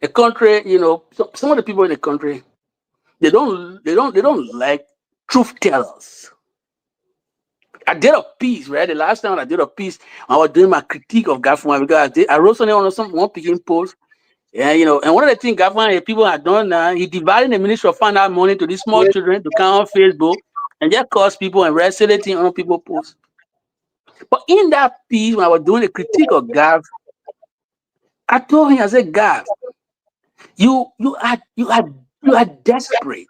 a country. Some of the people in the country, they don't like truth tellers. I did a piece, right? The last time I did a piece, I was doing my critique of Gafone because I wrote something on one picking post. Yeah, and one of the things government people have done now, he divided the Ministry of Finance money to these small children to count on Facebook and just cause people and wrestling on people posts. But in that piece, when I was doing the critique of Gav, I told him, I said, Gav, you are desperate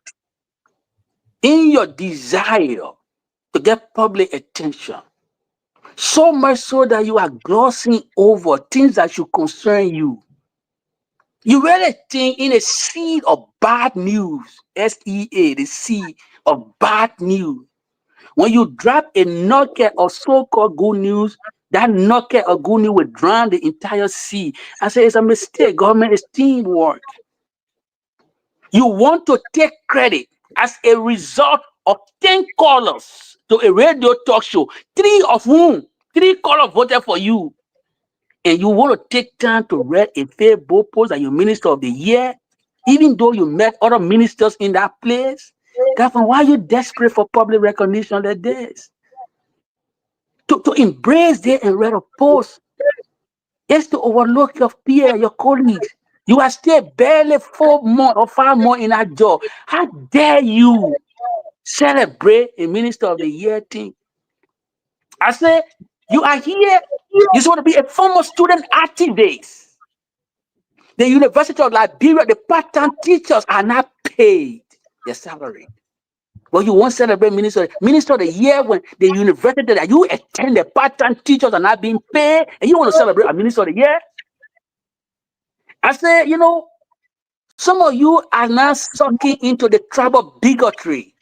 in your desire to get public attention. So much so that you are glossing over things that should concern you. You really think in a sea of bad news, SEA, the sea of bad news, when you drop a nugget of so-called good news, that nugget of good news will drown the entire sea. I say it's a mistake. Government is teamwork. You want to take credit as a result of 10 callers to a radio talk show, three color voted for you, and you want to take time to read a Facebook post that you're Minister of the Year, even though you met other ministers in that place? Governor, why are you desperate for public recognition like this? To embrace this and read a post is to overlook your peer, your colleagues. You are still barely 4 months or 5 months in that job. How dare you celebrate a Minister of the Year thing? I say, you are here. You want to be a former student activist. The University of Liberia, the part-time teachers are not paid their salary. But you won't celebrate Minister of the Year when the university that you attend, the part-time teachers are not being paid, and you want to celebrate a Minister of the Year? I say, some of you are now sucking into the tribal bigotry,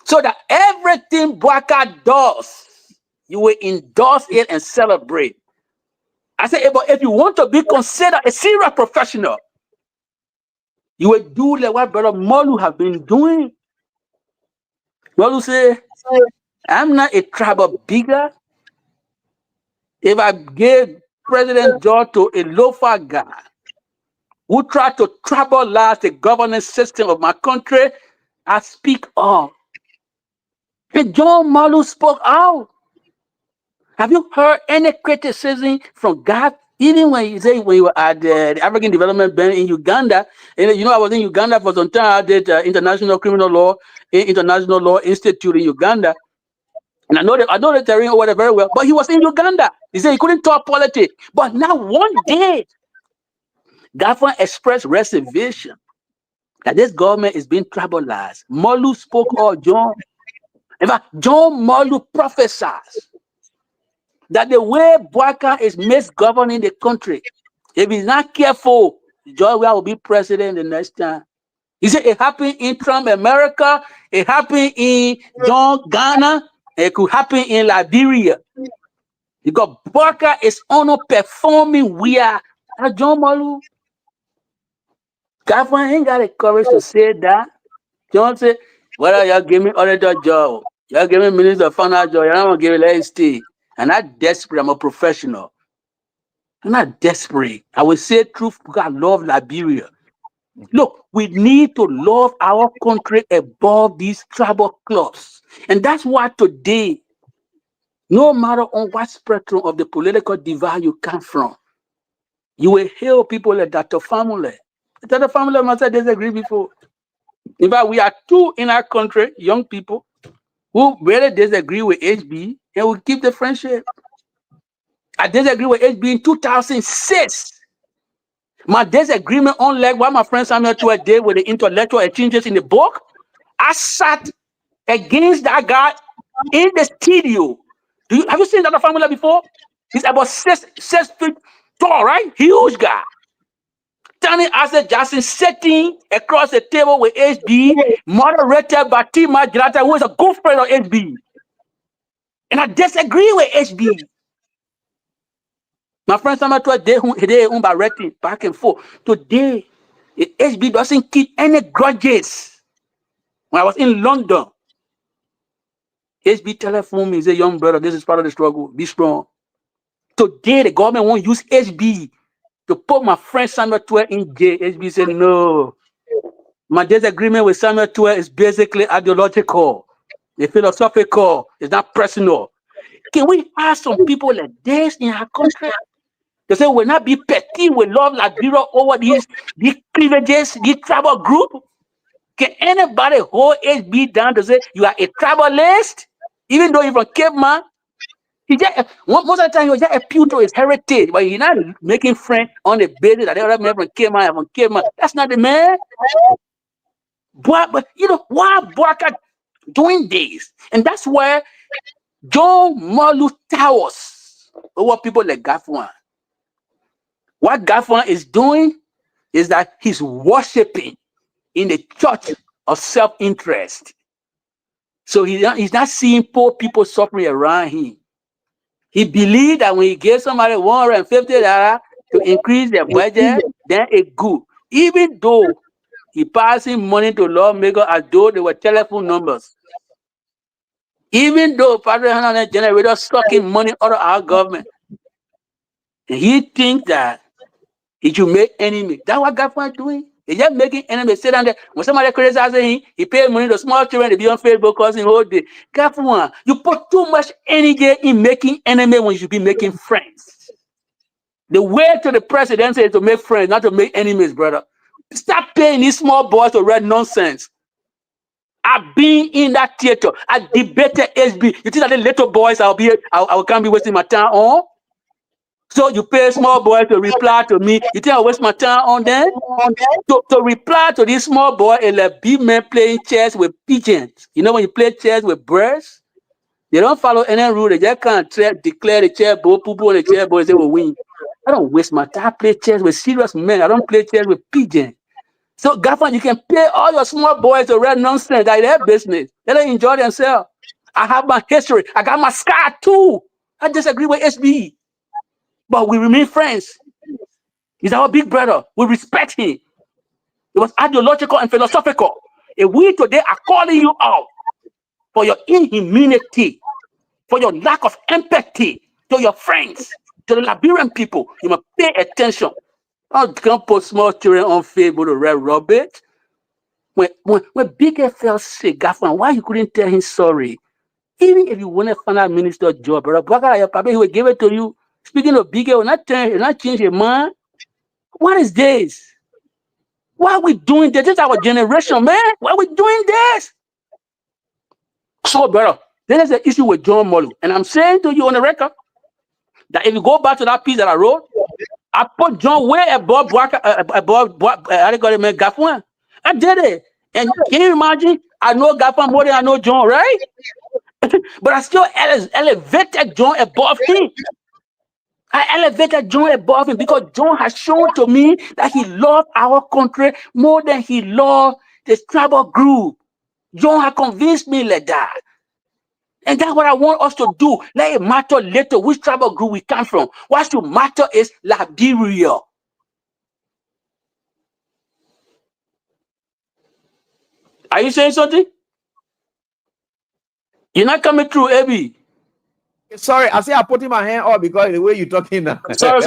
so that everything Bwaka does, you will endorse it and celebrate. I say, but if you want to be considered a serious professional, you will do like what Brother Molu have been doing. Molu say, I'm not a tribal bigger. If I gave President George to a loafer guy who tried to tribalize the governance system of my country, I speak up. And John Molu spoke out. Have you heard any criticism from God? Even when you say when you were at the African Development Bank in Uganda, and I was in Uganda for some time. I did international criminal law, international law institute in Uganda, and I know the terrain over there very well. But he was in Uganda. He said he couldn't talk politics. But now one day, government expressed reservation that this government is being tribalized. Molu spoke out, John. In fact, John Molu prophesies that the way Bwaka is misgoverning the country, if he's not careful, George will be president the next time. He said it happened in Trump America, it happened in Ghana, it could happen in Liberia. Because Bwaka is underperforming. We are John Molu. Government ain't got the courage to say that. John said, whether you give me auditor job, you give me minister of finance job, you're not gonna give me let it stay. I'm not desperate, I'm a professional. I'm not desperate. I will say truth because I love Liberia. Look, we need to love our country above these tribal clubs. And that's why today, no matter on what spectrum of the political divide you come from, you will hear people like Dr. Family. Dr. Family must have disagreed before. In fact, we are two in our country, young people, who really disagree with HB and will keep the friendship. I disagree with HB in 2006. My disagreement, unlike what my friend Samuel Tua did with the intellectual exchanges in the book, I sat against that guy in the studio. Have you seen that formula before? He's about 6 feet tall, right? Huge guy. Tony Asset Jackson sitting across the table with HB, moderated by T. Majrata, who is a good friend of HB. And I disagree with HB. My friend Samuel Tua did by writing back and forth. Today, HB doesn't keep any grudges. When I was in London, HB telephoned me and said, young brother, this is part of the struggle. Be strong. Today, the government won't use HB to put my friend Samuel Tua in jail. HB said, no. My disagreement with Samuel Tua is basically ideological. It's philosophical. It's not personal. Can we ask some people like this in our country? They say we'll not be petty, we love Liberia over these cleavages, this tribal group. Can anybody hold HB down to say you are a tribalist? Even though you're from Cape Man, most of the time, he just appeal to his heritage, but he's not making friends on the basis that other men from Cape Man. That's not the man. But why Bwaka doing this? And that's where John Molu towers over people like Gafwan. What Gafwan is doing is that he's worshiping in the church of self-interest. So he's not seeing poor people suffering around him. He believed that when he gave somebody $150 to increase their budget, then it's good. Even though he passing money to lawmakers as though they were telephone numbers. Even though Padre Hannah generator sucking money out of our government, and he thinks that he should make enemy. That's what Gafan doing. He's just making enemies. Sit down there. When somebody criticizes him, he pay money to small children to be on Facebook causing whole day. Gafan, you put too much energy in making enemies when you should be making friends. The way to the presidency is to make friends, not to make enemies, brother. Stop paying these small boys to read nonsense. I've been in that theater. I debated HB. You think that the little boys I can't be wasting my time on? So you pay small boy to reply to me. You think I waste my time on them? To reply to this small boy is like big man playing chess with pigeons. You know when you play chess with birds, they don't follow any rule. They just can't declare the chair boy, poo on the chair boy, they will win. I don't waste my time. I play chess with serious men. I don't play chess with pigeons. So, Gafan, you can pay all your small boys to read nonsense. That's their business. They don't enjoy themselves. I have my history. I got my scar too. I disagree with SB. But we remain friends. He's our big brother. We respect him. It was ideological and philosophical. If we today are calling you out for your inhumanity, for your lack of empathy to your friends, to the Liberian people, you must pay attention. I can't put small children on Facebook to read rubbish. When Big F fell sick, Gafan, why you couldn't tell him sorry? Even if you want to find out minister job, brother, he will give it to you. Speaking of Big F, will not change your mind. What is this? Why are we doing this? This is our generation, man. Why are we doing this? So, brother, there is an issue with John Molu. And I'm saying to you on the record that if you go back to that piece that I wrote, I put John way above Gafwan. I did it. And can you imagine? I know Gafwan more than I know John, right? But I still elevated John above him. I elevated John above him because John has shown to me that he loved our country more than he loved the tribal group. John has convinced me like that. And that's what I want us to do. Let it matter later which tribal group we come from. What should matter is Liberia. Are you saying something? You're not coming through, Abby. Sorry, I say I'm putting my hand up because the way you're talking now. Sorry.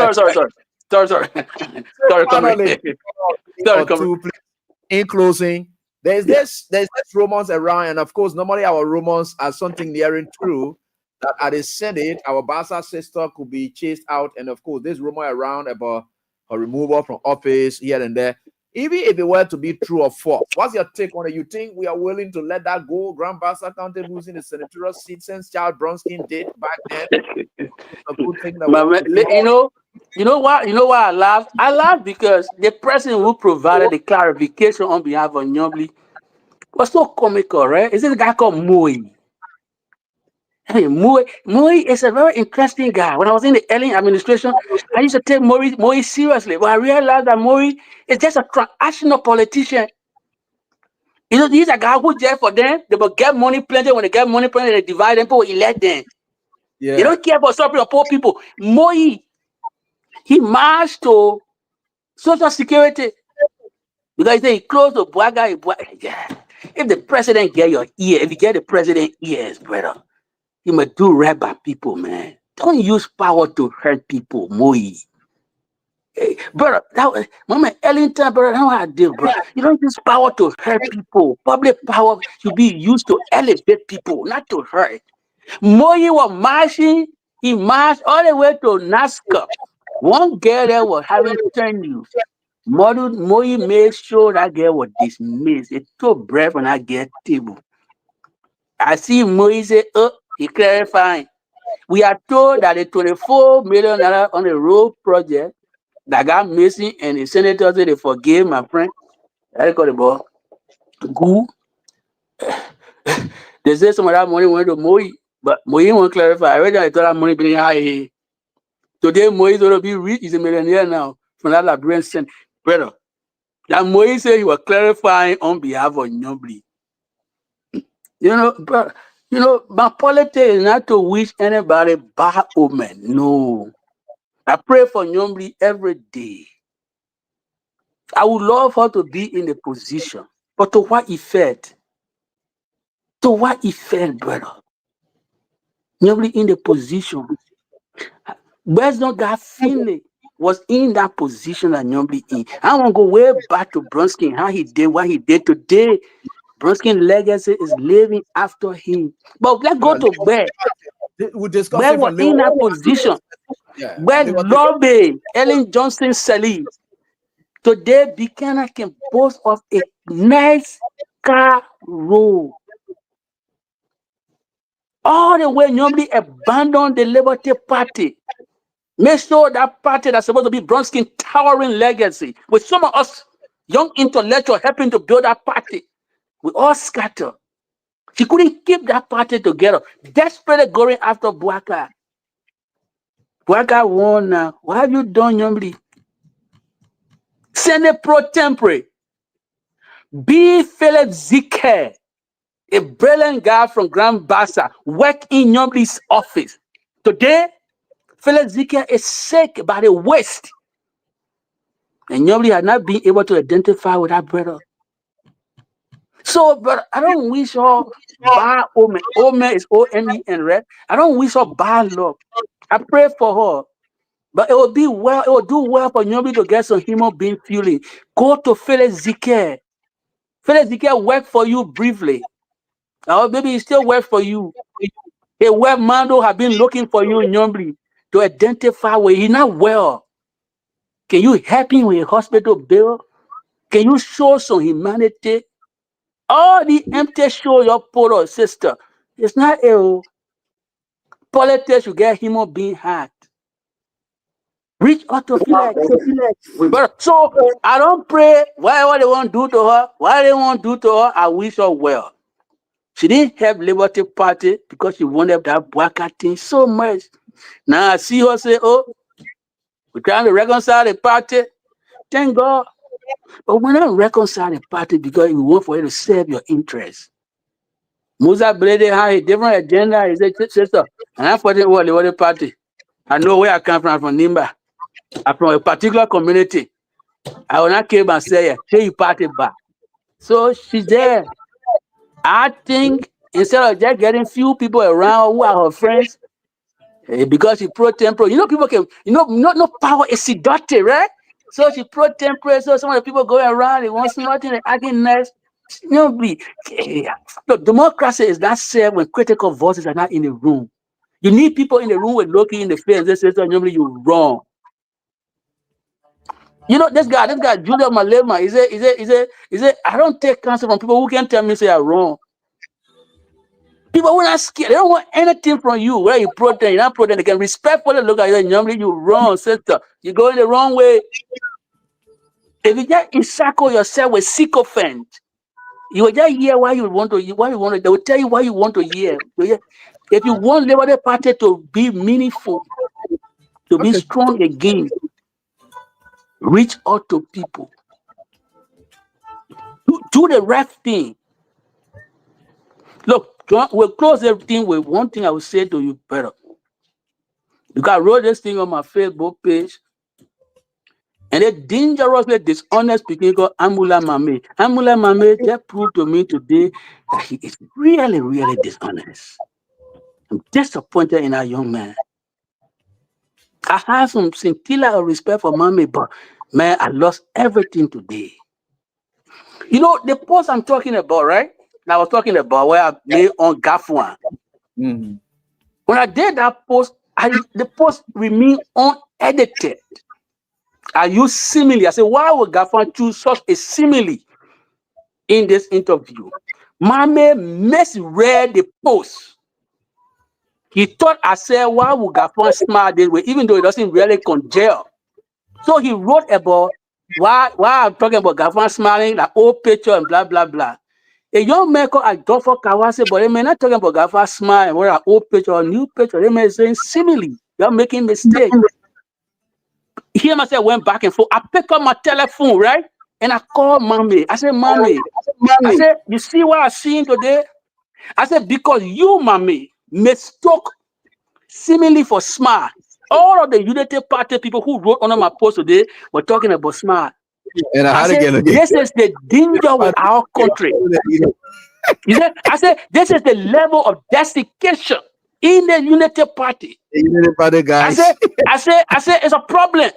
In closing, there's this rumors around, and of course, normally our rumors are something nearing true. That at the Senate, our Basa sister could be chased out, and of course, this rumor around about her removal from office here and there. Even if it were to be true or false, what's your take on it? You think we are willing to let that go? Grand Bassa County losing the senatorial seat since Charles Bronski did back then. A good thing that you know why I laugh? I laugh because the person who provided the clarification on behalf of Nyobli was so comical, right? Is this a guy called Moy? Hey, Moy is a very interesting guy. When I was in the early administration, I used to take Moy seriously, but I realized that Moy is just a transactional politician. You know, he's a guy who there for them. They will get money plenty. When they get money plenty, they divide them, people elect them. Yeah. They don't care for suffering of poor people. Moy, he marched to Social Security because he said he closed to Bwaga. If the president get your ear, if you get the president ears, brother, you must do right by people, man. Don't use power to hurt people, Moy. Hey, brother, Mama Ellington, brother, that's what I did, bro. You don't use power to hurt people. Public power should be used to elevate people, not to hurt. Moy was marching. He marched all the way to NASCA. One girl there was having turn Moy made sure that girl was dismissed. It took breath on that girl table. I see Moy say, he clarifying. We are told that the $24 million on the road project that got missing and the senators said they forgave my friend. I call the ball. Goo. They say some of that money went to Moy, but Moy won't clarify. I read that I thought that money being high. Today Moy is going to be rich. He's a millionaire now from that Liberian Senate. Brother, that Moy said he was clarifying on behalf of Nyobli. My politics is not to wish anybody bad omen. No. I pray for Nyobli every day. I would love her to be in the position. But to what effect? To what effect, brother? Nobody in the position. Where's not that Finley was in that position that nobody in. I want to go way back to Brunskin, how he did what he did today. Brunskin legacy is living after him. But let's go to we discussed where it was from in that position. Yeah, Where Lobby, Ellen Johnson Sally, today Buchanan can boast of a nice car road. All the way nobody abandoned the Liberty Party. Make sure that party that's supposed to be Brunskin towering legacy, with some of us young intellectuals helping to build that party, we all scatter. She couldn't keep that party together. Desperately going after Bouaka. Bouaka won now. What have you done, Yombli? Senate pro tempore. B. Philip Zike, a brilliant guy from Grand Bassa, worked in Yombli's office. Today, Philip Zike is sick by the waist. And Yombli had not been able to identify with that brother. So, but I don't wish her bad Ome. Ome is O-M-E-N, right? I don't wish her bad luck. I pray for her. But it will be well, it will do well for Yombli to get some human being feeling. Go to Philip Zike. Philip Zike work for you briefly. Or maybe he still work for you. A web Mando have been looking for you in Yombli to identify where he's not well. Can you help him with a hospital bill? Can you show some humanity? All the empty show your poor sister. It's not a politics you get human being heart. Reach out to Felix. But so I don't pray whatever they want to do to her, what they want to do to her, I wish her well. She didn't help Liberty Party because she wanted that Bouaka thing so much. Now I see her say, oh, we're trying to reconcile the party. Thank God. But we're not reconcile the party because we want for you to serve your interests. Musa Brady had a different agenda. He said, sister, and I'm for the Liberty Party. I know where I come from Nimba. I'm from a particular community. I will not came and say, hey, you party back. So she's there. I think instead of just getting few people around who are her friends, because she pro tempore, people can, no power is seductive, right? So she pro tempore, so some of the people going around, they want nothing, they acting nice. Nobody. Look, democracy is not served when critical voices are not in the room. You need people in the room with looking in the face. They say, normally you're wrong. This guy, Julia Malema, he said, I don't take counsel from people who can tell me say I'm wrong. People who are not scared, they don't want anything from you. Where you protest, you're not protesting, they can respectfully look at you and normally you're wrong, sister. You're going the wrong way. If you just encircle yourself with sycophant, you will just hear why you want to, they will tell you why you want to hear. If you want Liberty Party to be meaningful, to be strong again, reach out to people. Do the right thing. Look, we'll close everything with one thing I will say to you better. Because I wrote this thing on my Facebook page, and a dangerously dishonest speaking called Amula Mame. Amula Mame just proved to me today that he is really, really dishonest. I'm disappointed in that young man. I have some scintilla of respect for Mame, but man, I lost everything today. The post I'm talking about, right? I was talking about where I made on Gafuan. Mm-hmm. When I did that post, the post remained unedited. I used simile. I said, why would Gafuan choose such a simile in this interview? Mame misread the post. He thought I said, why would Gafuan smile this way, even though it doesn't really congeal. So he wrote about why I'm talking about Gafuan smiling, like old picture and blah, blah, blah. A young man called Adolfo Kawase, but they may not talking about Gafuan smile, or an old picture or new picture. They may say simile. You're making mistakes. He and myself went back and forth. I picked up my telephone, right? And I called Mame. I said, Mame. I said, you see what I'm seeing today? I said, because you, Mame, mistook simile for smart. All of the Unity Party people who wrote under my post today were talking about smart. And I said, this is the danger with our country. I said, this is the level of desiccation in the Unity Party. The Unity Party guys. I said, it's a problem.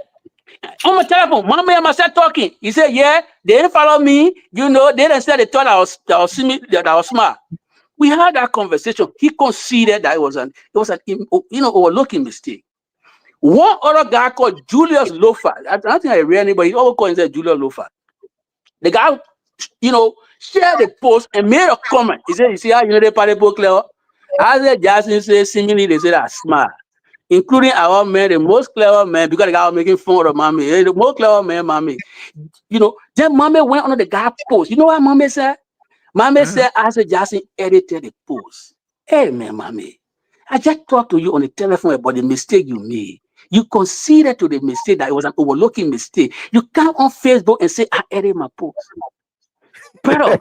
On my telephone, Mama and myself talking. He said, yeah, they didn't follow me. You know, they didn't say they thought I was smart. We had that conversation. He considered that it was an overlooking mistake. One other guy called Julius Lofer. I don't think I read anybody. He always called himself Julius Lofer. The guy, shared the post and made a comment. He said, you see how Unity Party book clever? I said, Jackson said, seemingly they said that's smart. Including our man, the most clever man, because the guy was making fun of Mommy. The most clever man, Mommy. Then Mommy went on the guy post. You know what Mommy said? Mommy said, I said, Jackson edited the post. Hey, man, Mommy, I just talked to you on the telephone about the mistake you made. You conceded to the mistake that it was an overlooking mistake. You come on Facebook and say, I edited my post. Brother,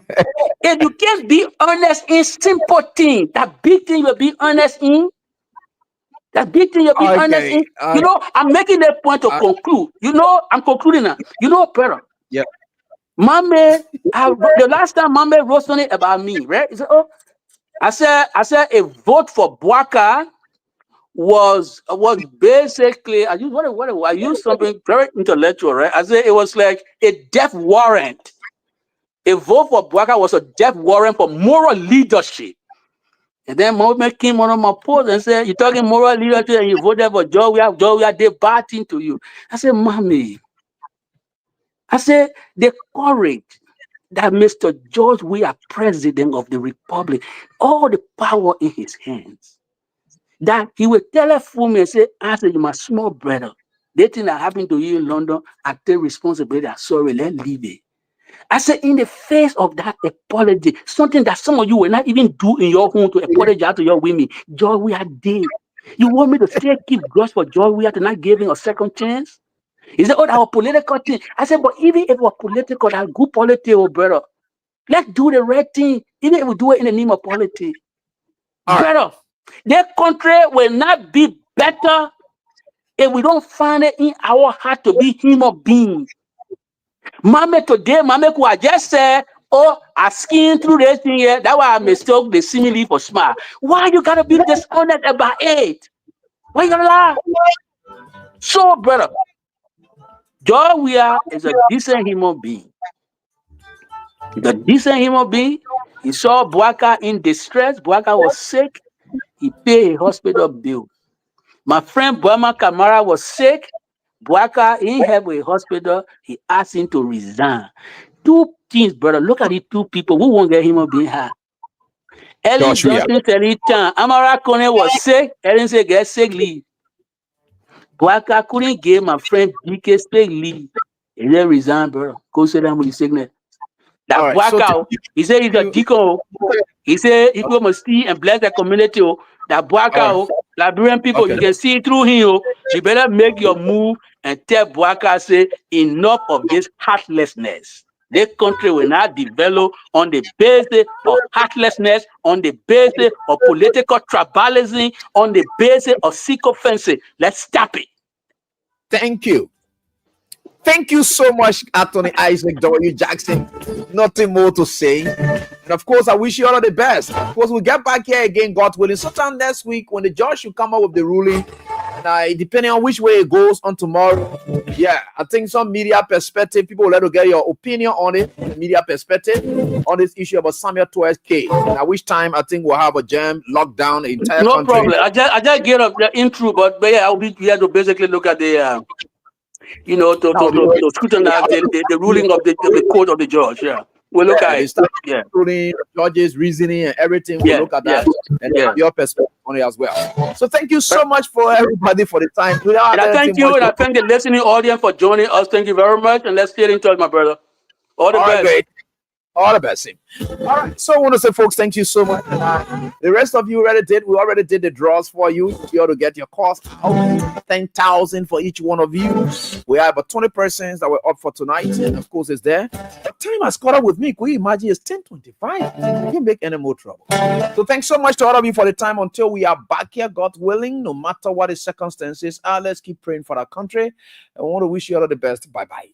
if you can't be honest in simple things, that big thing you'll be honest in, honest in. I'm making that point to conclude. I'm concluding now. Brother. Yeah. Mommy, the last time Mommy wrote something about me, right? He said, I said a vote for Bwaka was basically, I used something very intellectual, right? I said it was like a death warrant. A vote for Bwaka was a death warrant for moral leadership. And then Mama came on my post and said, you're talking moral leadership and you voted for Joe, we are debating to you. I said, Mommy, the courage that Mr. George, we are president of the republic, all the power in his hands, that he will telephone me and say, I said, you're my small brother. The thing that happened to you in London, I take responsibility. I'm sorry, let's leave it. I said, in the face of that apology, something that some of you will not even do in your home to apologize to your women, Joy, we are dead. You want me to still keep grudge for Joy, we are to not give him a second chance? He said, our political thing. I said, but even if it was political, that's good politics, brother. Let's do the right thing, even if we do it in the name of politics. Brother, that country will not be better if we don't find it in our heart to be human beings. Mama today, Mama could have just said, I skimmed through this thing here. That's why I mistook the simile for smart. Why you gotta be dishonest about it? Why you gotta lie? So, brother, Joe Weah is a decent human being. The decent human being. He saw Bwaka in distress. Bwaka was sick. He paid a hospital bill. My friend Bwama Kamara was sick. Bwaka, he had a hospital. He asked him to resign. Two things, brother. Look at these two people who won't get human being high. Ellen Johnson said, Amara Kone was sick. Ellen said, get sick leave. Bwaka couldn't give my friend BK sick leave. He then resigned, brother. Go sit down with the sickness. That Bwaka, he said he's a deacon. He said people must see and bless the community. That Bwaka, Liberian people, you can see through him. You better make your move and tell Bwaka, say, enough of this heartlessness. This country will not develop on the basis of heartlessness, on the basis of political tribalism, on the basis of sycophancy. Let's stop it. Thank you. Thank you so much, Anthony Isaac W. Jackson. Nothing more to say. And of course, I wish you all the best. Of course, we'll get back here again, God willing, sometime next week when the judge should come up with the ruling. And depending on which way it goes on tomorrow, I think some media perspective, people will let you get your opinion on it, the media perspective on this issue about Samuel Tour's case. And at which time I think we'll have a jam lockdown the entire country. No problem. I just get up the intro, but I'll be here to basically look at the to scrutinize the ruling of the court of the judge. Yeah, we'll look at it. Including judges' reasoning and everything. We'll look at that and your perspective on it as well. So thank you so much for everybody for the time. And I thank you, and I thank the listening audience for joining us. Thank you very much, and let's get in touch, my brother. All the best. Great. All the best. All right. So I want to say, folks, thank you so much. The rest of you already did. We already did the draws for you. You ought to get your cost out. 10,000 for each one of you. We have about 20 persons that were up for tonight. And of course, it's there. The time has caught up with me. Can you imagine? It's 10:25. I can't make any more trouble. So thanks so much to all of you for the time until we are back here, God willing, no matter what the circumstances are. Let's keep praying for our country. I want to wish you all the best. Bye-bye.